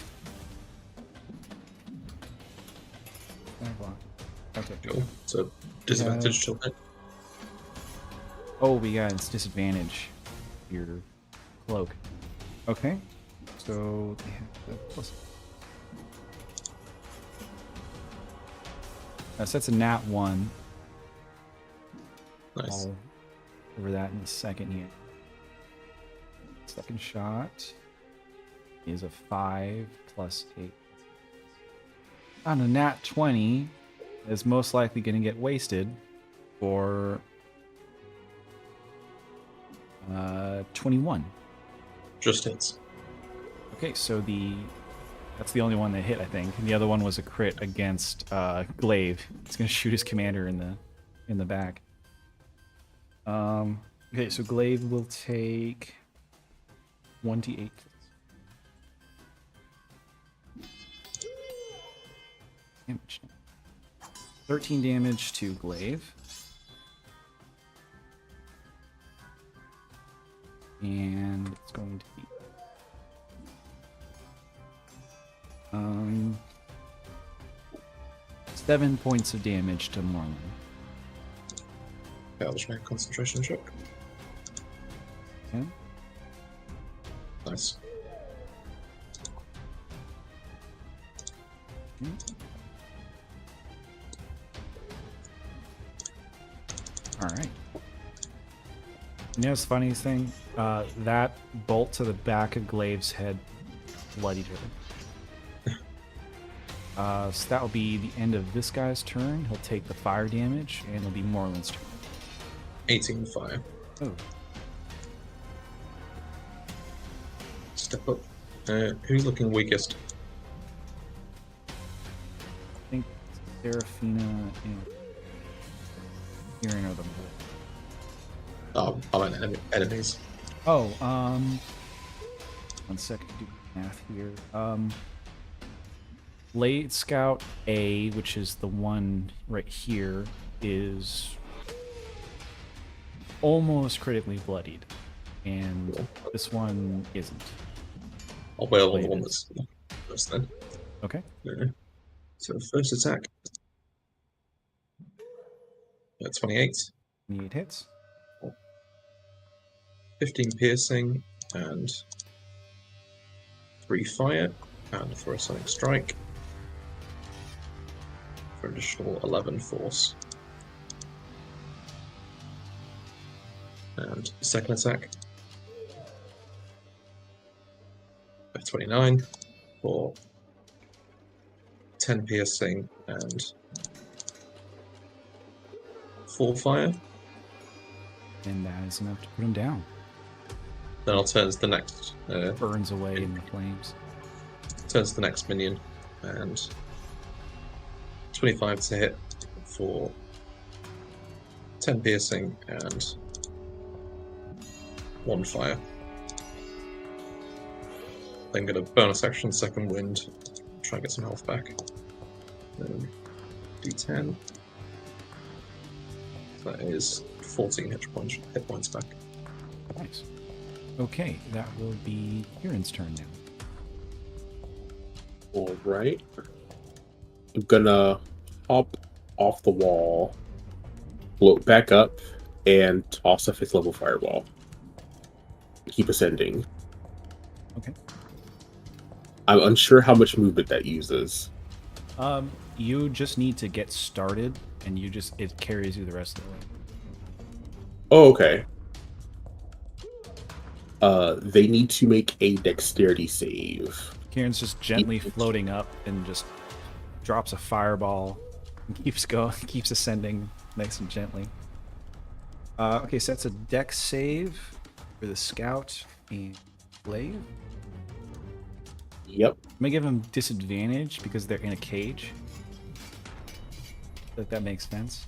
Okay. Cool. So disadvantage till hit. Oh, yeah, it's disadvantage. Your cloak. Okay. So they have the plus. So that's a nat 1. Nice. I'll cover that in a second here. Second shot is a 5 plus 8. On a nat 20 is most likely going to get wasted for 21. Just hits. Okay, so that's the only one that hit, I think. And the other one was a crit against Glaive. He's going to shoot his commander in the back. Okay, so Glaive will take 1d8. Damage. 13 damage to Glaive. And it's going to be 7 points of damage to Morlun. Okay, I'll just make a concentration check. Okay. Nice. All right. You know what's the funniest thing? That bolt to the back of Glaive's head bloodied her. So that will be the end of this guy's turn. He'll take the fire damage, and it'll be Morland's turn. 18 fire. Oh. Step up. Who's looking weakest? I think Seraphina and Kieran are the Oh, I meant enemies. Oh, 1 second, do math here. Blade Scout A, which is the one right here, is almost critically bloodied, and this one isn't. I'll wail on the one that's first then. Okay. Yeah. So first attack. 28. 28 hits. 15 piercing and 3 fire, and for a sonic strike for an additional 11 force. And second attack 29 for 10 piercing and 4 fire. And that is enough to put him down. Then I'll turn to the next. Burns away in the flames. Turns to the next minion, and 25 to hit for 10 piercing and 1 fire. Then get a bonus action, second wind, try and get some health back. Then D10. So that is 14 hit points back. Nice. Okay, that will be Kieran's turn now. All right. I'm gonna hop off the wall, float back up, and toss a 5th level fireball. Keep ascending. Okay. I'm unsure how much movement that uses. You just need to get started, and it carries you the rest of the way. Oh, okay. They need to make a dexterity save. Kieran's just gently floating up and just drops a fireball and keeps ascending nice and gently. Okay, so that's a dex save for the scout and Glaive. Yep. I'm gonna give them disadvantage because they're in a cage. If that makes sense.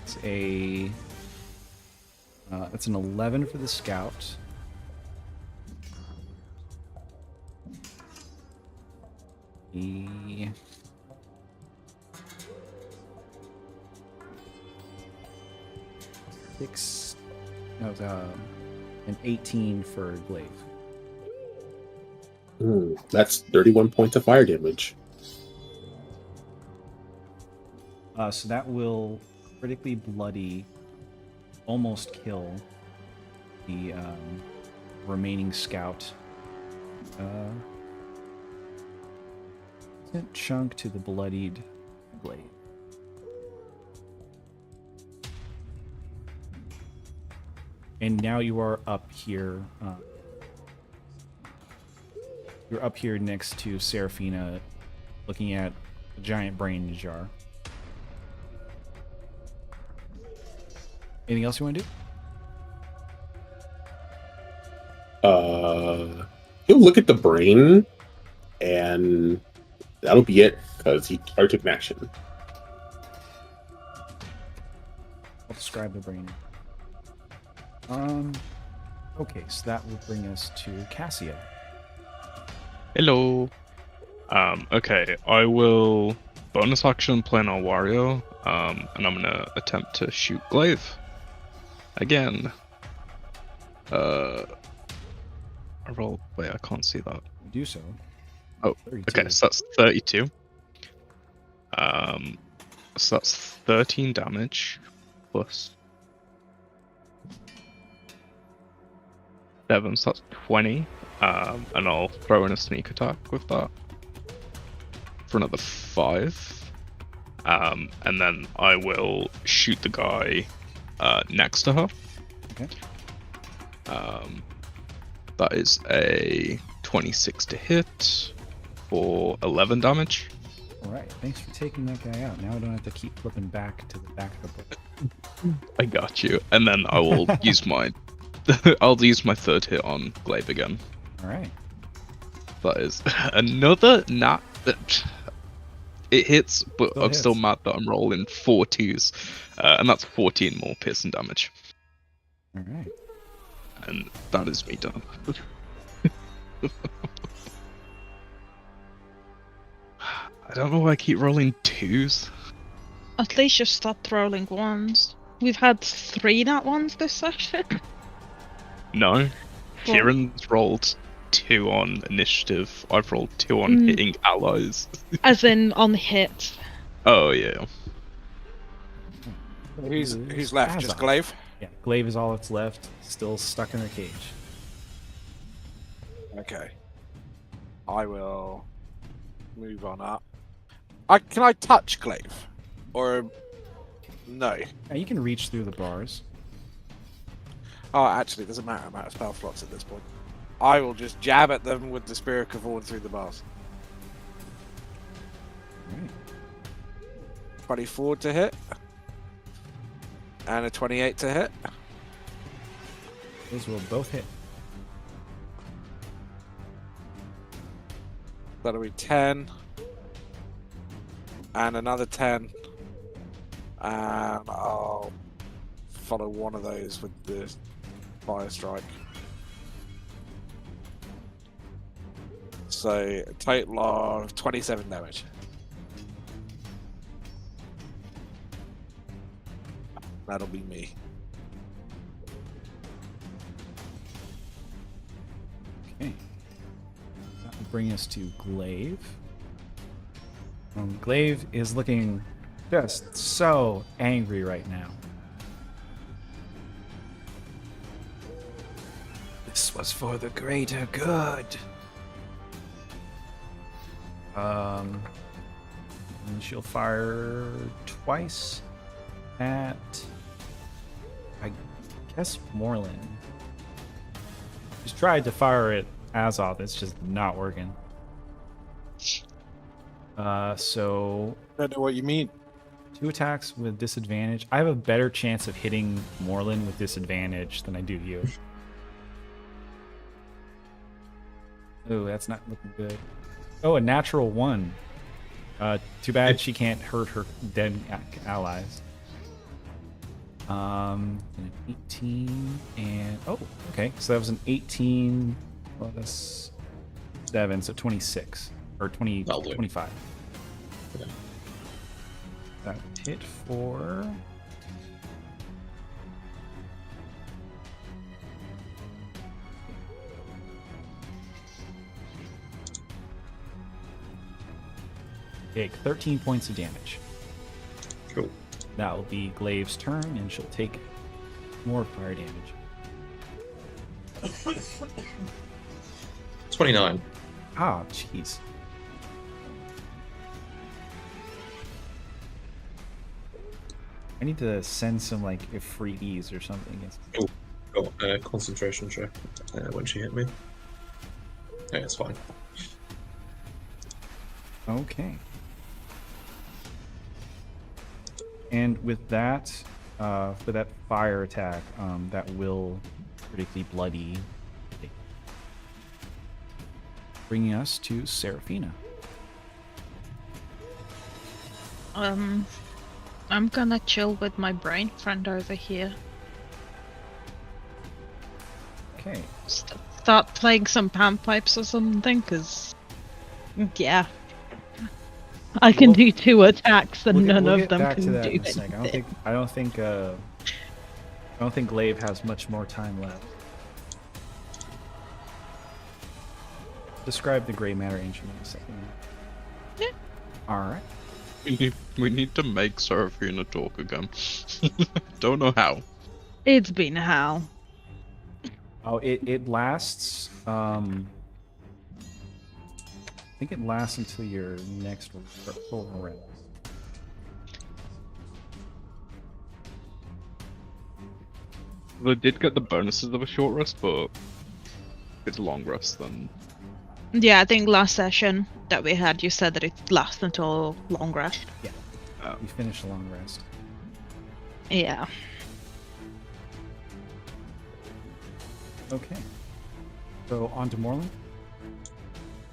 It's a That's an 11 for the scout. The six. That was an 18 for glaive. That's 31 points of fire damage. So that will critically bloody, almost kill the remaining scout. Chunk to the bloodied glaive. And now you are up here. You're up here next to Seraphina, looking at a giant brain jar. Anything else you want to do? He'll look at the brain, and that'll be it, because he already took an action. I'll describe the brain. Okay, so that will bring us to Cassia. Hello. Okay, I will bonus action plan on Wario, and I'm gonna attempt to shoot glaive. Again. I roll. Wait, I can't see that. Do so. Oh, 32. okay, so that's 32. So that's 13 damage plus 7, so that's 20. And I'll throw in a sneak attack with that for another 5. And then I will shoot the guy next to her. Okay. That is a 26 to hit for 11 damage. Alright, thanks for taking that guy out. Now I don't have to keep flipping back to the back of the book. I got you. And then I will use my I'll use my third hit on glaive again. Alright. That is another nat. It hits, but Still I'm hits. still mad that I'm rolling 4 2s. And that's 14 more piercing damage. Alright. And that is me done. I don't know why I keep rolling 2s. At least you stopped rolling ones. We've had 3 nat ones this session. No. Well- Kieran's rolled 2 on initiative. I've rolled 2 on hitting allies. As in on hit. Oh, yeah. Who's left? Just glaive? Yeah, glaive is all that's left. Still stuck in her cage. Okay. I will move on up. Can I touch glaive? Or no? Yeah, you can reach through the bars. Oh, actually, it doesn't matter. I'm out of spell slots at this point. I will just jab at them with the Spirit Cavorn through the bars. Alright. 24 to hit. And a 28 to hit. Those will both hit. That'll be 10. And another 10. And I'll follow one of those with the Fire Strike. So, a total of 27 damage. That'll be me. Okay. That will bring us to Glaive. Glaive is looking just so angry right now. This was for the greater good. And she'll fire twice at, I guess, Moreland. She's tried to fire at Azoth, it's just not working. So I don't know what you mean. 2 attacks with disadvantage. I have a better chance of hitting Moreland with disadvantage than I do you. Oh, that's not looking good. Oh, a natural 1. Too bad she can't hurt her dead allies. An 18 and oh, okay. So that was an 18 plus 7, so 26 or 20, That'll do. 25. Yeah. That hit for. Take 13 points of damage. Cool. That will be Glaive's turn, and she'll take more fire damage. 29. Ah, jeez. I need to send some like Ifritis or something. Got a concentration check when she hit me. Yeah, it's fine. Okay. And with that, for that fire attack, that will critically bloody, bringing us to Seraphina. I'm gonna chill with my brain friend over here. Okay. Start playing some panpipes or something, cause yeah, I can do 2 attacks and none we'll of get them back to can that do in a second. anything. I don't think Glaive has much more time left. Describe the gray matter ancient in a second. Yeah. All right. We need to make Seraphina talk again. Don't know how. It's been hell. Oh, it lasts. I think it lasts until your next full rest. They did get the bonuses of a short rest, but it's a long rest then. Yeah, I think last session that we had, you said that it lasts until long rest. Yeah. You finish a long rest. Yeah. Okay. So on to Morland.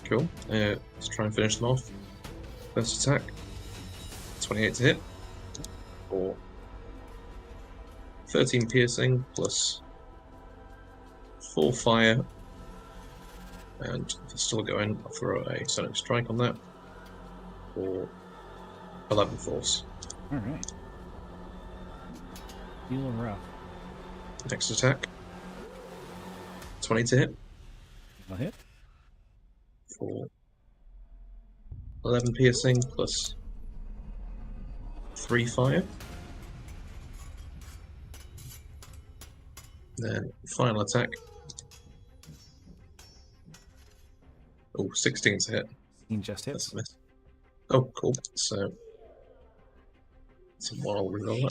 Cool. Let's try and finish them off. First attack. 28 to hit. For 13 piercing plus 4 fire. And if it's still going, I'll throw a sonic strike on that. For 11 force. All right. Feeling rough. Next attack. 20 to hit. I'll hit. For 11 piercing plus 3 fire. Then final attack. Oh, 16 to hit. 16 just hits. That's a miss. Oh, cool. So one, I'll reroll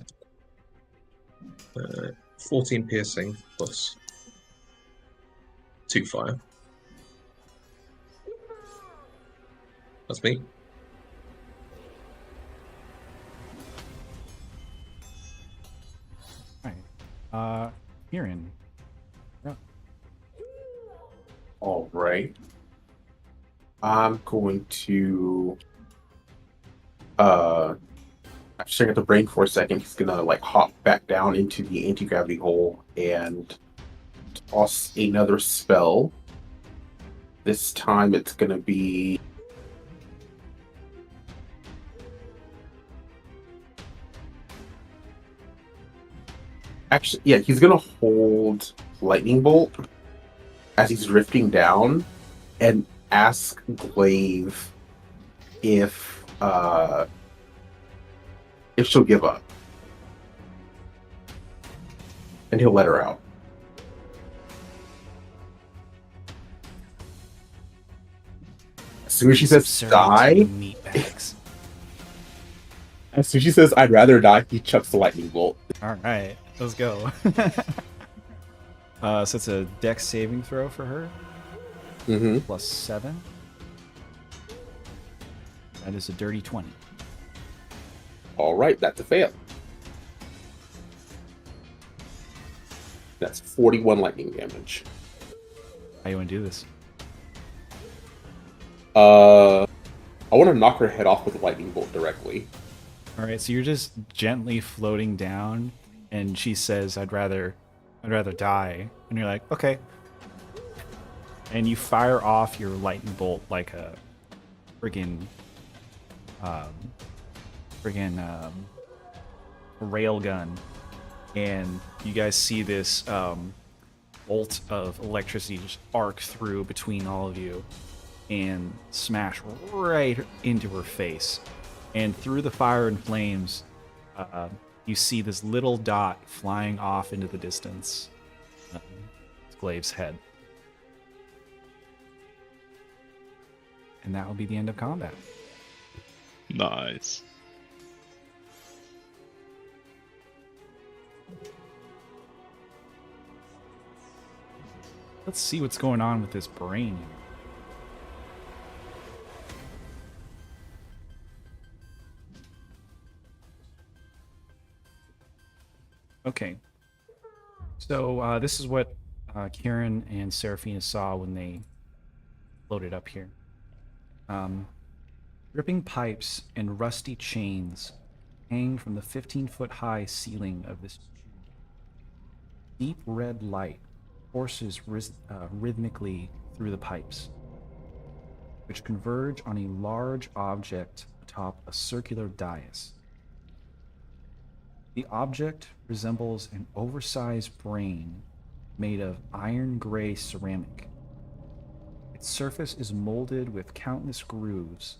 that. 14 piercing plus 2 fire. That's me. Alright. Mirren. All right. I'm going to after checking out the brain for a second, he's gonna like hop back down into the anti-gravity hole and toss another spell. This time it's gonna be actually, yeah, he's gonna hold lightning bolt as he's drifting down and ask Glaive if she'll give up. And he'll let her out. As soon as she says die, Meatbags. as soon as she says I'd rather die, he chucks the lightning bolt. Alright, let's go. So it's a dex saving throw for her. Mm-hmm. Plus 7. That is a dirty 20. All right, that's a fail. That's 41 lightning damage. How you want to do this? I want to knock her head off with a lightning bolt directly. Alright, so you're just gently floating down, and she says, I'd rather die. And you're like, okay. And you fire off your lightning bolt like a friggin' um, rail gun, and you guys see this bolt of electricity just arc through between all of you and smash right into her face. And through the fire and flames, you see this little dot flying off into the distance. It's Glaive's head. And that will be the end of combat. Nice. Let's see what's going on with this brain. Okay. So this is what Kieran and Seraphina saw when they loaded up here. Dripping pipes and rusty chains hang from the 15-foot high ceiling of this tube. Deep red light courses rhythmically through the pipes, which converge on a large object atop a circular dais. The object resembles an oversized brain made of iron gray ceramic. Its surface is molded with countless grooves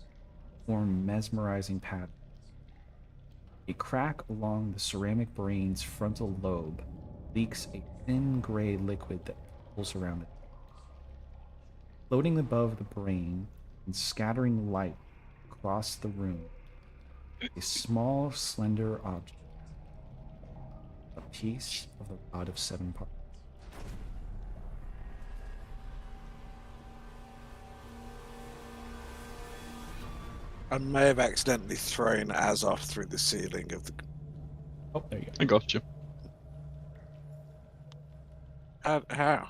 that form mesmerizing patterns. A crack along the ceramic brain's frontal lobe leaks a thin gray liquid that pulls around it. Floating above the brain and scattering light across the room, a small, slender object, a piece of the rod of 7 parts. I may have accidentally thrown Azoth through the ceiling of the. Oh, there you go. I got you. How?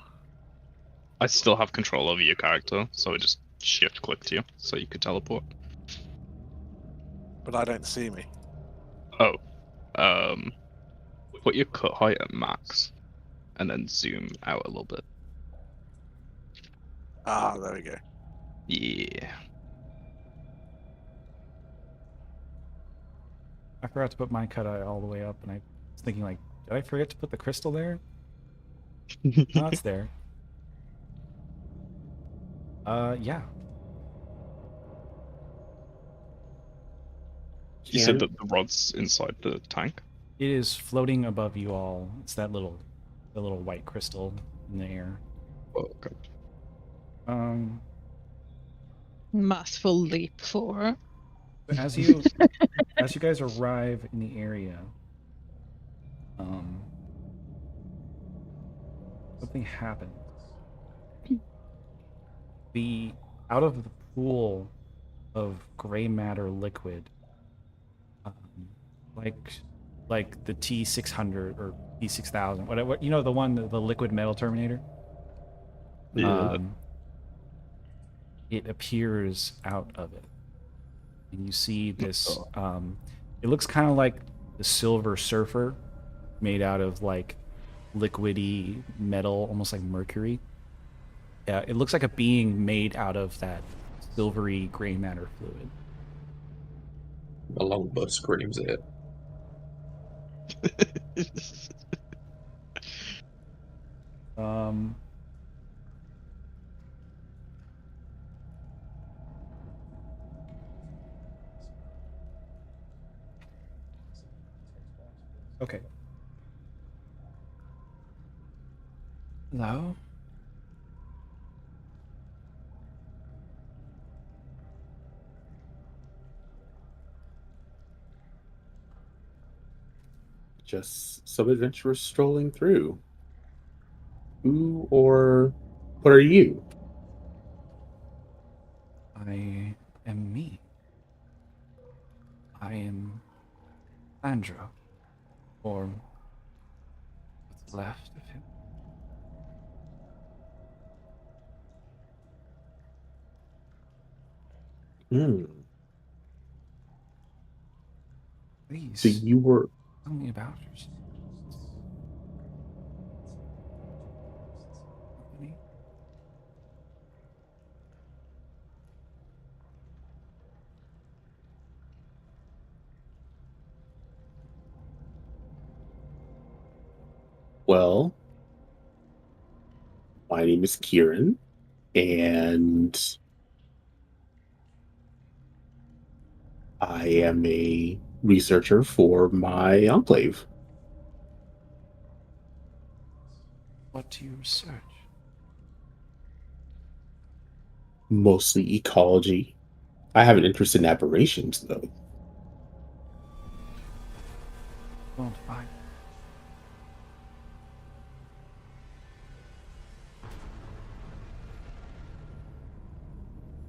I still have control over your character, so I just shift clicked you so you could teleport. But I don't see me. Oh. Put your cut height at max and then zoom out a little bit. Ah, there we go. Yeah. I forgot to put my cut all the way up, and I was thinking, like, did I forget to put the crystal there? No, it's there. Yeah. You said that the rod's inside the tank? It is floating above you all. It's the little white crystal in the air. Oh, okay. Masterful leap for. But as you guys arrive in the area, something happens. The out of the pool of gray matter liquid, like the T600 or T6000, whatever, you know, the liquid metal Terminator. Yeah. It appears out of it, and you see this. It looks kind of like the Silver Surfer, made out of like liquidy metal, almost like mercury. Yeah, it looks like a being made out of that silvery gray matter fluid. A long butt screams it. Okay. Hello? Just some adventurers strolling through. Who or what are you? I am me. I am Andrew, or what's left of him. Hmm. Please, So you were tell me about yourself. Well, my name is Kieran, and I am a researcher for my enclave. What do you research? Mostly ecology. I have an interest in aberrations, though. Won't find.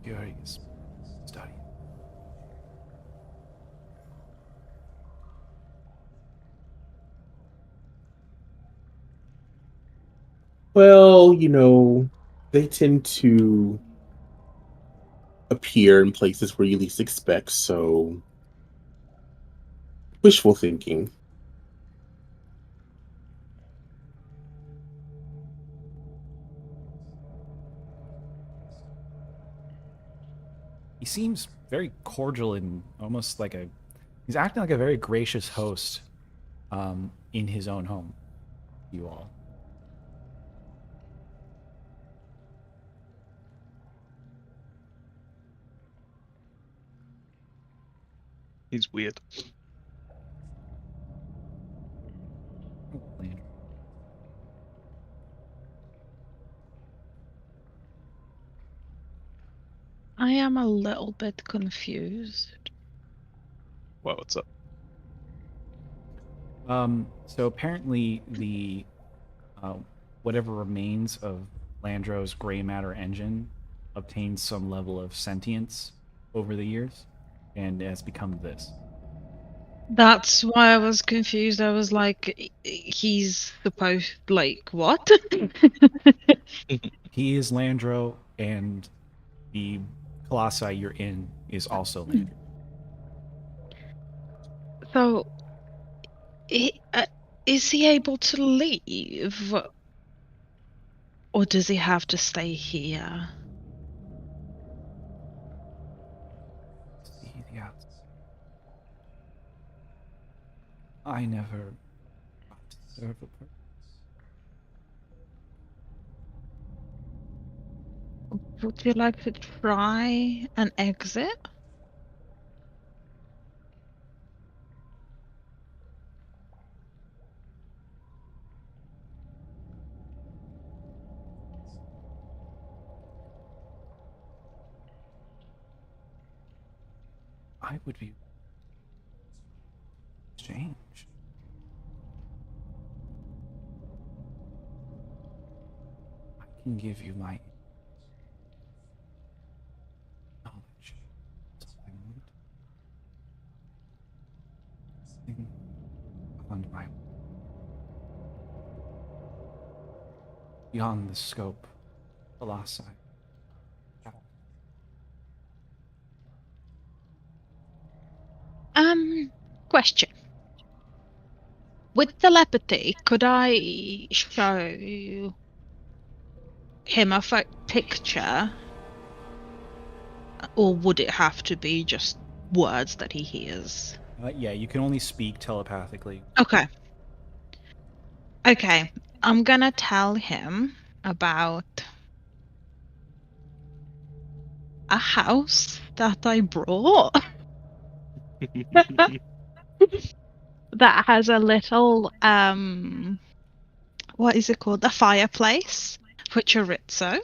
Curious study. Well, they tend to appear in places where you least expect, so wishful thinking. He seems very cordial and almost like a. He's acting like a very gracious host, in his own home. You all. He's weird. I am a little bit confused. Well, what's up? So apparently the uh, whatever remains of Landro's gray matter engine obtained some level of sentience over the years, and has become this. That's why I was confused. I was like, he's supposed, like, what? He is Landro, and the colossi you're in is also Landro. So, is he able to leave? Or does he have to stay here? See the outside. I never got to serve a purpose. Would you like to try an exit? I would be changed. I can give you my knowledge. Something beyond my beyond the scope. Colossi. Question. With telepathy, could I show him a picture? Or would it have to be just words that he hears? Yeah, you can only speak telepathically. Okay. Okay. I'm gonna tell him about a house that I brought that has a little what is it called? A fireplace for chorizo.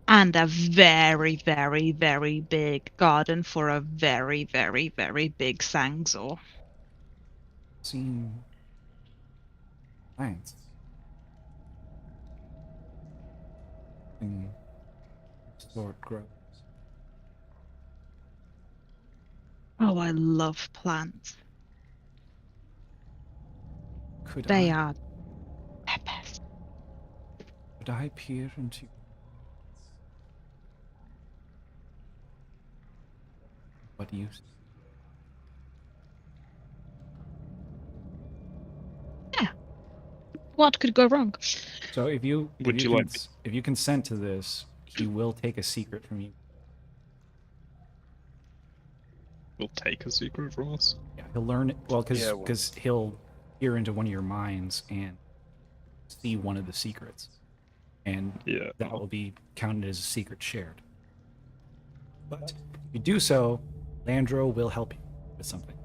And a very, very, very big garden for a very, very, very big sangzor. Seen science. And sort grows. Oh, I love plants. They are the best. Could I peer into what you see? Yeah. What could go wrong? So if you Would you like me? if you consent to this, he will take a secret from you. We'll take a secret from us. Yeah, he'll learn it. Well, Yeah, because he'll peer into one of your minds and see one of the secrets, and Yeah. that will be counted as a secret shared. But if you do so, Landro will help you with something.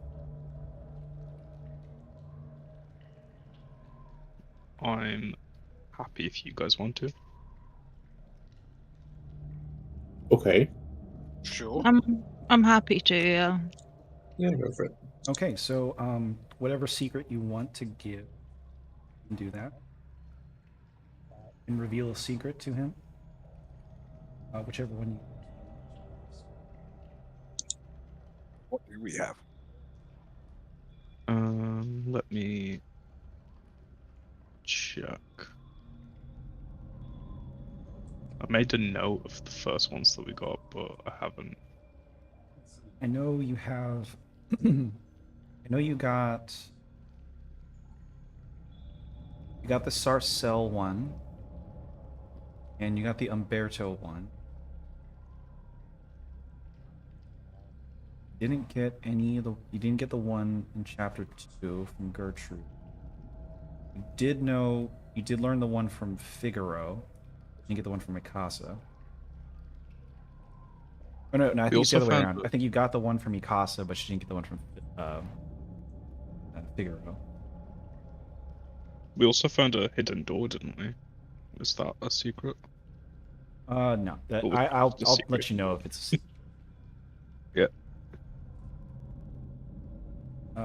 I'm happy if you guys want to. Okay. Sure. I'm happy to. Yeah. Yeah, go for it. Okay, so whatever secret you want to give, you can do that. And reveal a secret to him. Whichever one you. What do we have? Let me check. I made a note of the first ones that we got, but I haven't. I know you have. I know you got. You got the Sarcel one, and you got the Umberto one. Didn't get any of the. You didn't get the one in chapter 2 from Gertrude. You did know. You did learn the one from Figaro. You didn't get the one from Mikasa. Oh no, I We think it's the also other way found around. I think you got the one from Mikasa, but you didn't get the one from Figaro. We also found a hidden door, didn't we? Is that a secret? No. That Or was it I'll just a I'll secret? let you know if it's a secret. Yeah.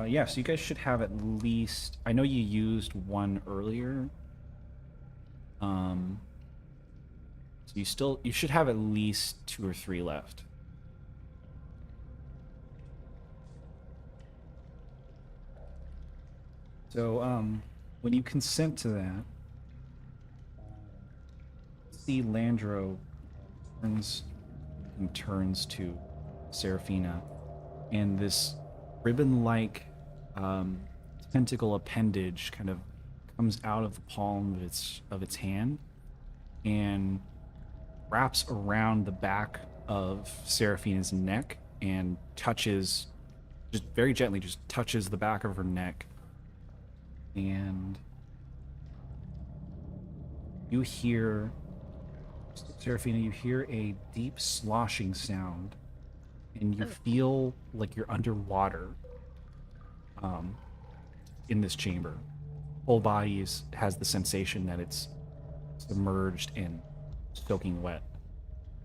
Yeah, so you guys should have at least. I know you used one earlier. So you should have at least 2 or 3 left. So when you consent to that, see Landro turns to Seraphina, and this ribbon-like tentacle appendage kind of comes out of the palm of its hand and wraps around the back of Seraphina's neck and touches, just very gently, just touches the back of her neck. And you hear, Seraphina, you hear a deep sloshing sound, and you feel like you're underwater in this chamber. Whole body has the sensation that it's submerged in soaking wet.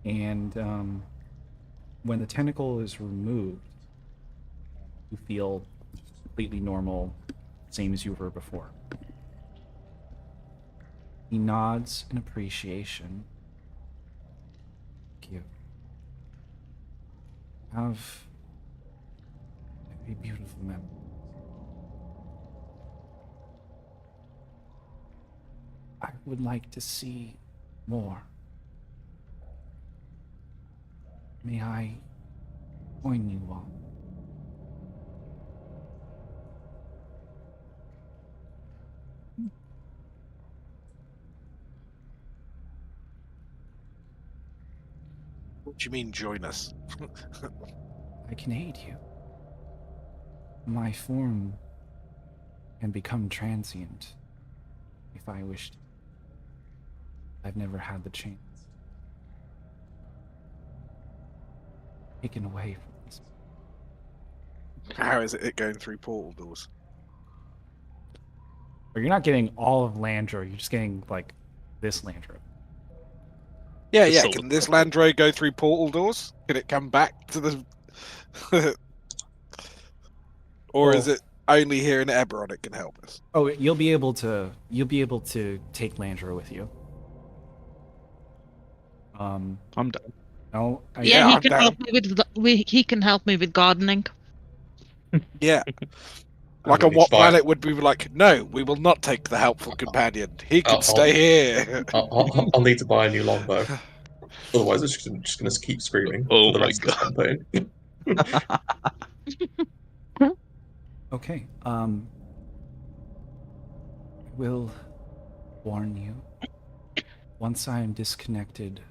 And when the tentacle is removed, you feel completely normal, same as you were before. He nods in appreciation. Thank you. Have a very beautiful memory. I would like to see more. May I join you all? What do you mean, join us? I can aid you. My form can become transient if I wish to. I've never had the chance. Taken away from this. How is it going through portal doors? Or you're not getting all of Landro, you're just getting like this Landro. Yeah, The yeah. silver Can this purple. Landro go through portal doors? Can it come back to the? Or is Oh. it only here in Eberron it can help us? Oh, you'll be able to take Landro with you. I'm down. No, Yeah, Yeah, he I'm can down. help me with he can help me with gardening. Yeah. I Like on wish. what Fine. planet would we be like, no, we will not take the helpful companion. He can I'll- stay here. I'll need to buy a new longbow. Otherwise, it's just going to keep screaming Oh for the my rest of this campaign. Okay. I will warn you. Once I am disconnected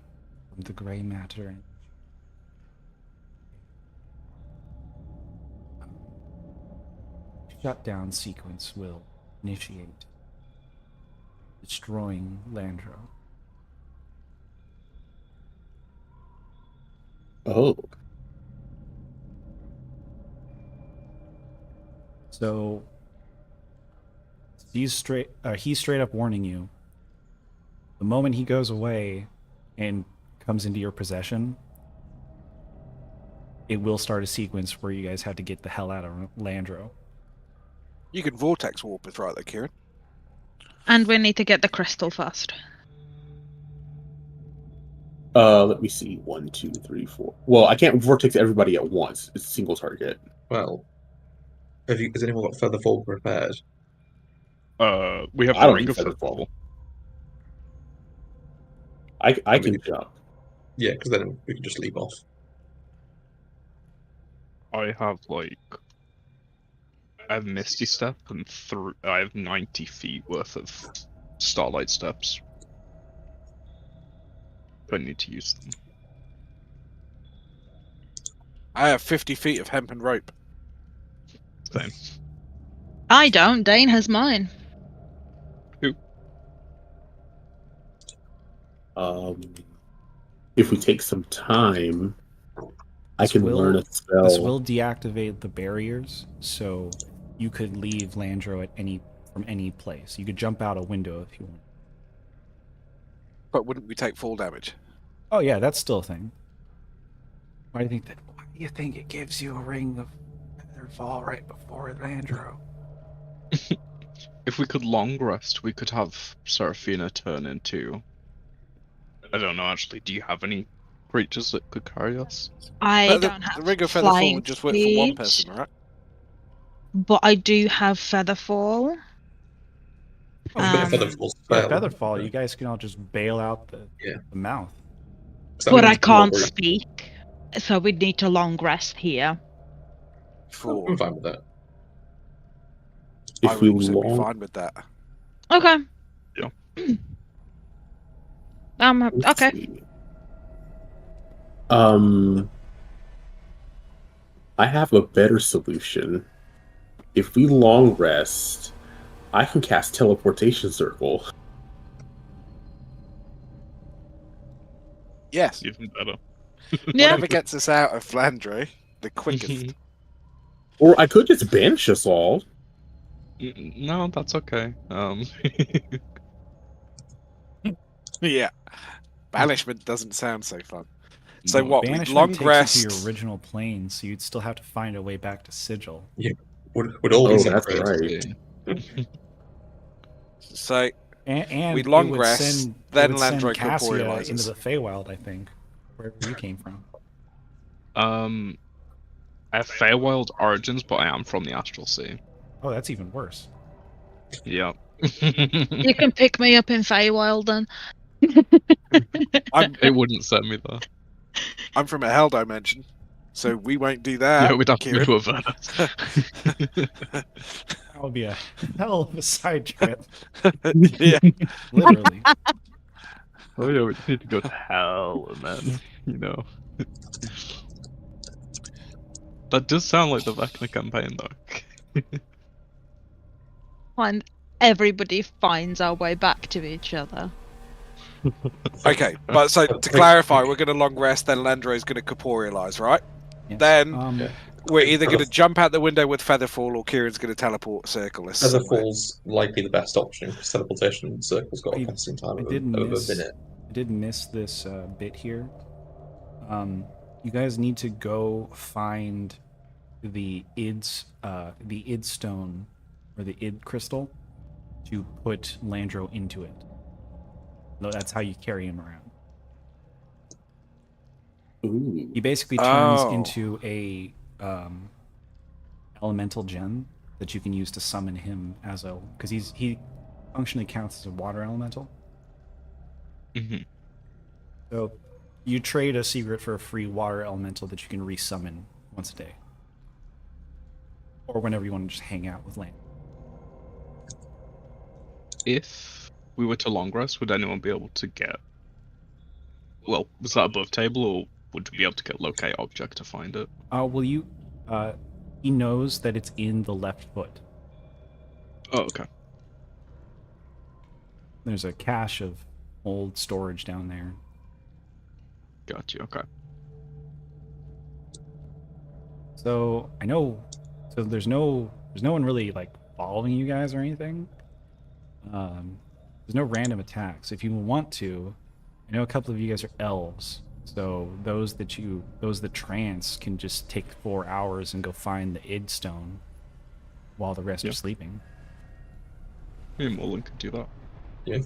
from the gray matter and shutdown sequence will initiate destroying Landro. Oh. So he's straight up warning you. The moment he goes away and comes into your possession, it will start a sequence where you guys have to get the hell out of Landro. You can vortex warp us right there, Kieran. And we need to get the crystal first. Let me see. 1, 2, 3, 4. Well, I can't vortex everybody at once. It's a single target. Well, has anyone got feather fall prepared? We have I a don't ring need of feather feather fall. fall. I can jump. Yeah, because then we can just leave off. I have I have Misty Step and I have 90 feet worth of Starlight Steps. I need to use them. I have 50 feet of hempen rope. Same. I don't. Dane has mine. If we take some time, I This can learn a This spell. will deactivate the barriers, so you could leave Landro from any place. You could jump out a window if you want. But wouldn't we take full damage? Oh yeah, that's still a thing. Why do you think it gives you a ring of feather fall right before Landro? If we could long rest, we could have Seraphina turn into... I don't know, actually. Do you have any creatures that could carry us? I But don't the have ring of feather fall flying would just work for one speed, person, right? but I do have feather fall. Oh, You've got a Um, feather fall Yeah, spell. feather fall. You guys can all just bail out the mouth. So that but I means can't we're- speak, so we'd need to long rest here. For I'm fine with that. I If would we also be long, fine with that. Okay. Yeah. let's Okay. see. I have a better solution. If we long rest, I can cast teleportation circle. Yes. Even better. Yeah. Whatever gets us out of Flandre the quickest. Or I could just banish us all. No, that's okay. Yeah. Banishment doesn't sound so fun. So No, what? We Banishment long takes rest. you to your original plane, so you'd still have to find a way back to Sigil. Would all be Oh, that's separate. right. So And we long it would rest, send, then it would send Landro Cassia corporealizes. into the Feywild, I think, wherever you came from. I have Feywild origins, but I am from the Astral Sea. Oh, that's even worse. Yeah. You can pick me up in Feywild then. It wouldn't send me there. I'm from a hell dimension, so we won't do that. Yeah, we'd have to Kieran. do a Vecna. That would be a hell of a side trip. Yeah. Literally. Oh yeah, we need to go to hell and then, That does sound like the Vecna campaign, though. And everybody finds our way back to each other. Okay, but so to clarify, we're going to long rest, then Landro is going to corporealize, right? Yes. Then we're either going to jump out the window with Featherfall, or Kieran's going to teleport circle us. Feather somewhere. fall's likely the best option because teleportation circle's got a I- casting time I of did a miss- minute. I did miss this bit here. You guys need to go find the id stone or the id crystal to put Landro into it. No, that's how you carry him around. Ooh. He basically turns Oh. into a elemental gem that you can use to summon him as a, because he functionally counts as a water elemental. Mm-hmm. So you trade a secret for a free water elemental that you can resummon once a day, or whenever you want to just hang out with Land. If we were to long rest, would anyone be able to get... Well, was that above table, or would we be able to get locate object to find it? He knows that it's in the left foot. Oh, okay. there's a cache of old storage down there. Got you. Okay. So I know. So there's no one really like following you guys or anything. There's no random attacks. If you want to, I know a couple of you guys are elves. So those that trance can just take 4 hours and go find the id stone, while the rest are sleeping. Me and Mullen could do that. Yeah.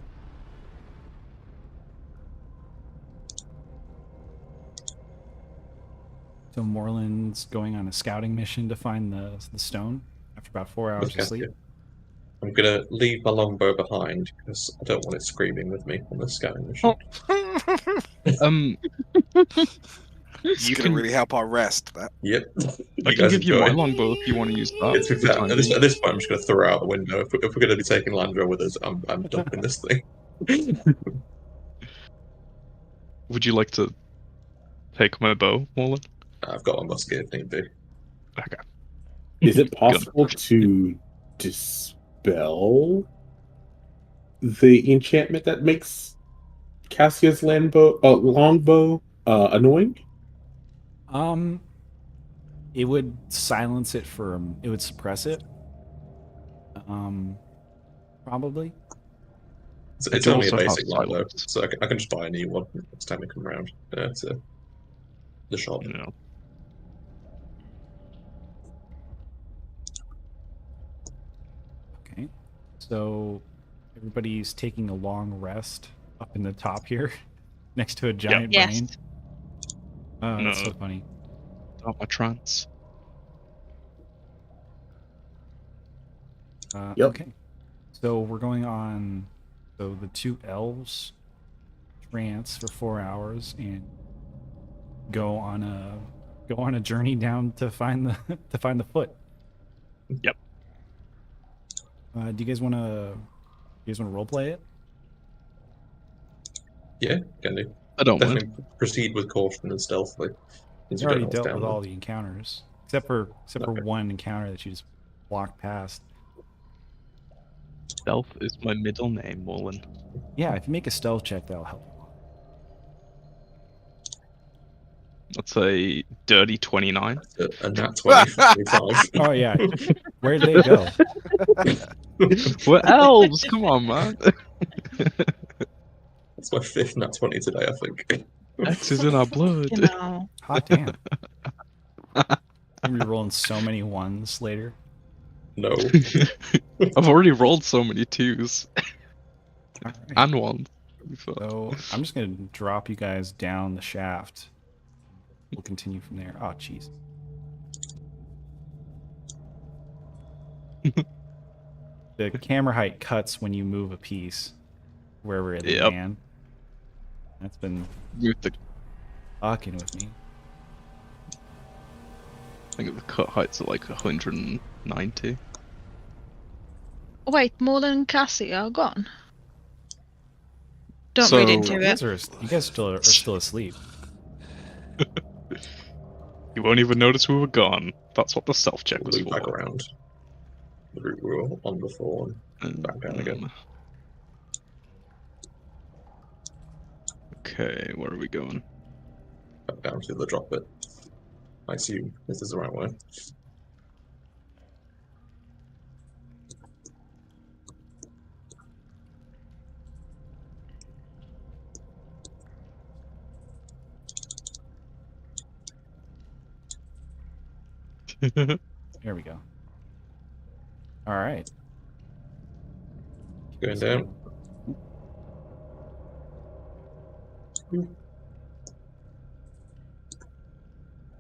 So Moreland's going on a scouting mission to find the stone after about 4 hours of sleep. I'm gonna leave my longbow behind because I don't want it screaming with me on the scouting mission. It's gonna really help our rest. That. Yep. I can give you my longbow if you want to use that. It's exactly. At this point, I'm just gonna throw it out the window. If we're gonna be taking Landro with us, I'm dumping this thing. Would you like to take my bow, Mullen? I've got a musket if need be. Okay. Is it possible to dispel the enchantment that makes Cassia's longbow annoying? It would silence it for. It would suppress it. Probably. It's only a basic longbow, so I can just buy a new one next time we come around to the shop. No. Okay, so everybody's taking a long rest up in the top here, next to a giant brain. Oh, that's so funny. Not my trance. Okay, so we're going on. So the two elves trance for 4 hours and go on a journey down to find the foot. Yep. Do you guys want to role play it? Yeah, can do. I don't definitely proceed with caution and stealthily. You already dealt with all the encounters, except for one encounter that you just walked past. Stealth is my middle name, Mullen. Yeah, if you make a stealth check, that'll help. That's a dirty 29. A nat 20 for 25. Oh yeah, where'd they go? We're elves. Come on, man. That's my 5th nat 20 today, I think. X is in our blood. You know. Hot damn. I'm gonna be rolling so many ones later. No. I've already rolled so many 2s. Right. And 1s. So I'm just gonna drop you guys down the shaft. We'll continue from there. Oh jeez. The camera height cuts when you move a piece, wherever it land. That's been fucking with me. I think the cut heights are like 190. Wait, Mullen and Cassie are gone. Don't read into it. You guys are still asleep. You won't even notice we were gone. That's what the stealth check was for. Back around. The route we were on before and back down again. Okay, where are we going? Back down to the drop bit. I assume this is the right way. Here we go. All right. Going down.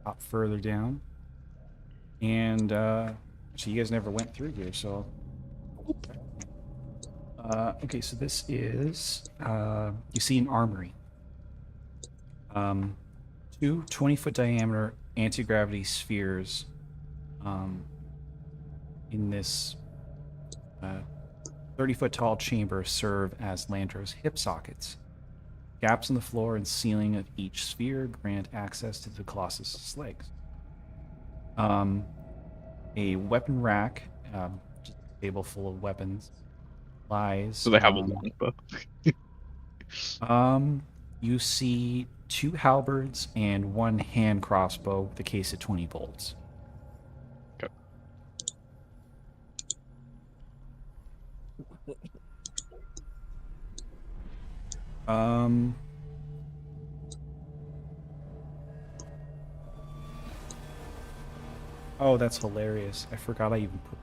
Hop further down. And actually, you guys never went through here, so. Okay, so this is you see an armory. Two 20-foot diameter anti-gravity spheres in this 30-foot tall chamber serve as Landro's hip sockets. Gaps in the floor and ceiling of each sphere grant access to the Colossus's legs. A weapon rack, just a table full of weapons, lies. So they have a longbow. You see 2 halberds and 1 hand crossbow with a case of 20 bolts. Okay. Um. Oh, that's hilarious. I forgot I even put.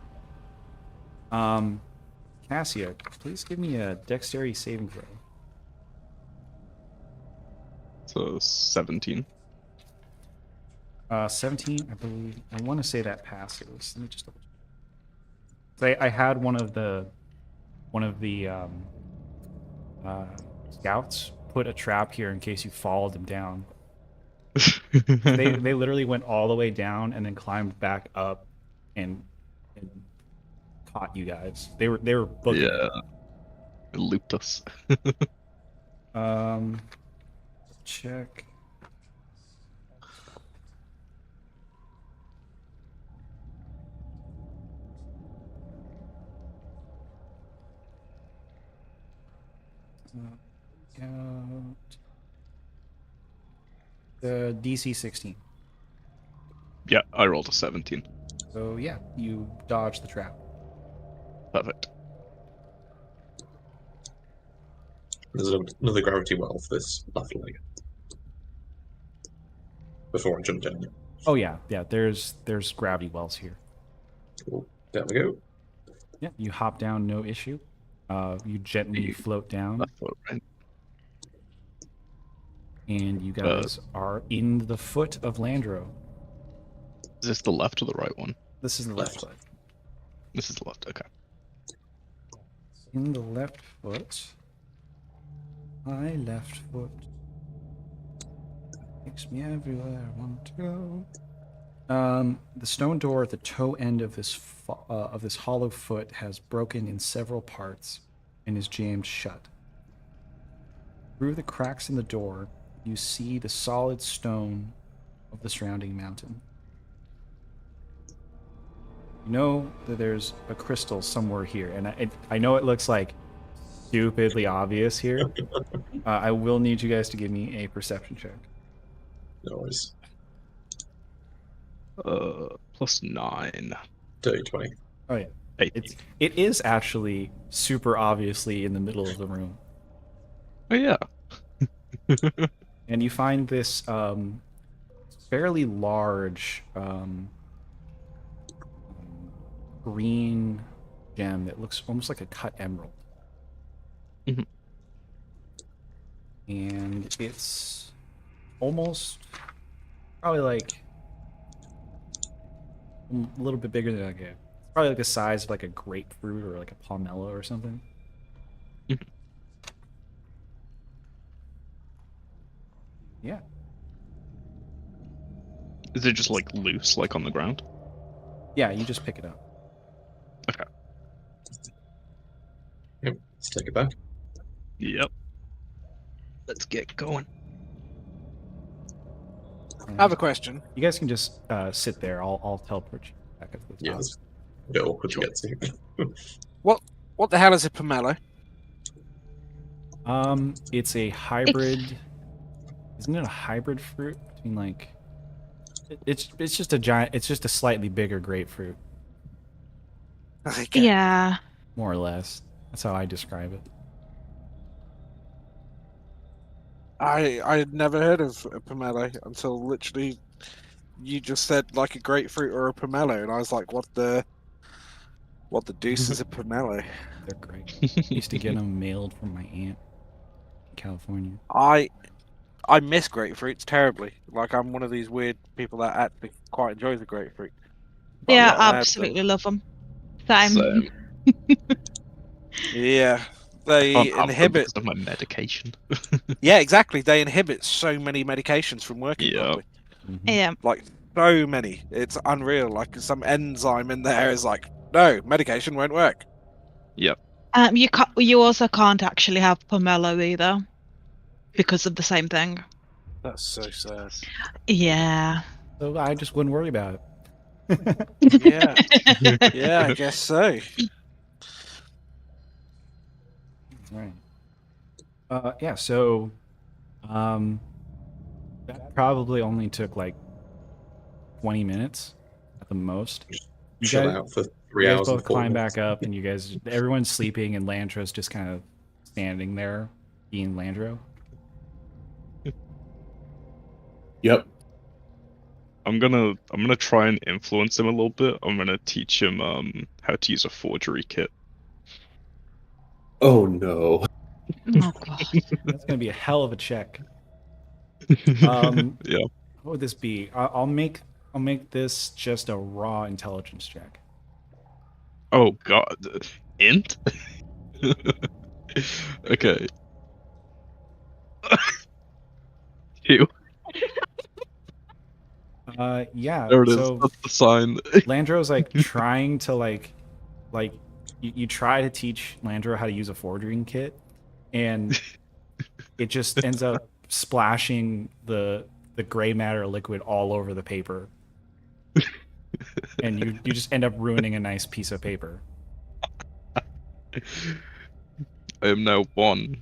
Cassia, please give me a dexterity saving throw. So 17. 17, I believe. I want to say that passes. Let me just double check. I had one of the scouts put a trap here in case you followed them down. They literally went all the way down and then climbed back up and caught you guys. They were booking Yeah. It looped us. it. Check. Got the DC 16. Yeah, I rolled a 17. So yeah, you dodge the trap. Perfect. There's another gravity well for this left leg. Before I jump down. Oh yeah. There's gravity wells here. Cool. Down we go. Yeah, you hop down, no issue. You gently float down, Left foot, right? and you guys are in the foot of Landro. Is this the left or the right one? This is the left Left. foot. This is the left, okay. In the left foot. My left foot takes me everywhere I want to go. The stone door at the toe end of this hollow foot has broken in several parts and is jammed shut. Through the cracks in the door, you see the solid stone of the surrounding mountain. You know that there's a crystal somewhere here, and I know it looks like stupidly obvious here. I will need you guys to give me a perception check. No worries. +9. Dirty 20. Oh yeah, 18. it is actually super obviously in the middle of the room, Oh yeah. and you find this fairly large green gem that looks almost like a cut emerald. Mhm. And it's almost probably like a little bit bigger than it's probably like the size of like a grapefruit or like a pomelo or something. Mhm. Yeah. Is it just like loose, like on the ground? Yeah, you just pick it up. Okay. Yep. Let's take it back. Yep. Let's get going. I have a question. You guys can just sit there. I'll teleport you back up to the top. Yeah, it's a bit awkward to get to. What the hell is a pomelo? It's a hybrid. Isn't it a hybrid fruit between like? It's just a giant. It's just a slightly bigger grapefruit, Okay. Yeah. more or less. That's how I describe it. I had never heard of a pomelo until literally you just said like a grapefruit or a pomelo, and I was like, what the deuce is a pomelo? They're great. Used to get them mailed from my aunt in California. I miss grapefruits terribly. Like I'm one of these weird people that actually quite enjoys a grapefruit. But Yeah, I'm not allowed to. absolutely love them. Same. Same. Yeah, I they can't have them inhibit. because of my medication. Yeah, exactly. They inhibit so many medications from working Yeah. properly. Mhm. Yeah. Like so many, it's unreal. Like some enzyme in there is like, no, medication won't work. Yep. You also can't actually have pomelo either because of the same thing. That's so sad. Yeah. So I just wouldn't worry about it. Yeah, yeah, I guess so. Right. Yeah. So, that probably only took like 20 minutes at the most. Just You chill guys, out for you 3 guys hours and both 4 climb minutes. back up, and everyone's sleeping, and Landra's just kind of standing there, being Landro. Yep. I'm gonna try and influence him a little bit. I'm gonna teach him how to use a forgery kit. Oh no. Oh god. That's gonna be a hell of a check. Yeah. What would this be? I'll make this just a raw intelligence check. Oh god. Int? Okay. Ew. Yeah. There it is. So That's the sign. Landro's like trying to like you try to teach Landro how to use a forging kit, and it just ends up splashing the gray matter liquid all over the paper, and you just end up ruining a nice piece of paper. I am now one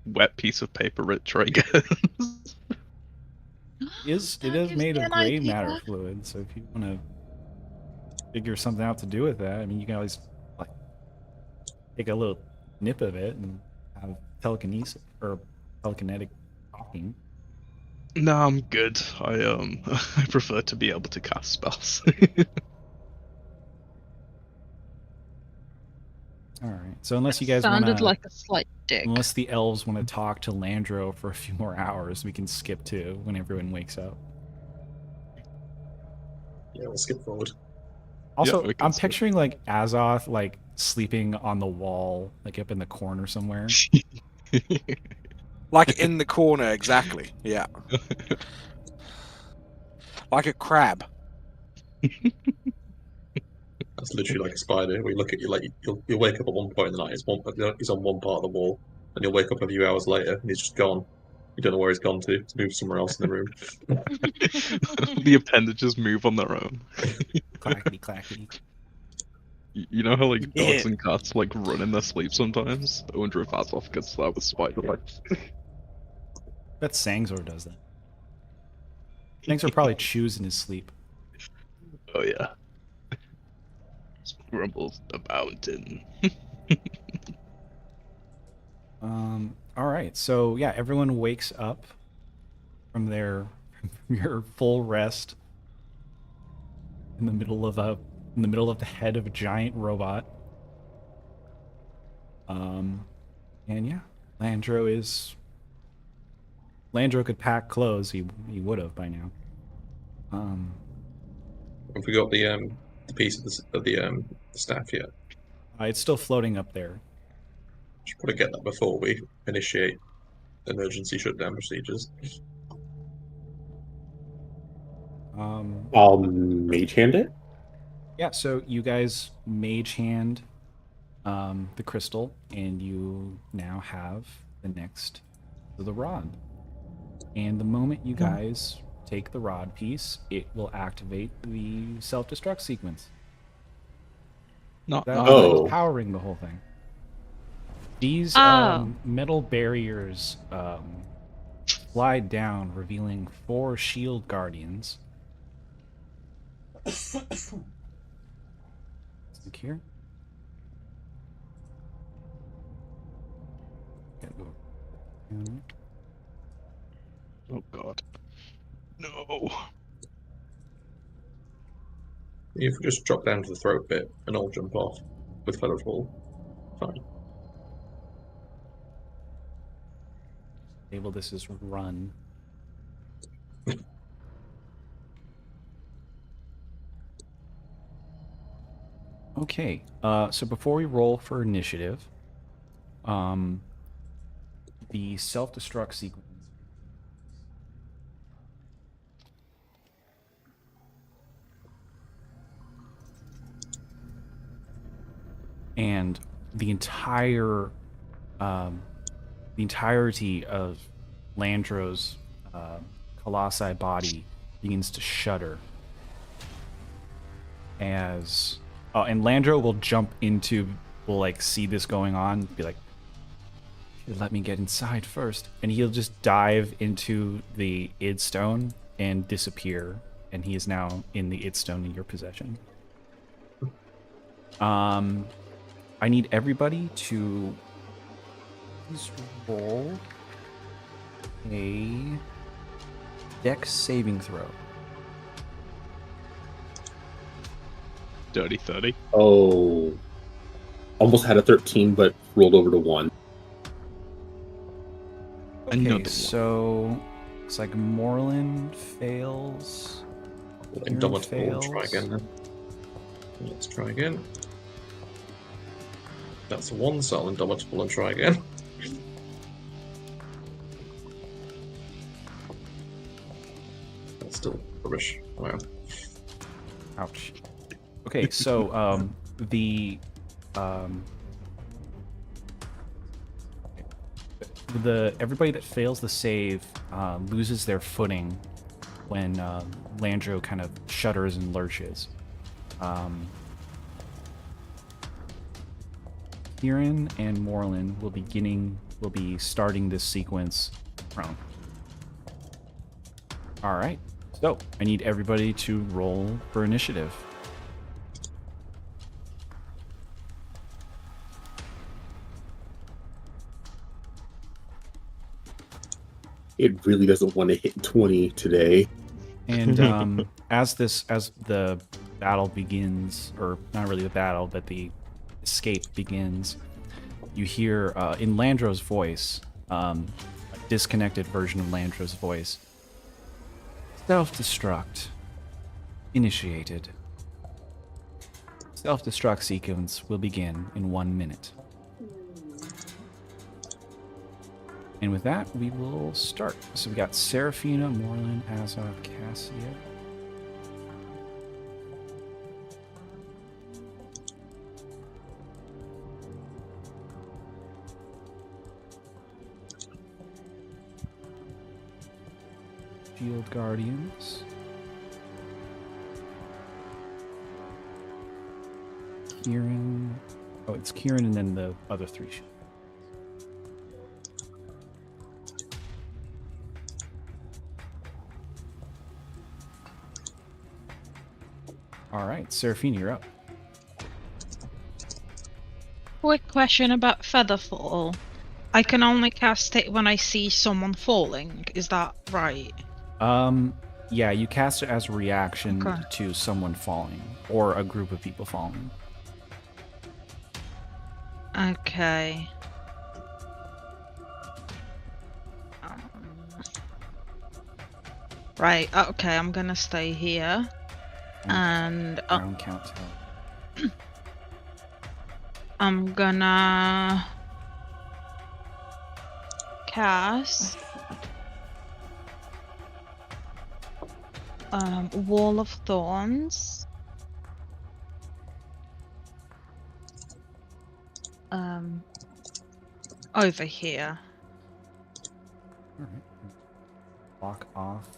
wet piece of paper rich, I guess. It That is gives made me of an gray idea. matter fluid, so if you want to figure something out to do with that, I mean, you can always like take a little nip of it and have telekinesis or telekinetic talking. No, I'm good. I prefer to be able to cast spells. All right. So unless you guys want Sounded to, like a slight dick. unless the elves want to talk to Landro for a few more hours, we can skip to when everyone wakes up. Yeah, we'll skip forward. Also, we can I'm skip. picturing like Azoth like sleeping on the wall, like up in the corner somewhere. Like in the corner, exactly. Yeah. Like a crab. That's literally like a spider. We look at you like you'll wake up at one point in the night. He's on one part of the wall, and you'll wake up a few hours later, and he's just gone. You don't know where he's gone to. He's moved somewhere else in the room. The appendages move on their own. Clackety clackety. You know how like Yeah. dogs and cats like run in their sleep sometimes? I wonder if Azoth gets that with spider legs. Bet Sangzor does that. Sangzor probably chews in his sleep. Oh yeah. Grumbles the mountain. All right. So yeah, everyone wakes up from your full rest in the middle of the head of a giant robot. And yeah, Landro could pack clothes. He would have by now. Have we got the piece of the staff yet? It's still floating up there. Should probably get that before we initiate emergency shutdown procedures. I'll mage hand it. Yeah, so you guys mage hand the crystal, and you now have the rod. And the moment you guys take the rod piece, it will activate the self-destruct sequence. Not That Oh. is powering the whole thing. These Oh. metal barriers slide down, revealing 4 shield guardians. Look here. Oh god. No. If we just drop down to the throat bit and all jump off with feather fall, fine. Label this as run. Okay, so before we roll for initiative, the self-destruct sequence. And the entirety of Landro's colossi body begins to shudder and Landro will like see this going on, be like, let me get inside first. And he'll just dive into the id stone and disappear. And he is now in the id stone in your possession. I need everybody to please roll a dex saving throw. Dirty 30. Oh. Almost had a 13, but rolled over to 1. Okay, Another one. so it's like Moreland fails. Indomitable, try again then. Let's try again. That's 1, so I'll Indomitable and try again. That's still rubbish. Wow. Ouch. Okay, so the everybody that fails the save loses their footing when Landro kind of shudders and lurches. Kieran and Moreland will be starting this sequence prone. All right. So I need everybody to roll for initiative. It really doesn't want to hit 20 today. And as the battle begins, or not really the battle, but the escape begins, you hear in Landro's voice, a disconnected version of Landro's voice. Self-destruct initiated. Self-destruct sequence will begin in 1 minute. And with that, we will start. So we got Seraphina, Moreland, Azov, Cassia. Shield Guardians. Kieran. Oh, it's Kieran and then the other 3 shields. All right, Seraphina, you're up. Quick question about Featherfall. I can only cast it when I see someone falling. Is that right? Yeah, you cast it as a reaction Okay. to someone falling or a group of people falling. Okay. Right, okay, I'm gonna stay here. And Round count 10. I'm gonna cast Wall of Thorns. Over here. All right. Block off.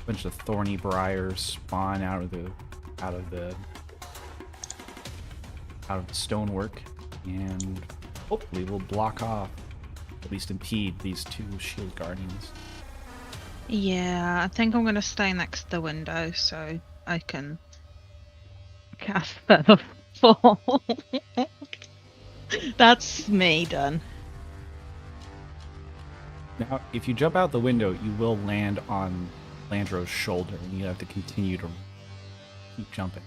Bunch of thorny briars spawn out of the stonework, and hopefully will block off, at least impede these 2 shield guardians. Yeah, I think I'm gonna stay next to the window so I can cast Featherfall. That's me done. Now, if you jump out the window, you will land on Landro's shoulder, and you have to continue to keep jumping.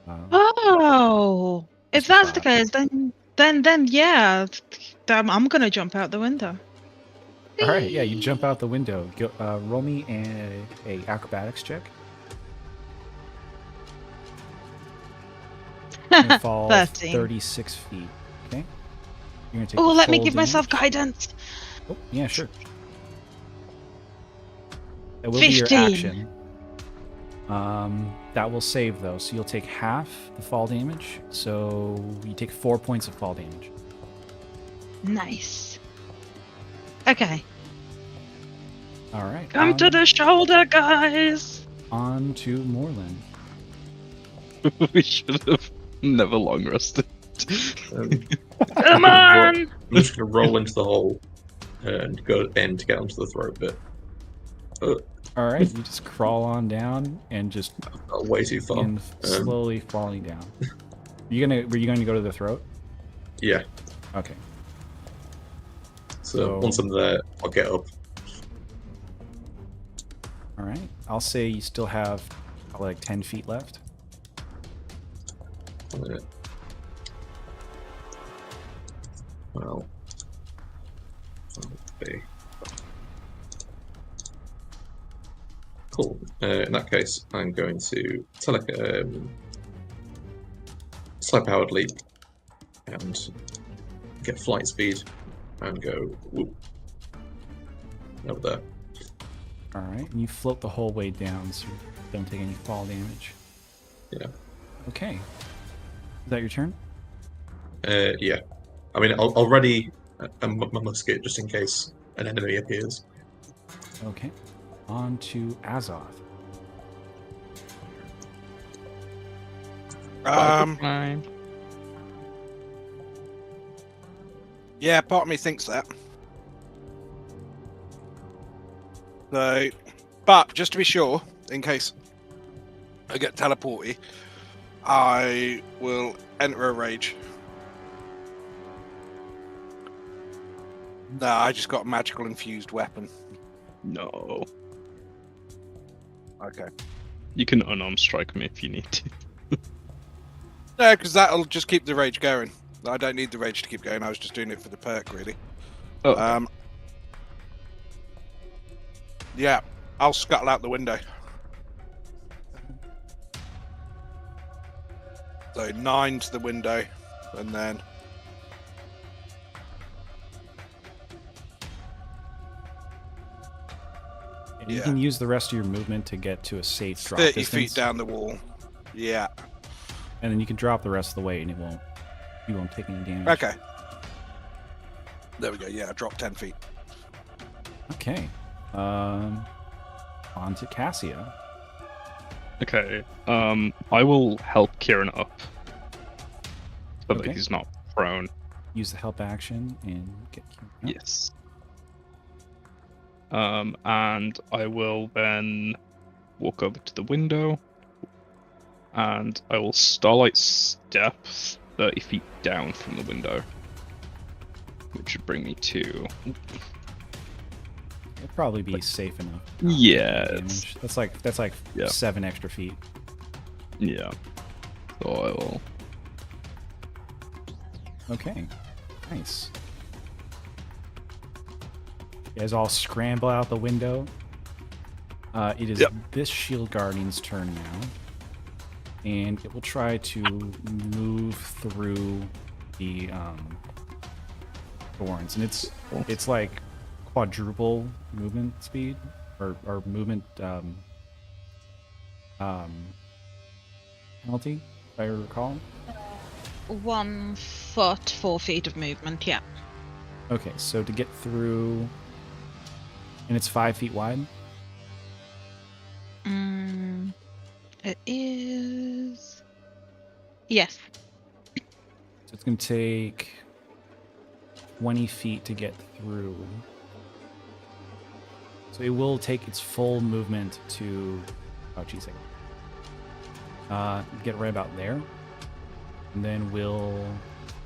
Oh, if that's the flat. case, then yeah, I'm gonna jump out the window. All right, yeah, you jump out the window. Go, roll me a acrobatics check. You're gonna fall 13. 36 feet. Okay. You're gonna take. Oh, the let me full give myself damage. guidance. Oh, yeah, sure. That will be your 15. action. That will save though, so you'll take half the fall damage. So you take 4 points of fall damage. Nice. Okay. All right. Come to the shoulder, guys. On to Moreland. We should have never long rested. Come on. I'm just gonna roll into the hole and go in to get onto the throat bit. All right, you just crawl on down and just Way too far. begin slowly falling down. Were you going to go to the throat? Yeah. Okay. So once I'm there, I'll get up. All right. I'll say you still have probably like 10 feet left. Well, okay. Cool. In that case, I'm going to powered leap and get flight speed and go whoop, over there. All right. And you float the whole way down so you don't take any fall damage. Yeah. Okay. Is that your turn? Yeah. I mean, I'll ready a musket just in case an enemy appears. Okay. On to Azoth. Yeah, part of me thinks that. So, but just to be sure, in case I get teleported, I will enter a rage. Nah, I just got a magical infused weapon. No. Okay. You can unarmed strike me if you need to. No, because that'll just keep the rage going. I don't need the rage to keep going. I was just doing it for the perk, really. Oh. Yeah, I'll scuttle out the window. So 9 to the window, and then And you Yeah. can use the rest of your movement to get to a safe drop 30 distance. feet down the wall. Yeah. And then you can drop the rest of the way and you won't take any damage. Okay. There we go. Yeah, drop 10 feet. Okay. On to Cassia. Okay. I will help Kieran up. So Okay. that he's not prone. Use the help action and get Kieran up. Yes. And I will then walk over to the window. And I will Starlight Step 30 feet down from the window. Which would bring me to... It'll probably be safe enough. Yeah. Damage. That's like Yeah. 7 extra feet. Yeah. So I will... Okay. Nice. You guys all scramble out the window. It is Yep. this shield guardian's turn now. And it will try to move through the thorns. And it's like quadruple movement speed or movement penalty, if I recall. 1 foot, 4 feet of movement, yeah. Okay, so to get through, and it's 5 feet wide. It is... Yes. So it's going to take 20 feet to get through. So it will take its full movement to... Oh, geez. Get right about there. And then we'll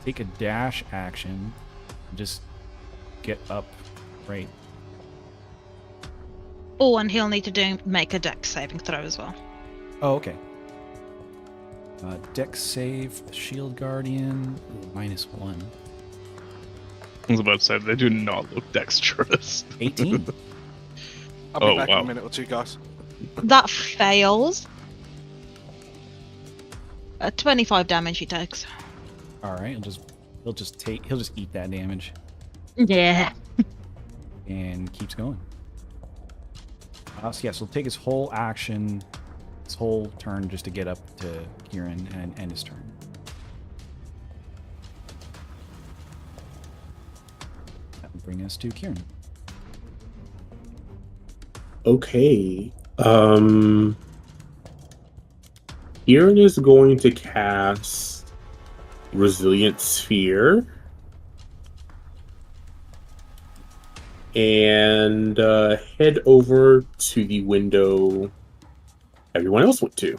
take a dash action and just get up right. Oh, and he'll need to make a dex saving throw as well. Oh, okay. Dex save, Shield Guardian, -1. I was about to say, they do not look dexterous. 18. I'll be Oh, back in wow. a minute or two, guys. That fails. 25 damage he takes. All right, he'll just eat that damage Yeah. and keeps going. So he'll take his whole action, his whole turn just to get up to Kieran and end his turn. That will bring us to Kieran. Okay. Kieran is going to cast Resilient Sphere. And head over to the window everyone else went to.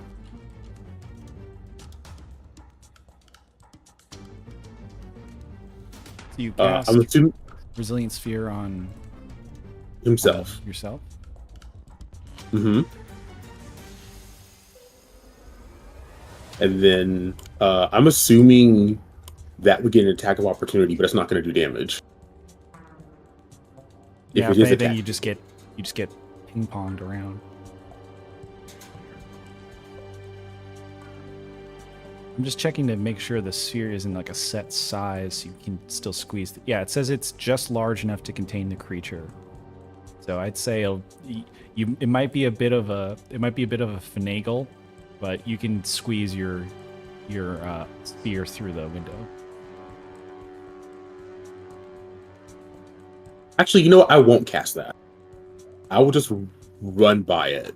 So you cast I'm assuming Resilient Sphere on himself. Yourself? Mm-hmm. And then I'm assuming that would get an attack of opportunity, but it's not going to do damage. Yeah, if if it is anything, attack. you just get ping-ponged around. I'm just checking to make sure the sphere isn't like a set size, so you can still squeeze. Yeah, it says it's just large enough to contain the creature. So I'd say it might be a bit of a finagle, but you can squeeze your sphere through the window. Actually, you know what? I won't cast that. I will just run by it,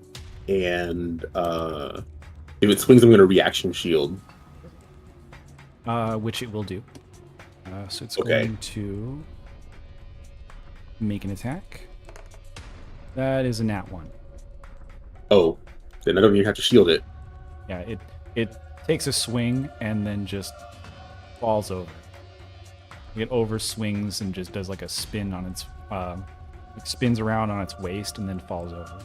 and if it swings, I'm going to reaction shield. Which it will do. So it's Okay. going to make an attack. That is a nat 1. Oh, then I don't even have to shield it. Yeah, it takes a swing and then just falls over. It overswings and just does like a spin on its it spins around on its waist and then falls over.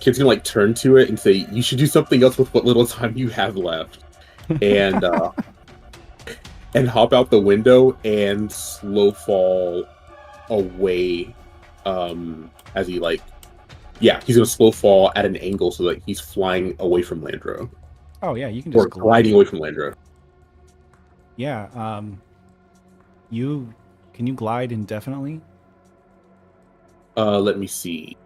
Kid's gonna like turn to it and say, "You should do something else with what little time you have left," and and hop out the window and slow fall away. As he he's gonna slow fall at an angle so that he's flying away from Landro. Oh yeah, you can Or just gliding away from Landro. Yeah, can you glide indefinitely? Let me see.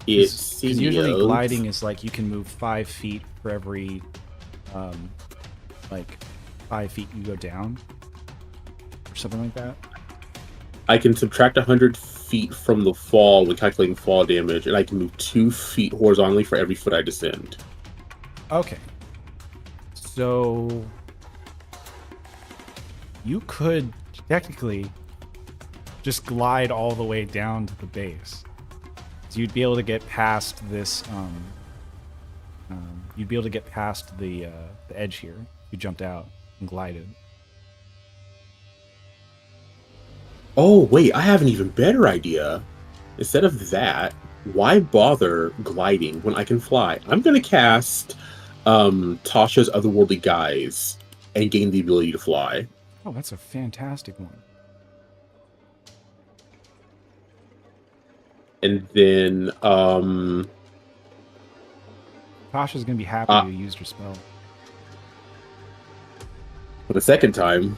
Because usually gliding is like you can move 5 feet for every 5 feet you go down or something like that. I can subtract 100 feet from the fall when calculating fall damage, and I can move 2 feet horizontally for every foot I descend. Okay. So you could technically just glide all the way down to the base. So you'd be able to get past this. You'd be able to get past the edge here. You jumped out and glided. Oh, wait, I have an even better idea. Instead of that, why bother gliding when I can fly? I'm going to cast Tasha's Otherworldly Guise and gain the ability to fly. Oh, that's a fantastic one. And then Tasha's going to be happy you used your spell. For the second time.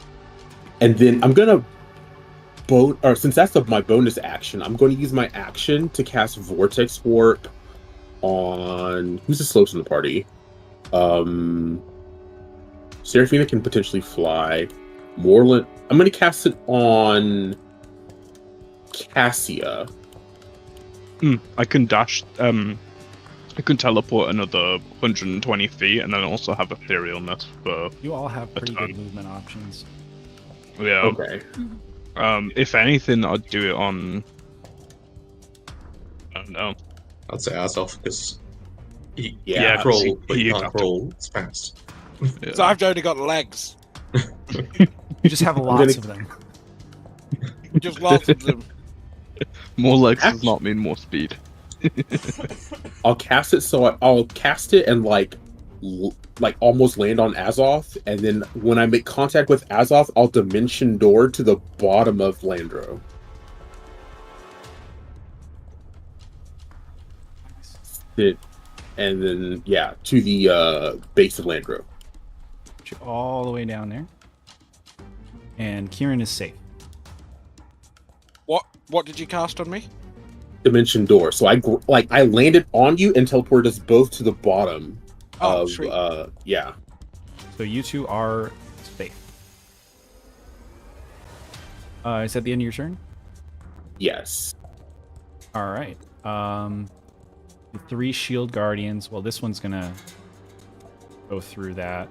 And then I'm going to since that's my bonus action, I'm going to use my action to cast Vortex Warp on who's the slowest in the party. Seraphina can potentially fly. Morland, I'm going to cast it on Cassia. I can dash. I can teleport another 120 feet, and then also have etherealness for. You all have pretty good movement options. Yeah. Okay. If anything, I'd do it on. I don't know. I'd say Azov because he Yeah, can crawl, but he he can't have to- crawl. It's fast. Yeah. So I've only got legs. You just have lots of them. Just lots of them. More legs does not mean more speed. I'll cast it I'll cast it and like almost land on Azoth, and then when I make contact with Azoth, I'll dimension door to the bottom of Landro. And then to the base of Landro. Put you all the way down there. And Kieran is safe. What did you cast on me? Dimension door. So I landed on you and teleported us both to the bottom Oh, of sweet. yeah. So you two are safe. Is that the end of your turn? Yes. All right. The 3 shield guardians. Well, this one's gonna go through that.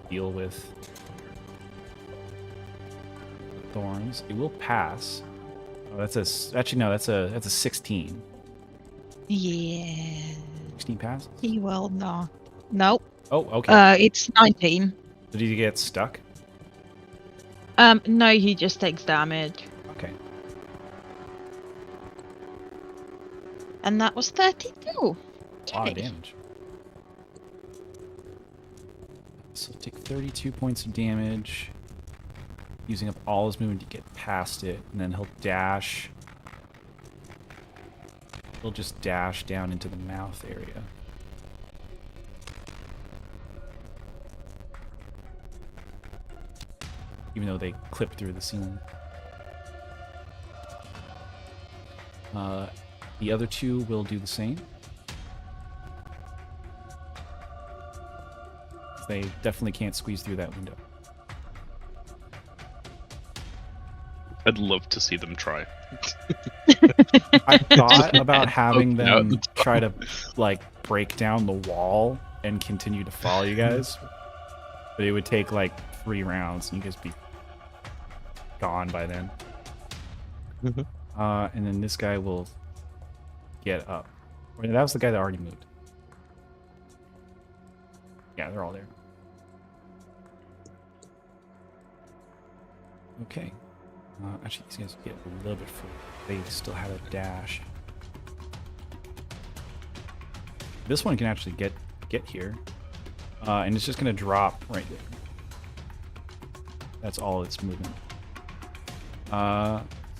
Deal with thorns. It will pass. Oh, that's a 16. Yeah. 16 passes. He will not. Nope. Oh, okay. It's 19. Did he get stuck? No, he just takes damage. Okay. And that was 32. A lot of Okay. damage. So take 32 points of damage. Using up all his movement to get past it, and then he'll dash. He'll just dash down into the mouth area. Even though they clip through the ceiling. The other 2 will do the same. They definitely can't squeeze through that window. I'd love to see them try. I thought about having Open them up. try to like break down the wall and continue to follow you guys, but it would take like 3 rounds, and you guys be gone by then. And then this guy will get up. Or that was the guy that already moved. Yeah, they're all there. Okay. Actually, these guys get a little bit further. They still have a dash. This one can actually get here. And it's just going to drop right there. That's all its movement.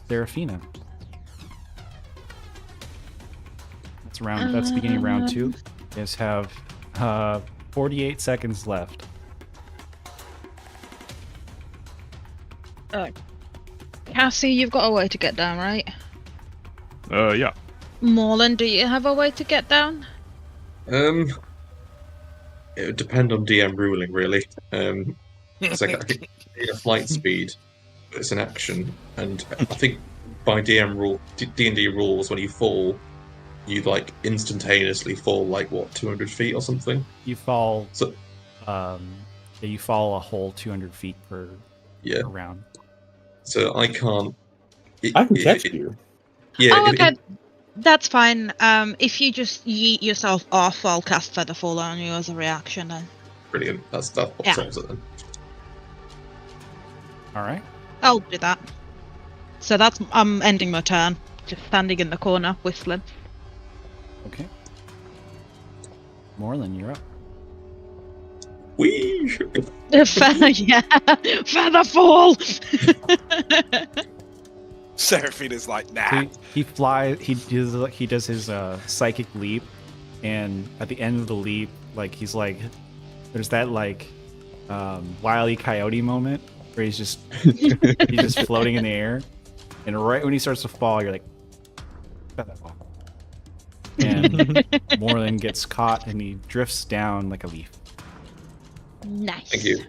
Serafina. That's the beginning of round 2. You guys have 48 seconds left. Cassie, you've got a way to get down, right? Yeah. Morland, do you have a way to get down? It would depend on DM ruling, really. It's like I think a flight speed, but it's an action, and I think by D&D rules, when you fall, you like instantaneously fall like what 200 feet or something. You fall. So You fall a whole 200 feet per round. So I can't. I can catch you. Yeah. Oh, okay. That's fine. If you just yeet yourself off, I'll cast Featherfall on you as a reaction then. Brilliant. That's what Yeah. solves it then. All right. I'll do that. So I'm ending my turn. Just standing in the corner, whistling. Okay. Morlin, you're up. Whee! Yeah, Featherfall! Seraphina's like, nah. So he flies. He does his psychic leap, and at the end of the leap, like he's like, there's that like Wile E. Coyote moment where he's just floating in the air, and right when he starts to fall, you're like, Featherfall. And Morlin gets caught, and he drifts down like a leaf. Nice. Thank you.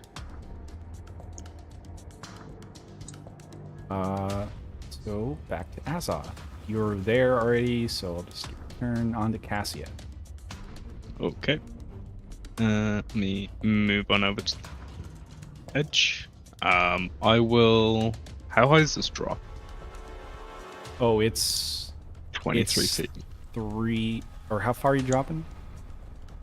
So back to Azoth. You're there already, so I'll just turn on to Cassia. Okay. Let me move on over to the edge. I will. How high is this drop? Oh, it's 23 it's feet. 3, or how far are you dropping?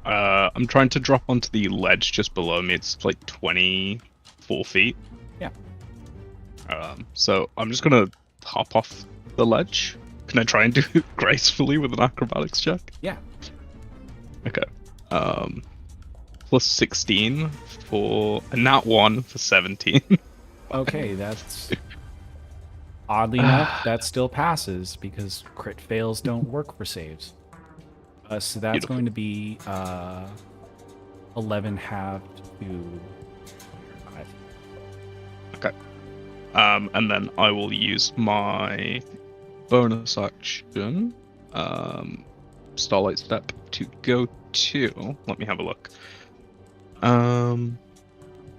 I'm trying to drop onto the ledge just below me. It's like 24 feet. Yeah. So I'm just gonna hop off the ledge. Can I try and do it gracefully with an acrobatics check? Yeah. Okay. Plus 16 for a nat 1 for 17. Okay, that's oddly enough that still passes because crit fails don't work for saves. So that's Beautiful. going to be 11 halved to And then I will use my bonus action, Starlight Step, to go to. Let me have a look. I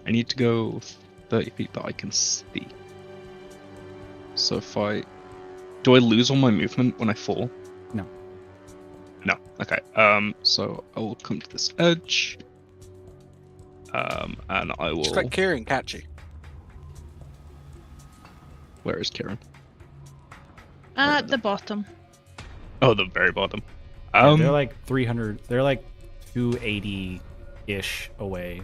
need to go 30 feet that I can see. So if do I lose all my movement when I fall? No. No. Okay. So I will come to this edge. And I will. Just let Kieran catch you. Where is Kieran? At the bottom. Oh, the very bottom. Yeah, they're like 300. They're like 280-ish away.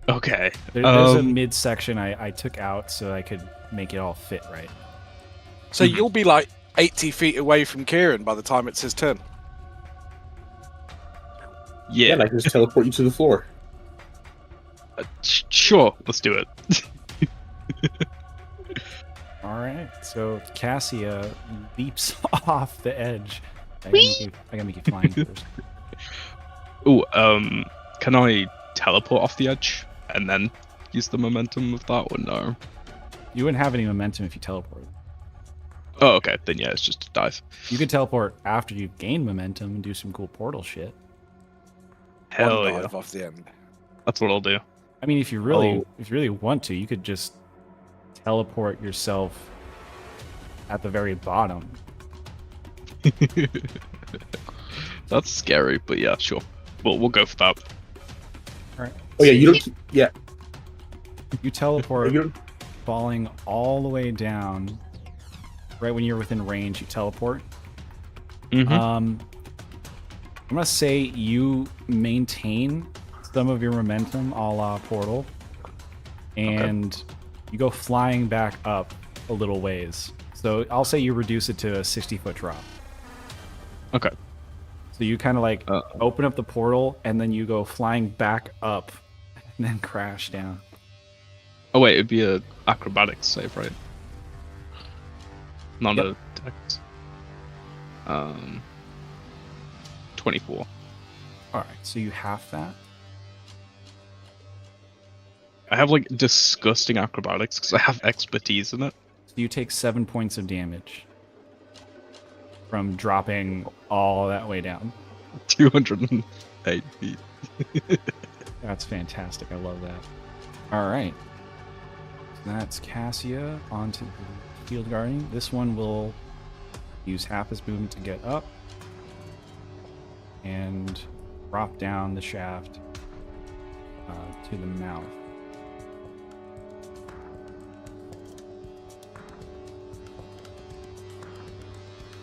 Okay. There's a midsection I took out so I could make it all fit right. So you'll be like 80 feet away from Kieran by the time it's his turn. Yeah. And I can just teleport you to the floor. Sure. Let's do it. All right. So Cassia leaps off the edge. I gotta make you flying first. Ooh. Can I teleport off the edge and then use the momentum of that, or no? You wouldn't have any momentum if you teleported. Oh, okay. Then yeah, it's just a dive. You could teleport after you've gained momentum and do some cool portal shit. Hell One yeah. dive off the end. That's what I'll do. I mean, if you really want to, you could just teleport yourself at the very bottom. That's scary, but yeah, sure. We'll go for that. All right. Oh yeah, you don't. Yeah, You teleport, you don't. falling all the way down. Right when you're within range, you teleport. Mm-hmm. I'm gonna say you maintain some of your momentum, a la Portal, and you go flying back up a little ways. So I'll say you reduce it to a 60-foot drop. Okay. So you kind of like open up the portal, and then you go flying back up, and then crash down. Oh wait, it'd be a acrobatics save, right? Not Yep. a dex. 24. All right, so you half that. I have like disgusting acrobatics because I have expertise in it. So you take 7 points of damage from dropping all that way down. 208 feet. That's fantastic. I love that. All right. So that's Cassia onto the field guarding. This one will use half his movement to get up and drop down the shaft to the mouth.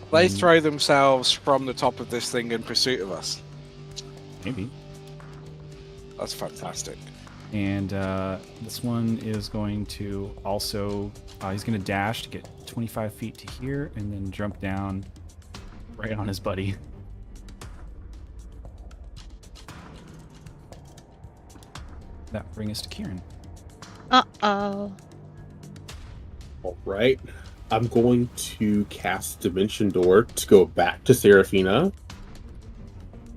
They throw themselves from the top of this thing in pursuit of us. Maybe. That's fantastic. And this one is going to also, he's going to dash to get 25 feet to here and then jump down right on his buddy. That brings us to Kieran. Uh-oh. All right. I'm going to cast Dimension Door to go back to Seraphina,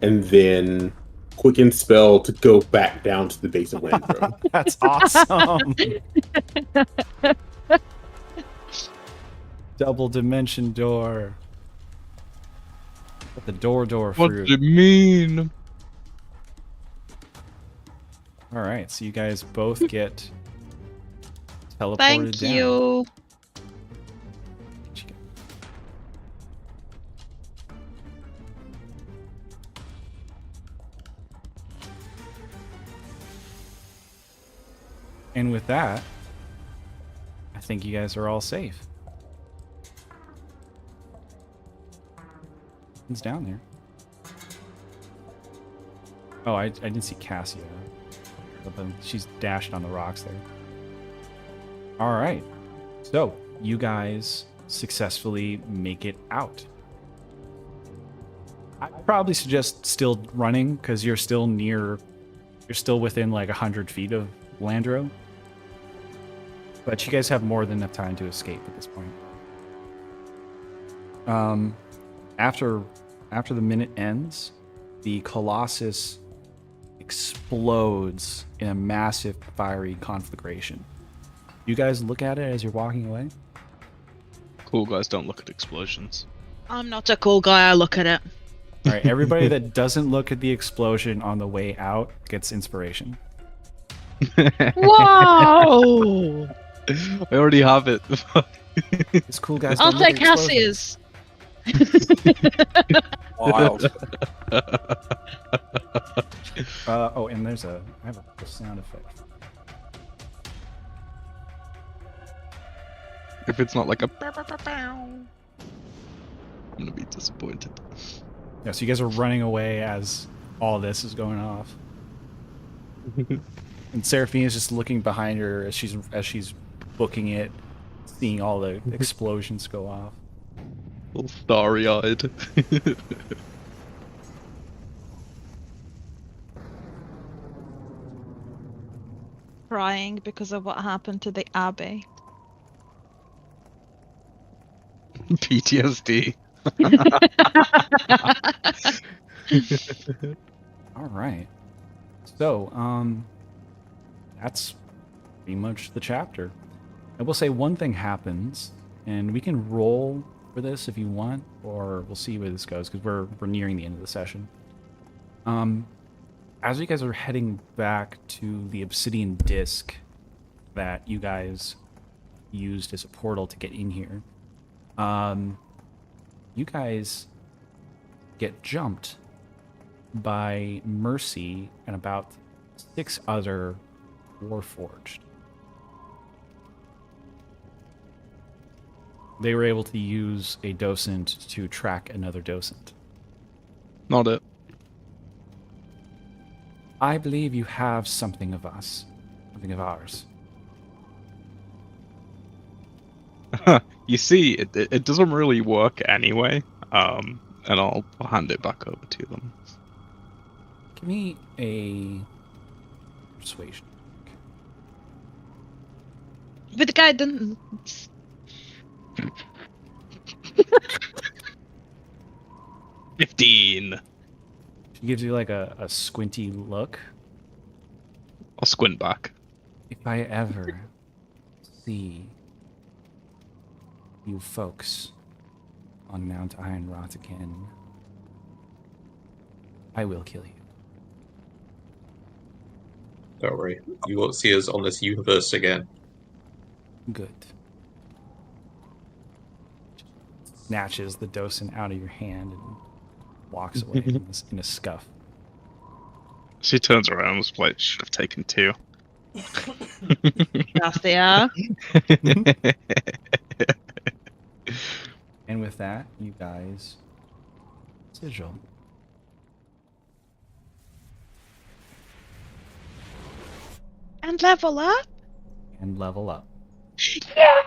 and then Quicken Spell to go back down to the base of Landro. That's awesome. Double Dimension Door. Got the door What fruit. do you mean? All right, so you guys both get teleported Thank down. you. And with that, I think you guys are all safe. Who's down there? Oh, I didn't see Cassia. But then she's dashed on the rocks there. All right. So, you guys successfully make it out. I'd probably suggest still running because you're still within like 100 feet of Landro. But you guys have more than enough time to escape at this point. After the minute ends, the Colossus explodes in a massive fiery conflagration. You guys look at it as you're walking away. Cool guys don't look at explosions. I'm not a cool guy, I look at it. All right, everybody that doesn't look at the explosion on the way out gets inspiration. Whoa! I already have it. It's cool, guys. I'll don't look take at explosions. Cassius. Wild. Oh, and I have a sound effect. If it's not like a bow, bow, bow, bow, I'm gonna be disappointed. Yeah, so you guys are running away as all this is going off. And Seraphine is just looking behind her as she's booking it, seeing all the explosions go off. All starry-eyed. Crying because of what happened to the Abbey. PTSD. All right. So, that's pretty much the chapter. I will say one thing happens, and we can roll for this if you want, or we'll see where this goes because we're nearing the end of the session. As you guys are heading back to the obsidian disc that you guys used as a portal to get in here, you guys get jumped by Mercy and about 6 other Warforged. They were able to use a docent to track another docent. Not it. I believe you have something of us. Something of ours. You see, it doesn't really work anyway. And I'll hand it back over to them. Give me a persuasion. With guidance. 15. She gives you like a squinty look. I'll squint back. If I ever see you folks on Mount Ironrot again, I will kill you. Don't worry, you won't see us on this universe again. Good. Snatches the docent out of your hand and walks away in a scuff. She turns around and was like, should have taken 2. Yes, they are. And with that, you guys sigil. And level up. And level up. Yeah.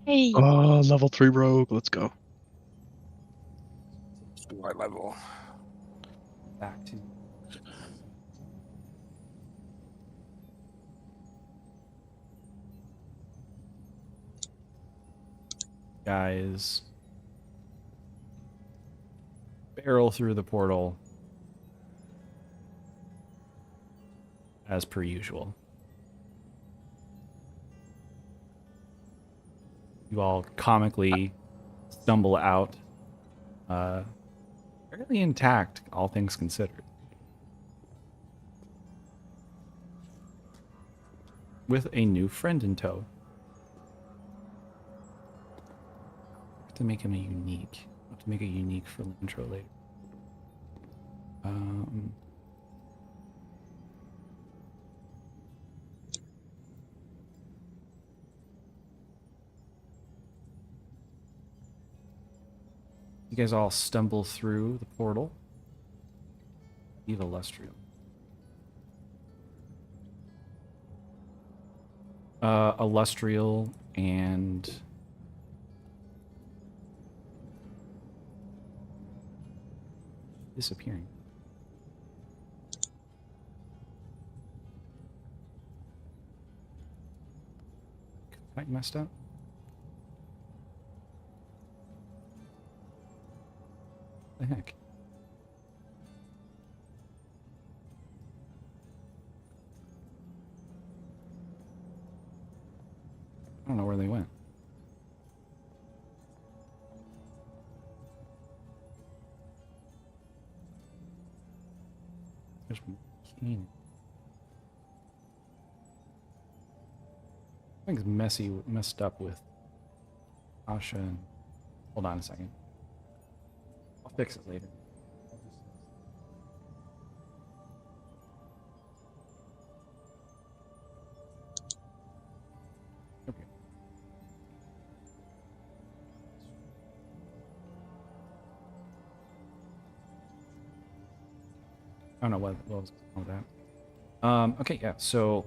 Hey. Oh, level 3 rogue. Let's go. Right level. Back to guys barrel through the portal as per usual. You all comically stumble out, fairly intact, all things considered. With a new friend in tow. To make him a unique. I'll have to make it unique for the intro later. You guys all stumble through the portal. Leave Illustrial. Illustrial and disappearing. Quite messed up. The heck? don't know where they went. There's Keen. Things messed up with Asha and... Hold on a second. I'll fix it later. Okay. I don't know what was wrong with that. Okay, yeah, so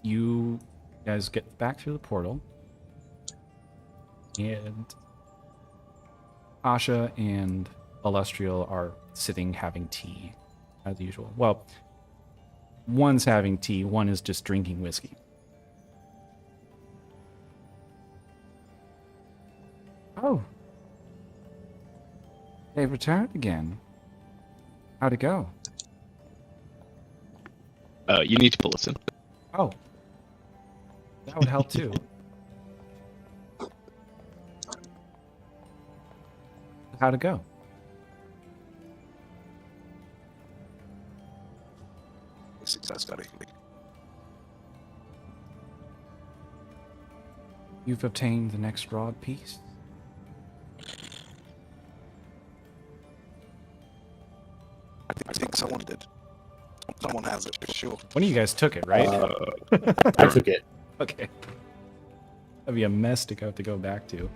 you guys get back through the portal, and Asha and Illustrial are sitting having tea, as usual. Well, one's having tea, one is just drinking whiskey. Oh. They've returned again. How'd it go? You need to pull us in. Oh. That would help too. How'd it go? Success study. You've obtained the next rod piece. I think someone did. Someone has it for sure. One of you guys took it, right? I took it. Okay. That'd be a mess to go back to.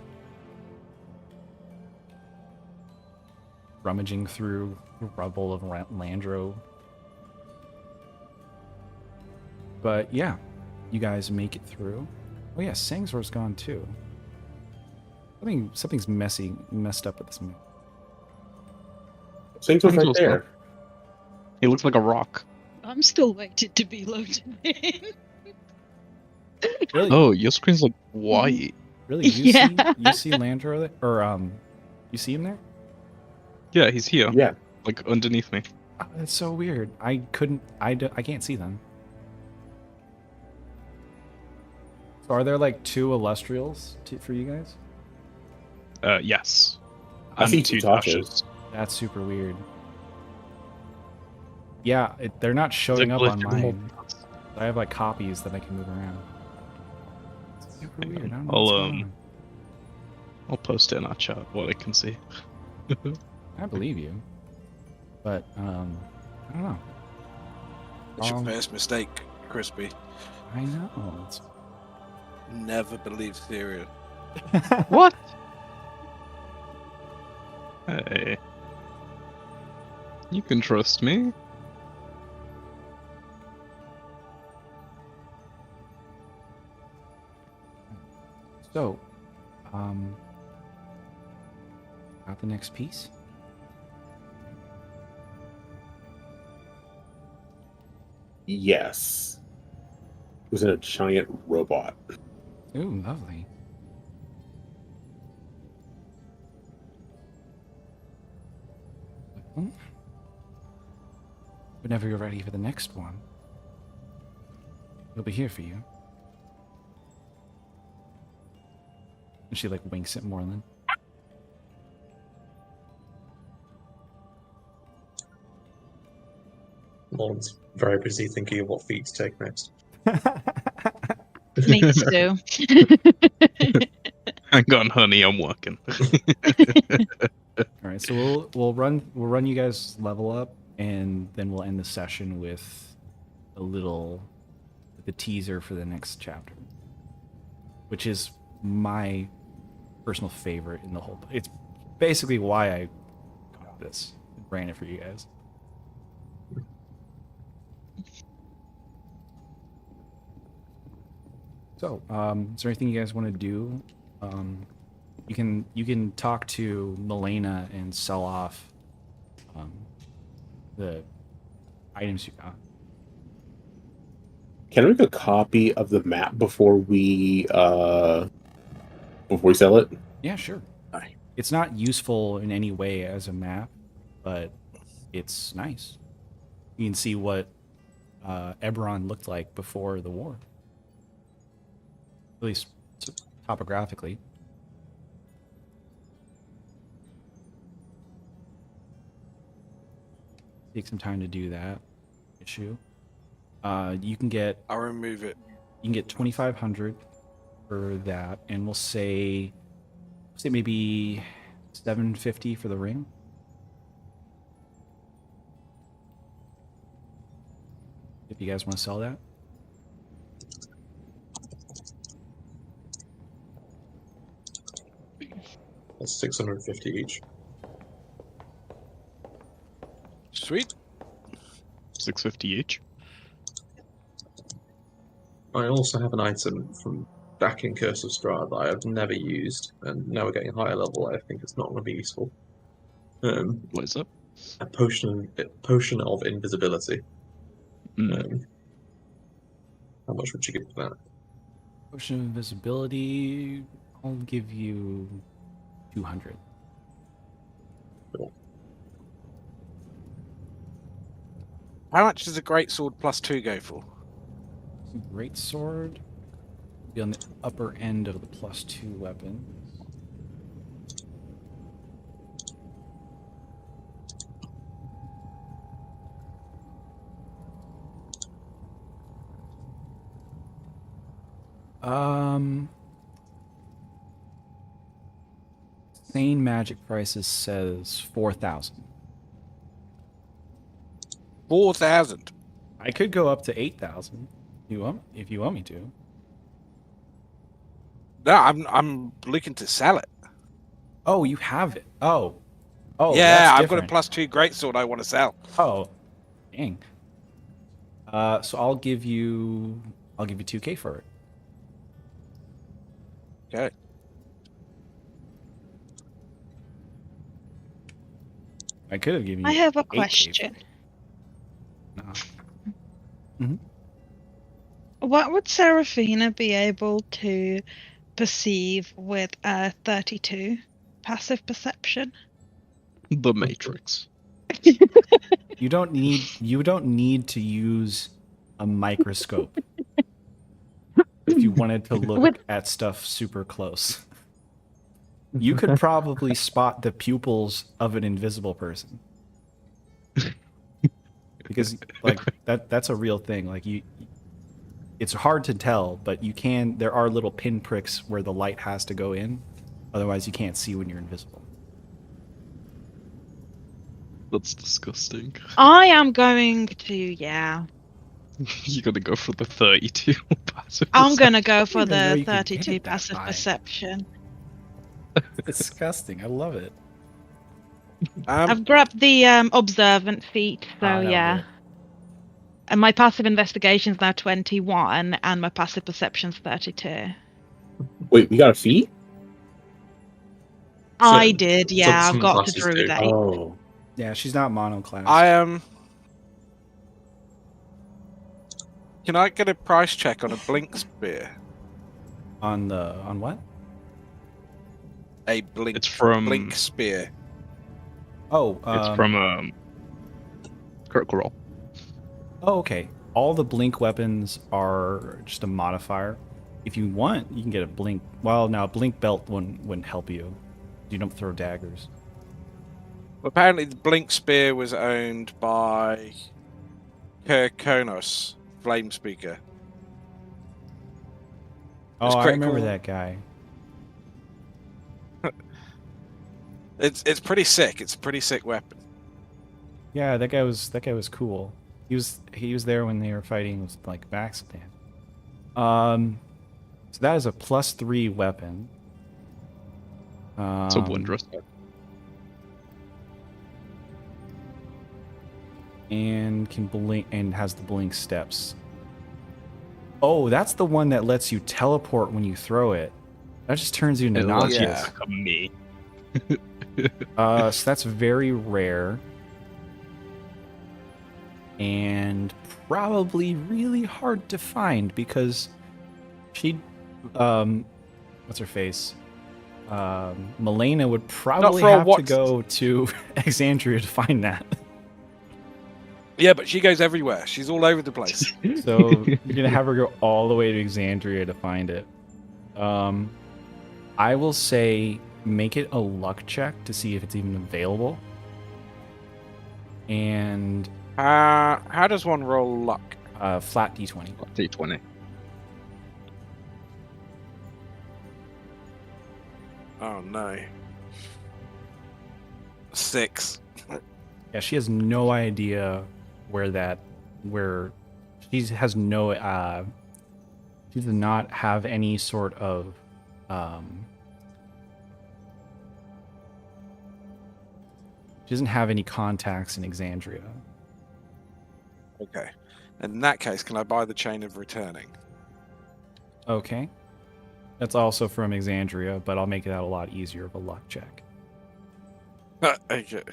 Rummaging through rubble of Landro. But yeah, you guys make it through. Oh yeah, Sangzor's gone too. Something's messed up with this move. Sangzor's right there. He looks like a rock. I'm still waiting to be loaded in. Really? Oh, your screen's like white. Really? You see Landro there? Or you see him there? Yeah, he's here. Yeah. Like underneath me. Oh, that's so weird. I can't see them. So are there like two Illustrials for you guys? Yes. I see And two two Tasha's. That's super weird. Yeah, they're not It's showing like up on glitching. mine. I have like copies that I can move around. It's super weird. I don't know I'll, what's going on. I'll post it in our chat what I can see. I believe you, but I don't know. It's your first mistake, Crispy. I know. It's... Never believe Syria. What? Hey. You can trust me. So, got the next piece. Yes. It was in a giant robot. Ooh, lovely. Well, whenever you're ready for the next one, we'll be here for you. And she like winks at Moreland. Lauren's very busy thinking of what feat to take next. Me too. Hang on, honey, I'm working. All right, so we'll run you guys level up, and then we'll end the session with the teaser for the next chapter, which is my personal favorite in the whole. It's basically why I got this and ran it for you guys. So, is there anything you guys want to do? You can talk to Milena and sell off the items you got. Can I make a copy of the map before we sell it? Yeah, sure. Aye. It's not useful in any way as a map, but it's nice. You can see what Eberron looked like before the war. at least topographically. Take some time to do that. Issue. You can get I'll remove it. 2,500 for that, and we'll say maybe 750 for the ring. If you guys want to sell that. That's 650 each. Sweet. 650 each. I also have an item from back in Curse of Strahd that I have never used, and now we're getting a higher level. I think it's not going to be useful. What is it? A potion of invisibility. How much would you give for that? Potion of invisibility, I'll give you 200. Cool. How much does a great sword +2 go for? Great sword be on the upper end of the +2 weapon. Sane magic prices says 4,000. 4,000. I could go up to 8,000. If you want me to. No, I'm looking to sell it. Oh, you have it. Oh, yeah, that's I've got a different. +2 great sword I want to sell. Oh, dang. So I'll give you 2K for it. Okay. I could have given you. I have a 8K question. No. Mhm. What would Seraphina be able to perceive with a 32 passive perception? The Matrix. You don't need to use a microscope if you wanted to look at stuff super close. You could probably spot the pupils of an invisible person. Because like that's a real thing. Like it's hard to tell, but there are little pinpricks where the light has to go in. Otherwise you can't see when you're invisible. That's disgusting. I am going to, yeah. You're gonna go for the 32 passive I'm going to perception. go for I didn't know the you could get 32 it that passive high. perception. It's disgusting. I love it. I've grabbed the observant feat, so that'll yeah. do it. And my passive investigation's now 21, and my passive perception's 32. Wait, we got a fee? I So- did, so yeah. some I've got to classes Druid do. 8. Oh. Yeah, she's not monoclass. Can I get a price check on a blink spear? On what? A blink. It's from blink spear. Oh, It's from Critical Role. Oh, okay. All the blink weapons are just a modifier. If you want, you can get a blink. Well, now blink belt wouldn't help you. You don't throw daggers. Well, apparently, the blink spear was owned by Kirkonos, Flame Speaker. Oh, It's I remember critical. that guy. It's pretty sick. It's a pretty sick weapon. Yeah, that guy was cool. He was there when they were fighting with like Baxter. So that is a +3 weapon. It's a wondrous. And can blink and has the blink steps. Oh, that's the one that lets you teleport when you throw it. That just turns you into It lets you Noxious. become me. So that's very rare. And probably really hard to find because she what's her face? Milena would probably for a have to what- go to Exandria to find that. Yeah, but she goes everywhere. She's all over the place. So you're gonna have her go all the way to Exandria to find it. I will say make it a luck check to see if it's even available. And How does one roll luck? flat d20. D20. Oh no. 6. Yeah, she has no idea where she has no she does not have any sort of she doesn't have any contacts in Exandria. Okay. In that case, can I buy the chain of returning? Okay. That's also from Exandria, but I'll make that a lot easier of a luck check. Okay.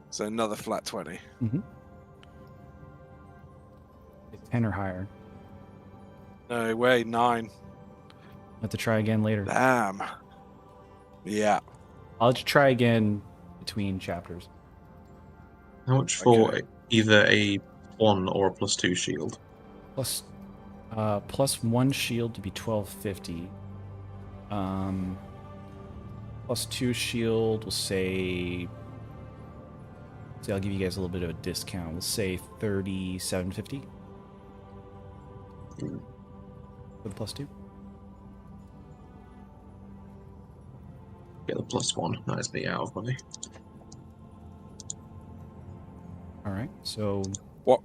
So another flat 20. Mm-hmm. It's 10 or higher. No way, 9. Have to try again later. Damn. Yeah. I'll let you try again between chapters. How much for Okay. either a 1 or a +2 shield? Plus 1 shield to be 1250. Plus 2 shield, we'll say I'll give you guys a little bit of a discount. We'll say 3750 for the +2. Get the +1. That is me out of money. All right. So What?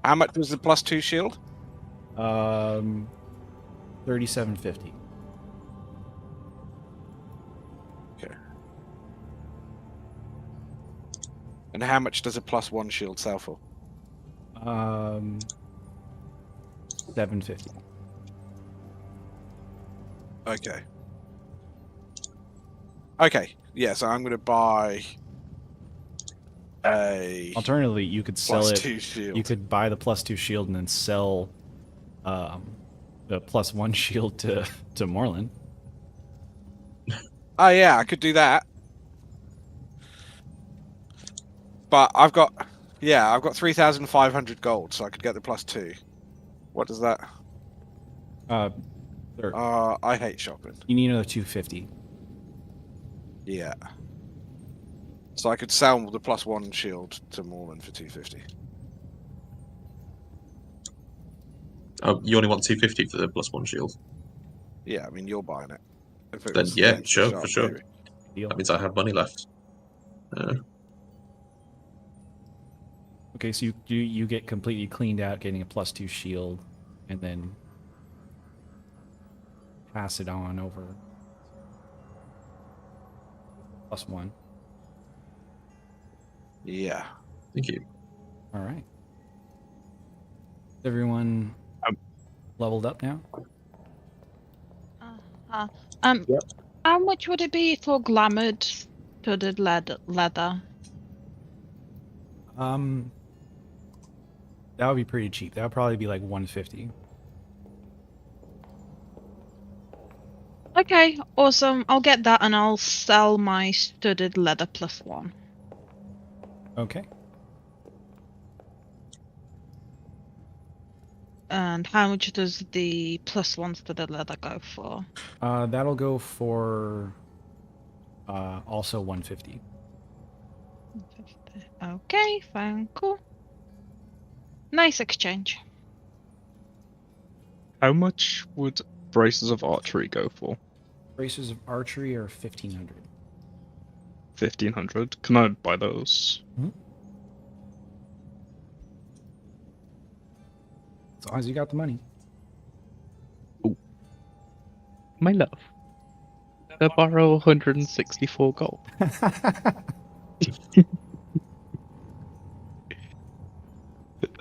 How much was the +2 shield? 3750. Okay. And how much does a +1 shield sell for? 750. Okay. Okay. Yeah, so I'm going to buy a Alternatively, you could sell it. +2 shield. You could buy the +2 shield and then sell the +1 shield to Moreland. Oh yeah, I could do that. But I've got 3,500 gold, so I could get the +2. What does that? Sure. I hate shopping. You need another 250. Yeah. So I could sell the +1 shield to Mormon for 250. Oh, you only want 250 for the +1 shield? Yeah, I mean you're buying it. If it Then was yeah, against the sure, shop, for sure. maybe. Deal. That means I have money left. Okay, so you get completely cleaned out, getting a +2 shield, and then pass it on over. +1. Yeah. Thank you. All right. Is everyone leveled up now? Yep. How much would it be for glamoured studded leather? That would be pretty cheap. That would probably be like 150. Okay, awesome. I'll get that and I'll sell my studded leather +1. Okay. And how much does the +1 studded leather go for? That'll go for also 150. Okay, fine, cool. Nice exchange. How much would braces of archery go for? Braces of archery are 1500. 1,500. Can I buy those? As long as you got the money. My love. I borrow 164 gold.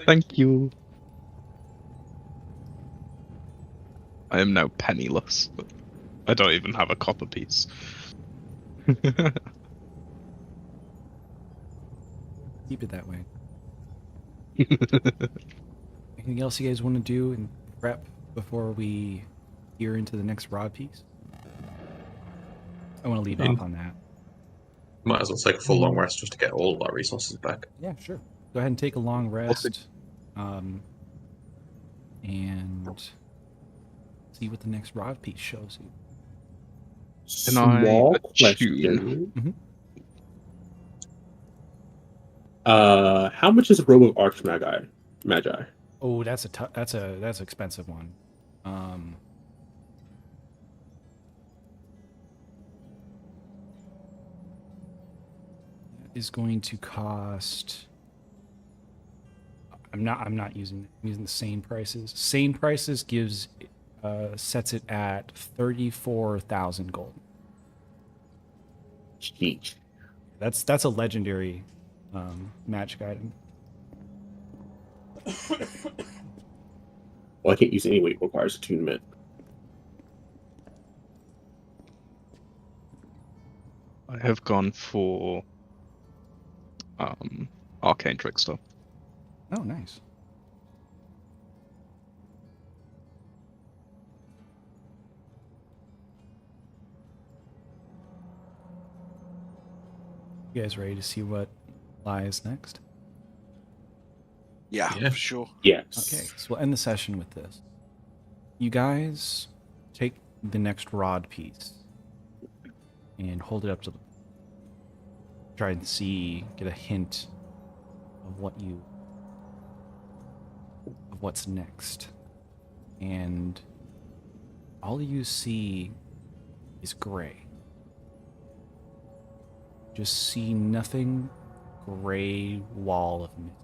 Thank you. I am now penniless. I don't even have a copper piece. Keep it that way. Anything else you guys want to do and prep before we gear into the next rod piece? I want to leave off on that. Might as well take a full long rest just to get all of our resources back. Yeah, sure. Go ahead and take a long rest. And see what the next rod piece shows you. Can I Small attune? question. How much is a robe of Magi? Oh, that's an expensive one. That is going to cost. I'm not using the same prices. Same prices gives sets it at 34,000 gold. Sheesh. That's a legendary magic item. Well, I can't use it anyway. It requires attunement. I have gone for Arcane Trickster. Oh, nice. You guys ready to see what lies next? Yeah, Yeah. for sure. Yes. Okay, so we'll end the session with this. You guys take the next rod piece and hold it up to the. Try and get a hint of what's next. And all you see is gray. Just see nothing, gray wall of mist.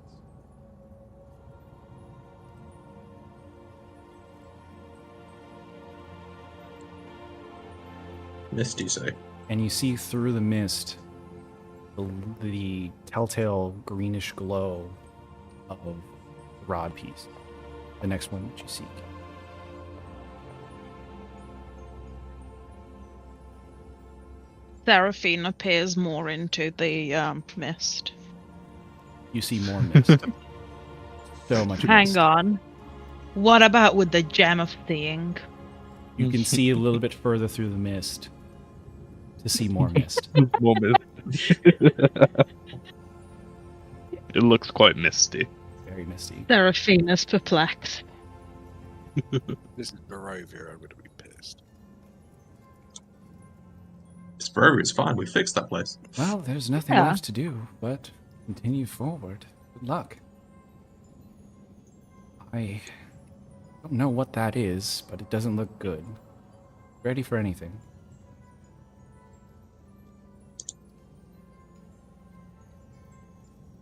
Mist, you say? And you see through the mist the telltale greenish glow of the rod piece, the next one that you seek. Seraphina peers more into the mist. You see more mist. So much Hang mist. on. What about with the gem of seeing? You can see a little bit further through the mist to see more mist. More mist. It looks quite misty. Very misty. Seraphina's perplexed. This is Barovia. I'm going to be pissed. It's Barovia, it's fine. We fixed that place. Well, there's nothing Yeah. left to do but continue forward. Good luck. I don't know what that is, but it doesn't look good. Ready for anything.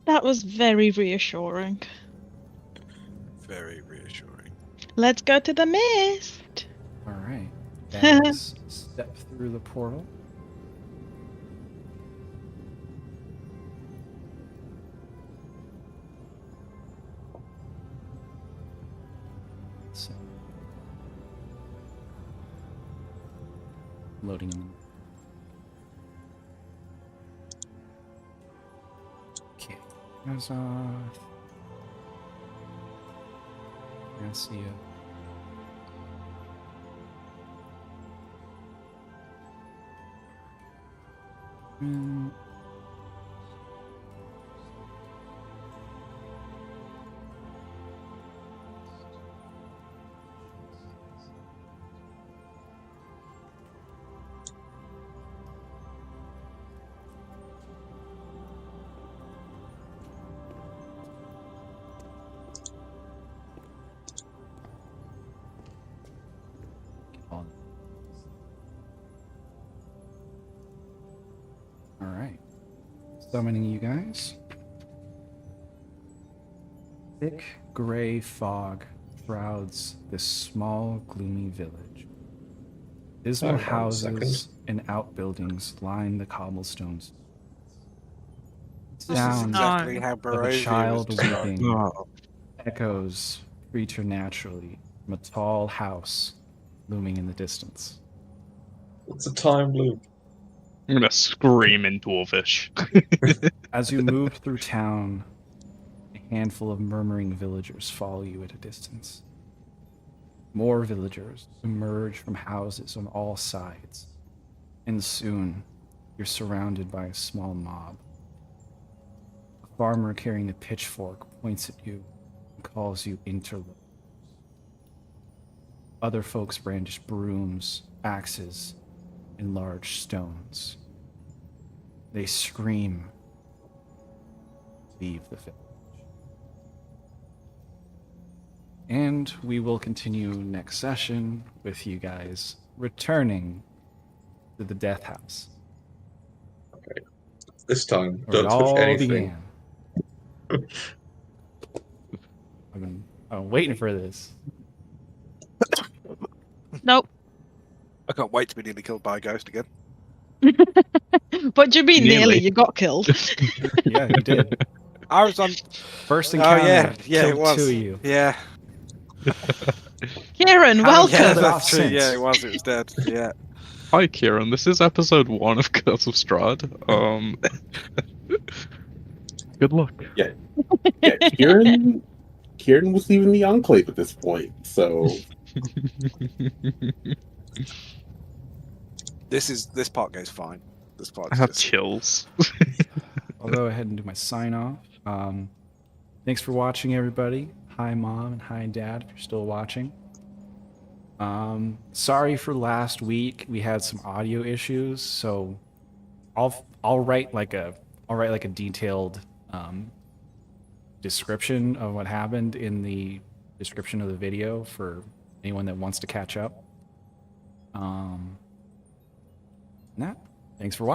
That was very reassuring. Very reassuring. Let's go to the mist. All right. Guys, step through the portal. So, loading in. Okay. There's Gracia. Mm. On. All right. Summoning you guys. Thick gray fog shrouds this small, gloomy village. Dismal Hold on a houses and outbuildings line the cobblestones. This is Sound exactly how of a Barovia child was described. weeping Oh, echoes preternaturally from a tall house looming in the distance. It's a time loop. I'm gonna scream in Dwarvish. As you move through town, a handful of murmuring villagers follow you at a distance. More villagers emerge from houses on all sides, and soon you're surrounded by a small mob. A farmer carrying a pitchfork points at you and calls you interlopers. Other folks brandish brooms, axes, and large stones. They scream, leave the village. And we will continue next session with you guys returning to the Death House, This time, where it don't touch all anything. began. I'm waiting for this. Nope. I can't wait to be nearly killed by a ghost again. What do you mean nearly? Nearly. You got killed. Yeah, you did. I was on. First Oh encounter, yeah, yeah, killed it was. 2 of you. Yeah, Kieran, How welcome. yeah, Cut off that's true. since. Yeah, it was. It was dead. Yeah. Hi, Kieran. This is episode 1 of Curse of Strahd. Good luck. Yeah, Kieran was leaving the Enclave at this point, so This part goes fine. This part. I have chills. I'll go ahead and do my sign off. Thanks for watching, everybody. Hi, Mom, and hi, Dad, if you're still watching. Sorry for last week. We had some audio issues, so I'll write like a detailed description of what happened in the description of the video for anyone that wants to catch up. Thanks for watching.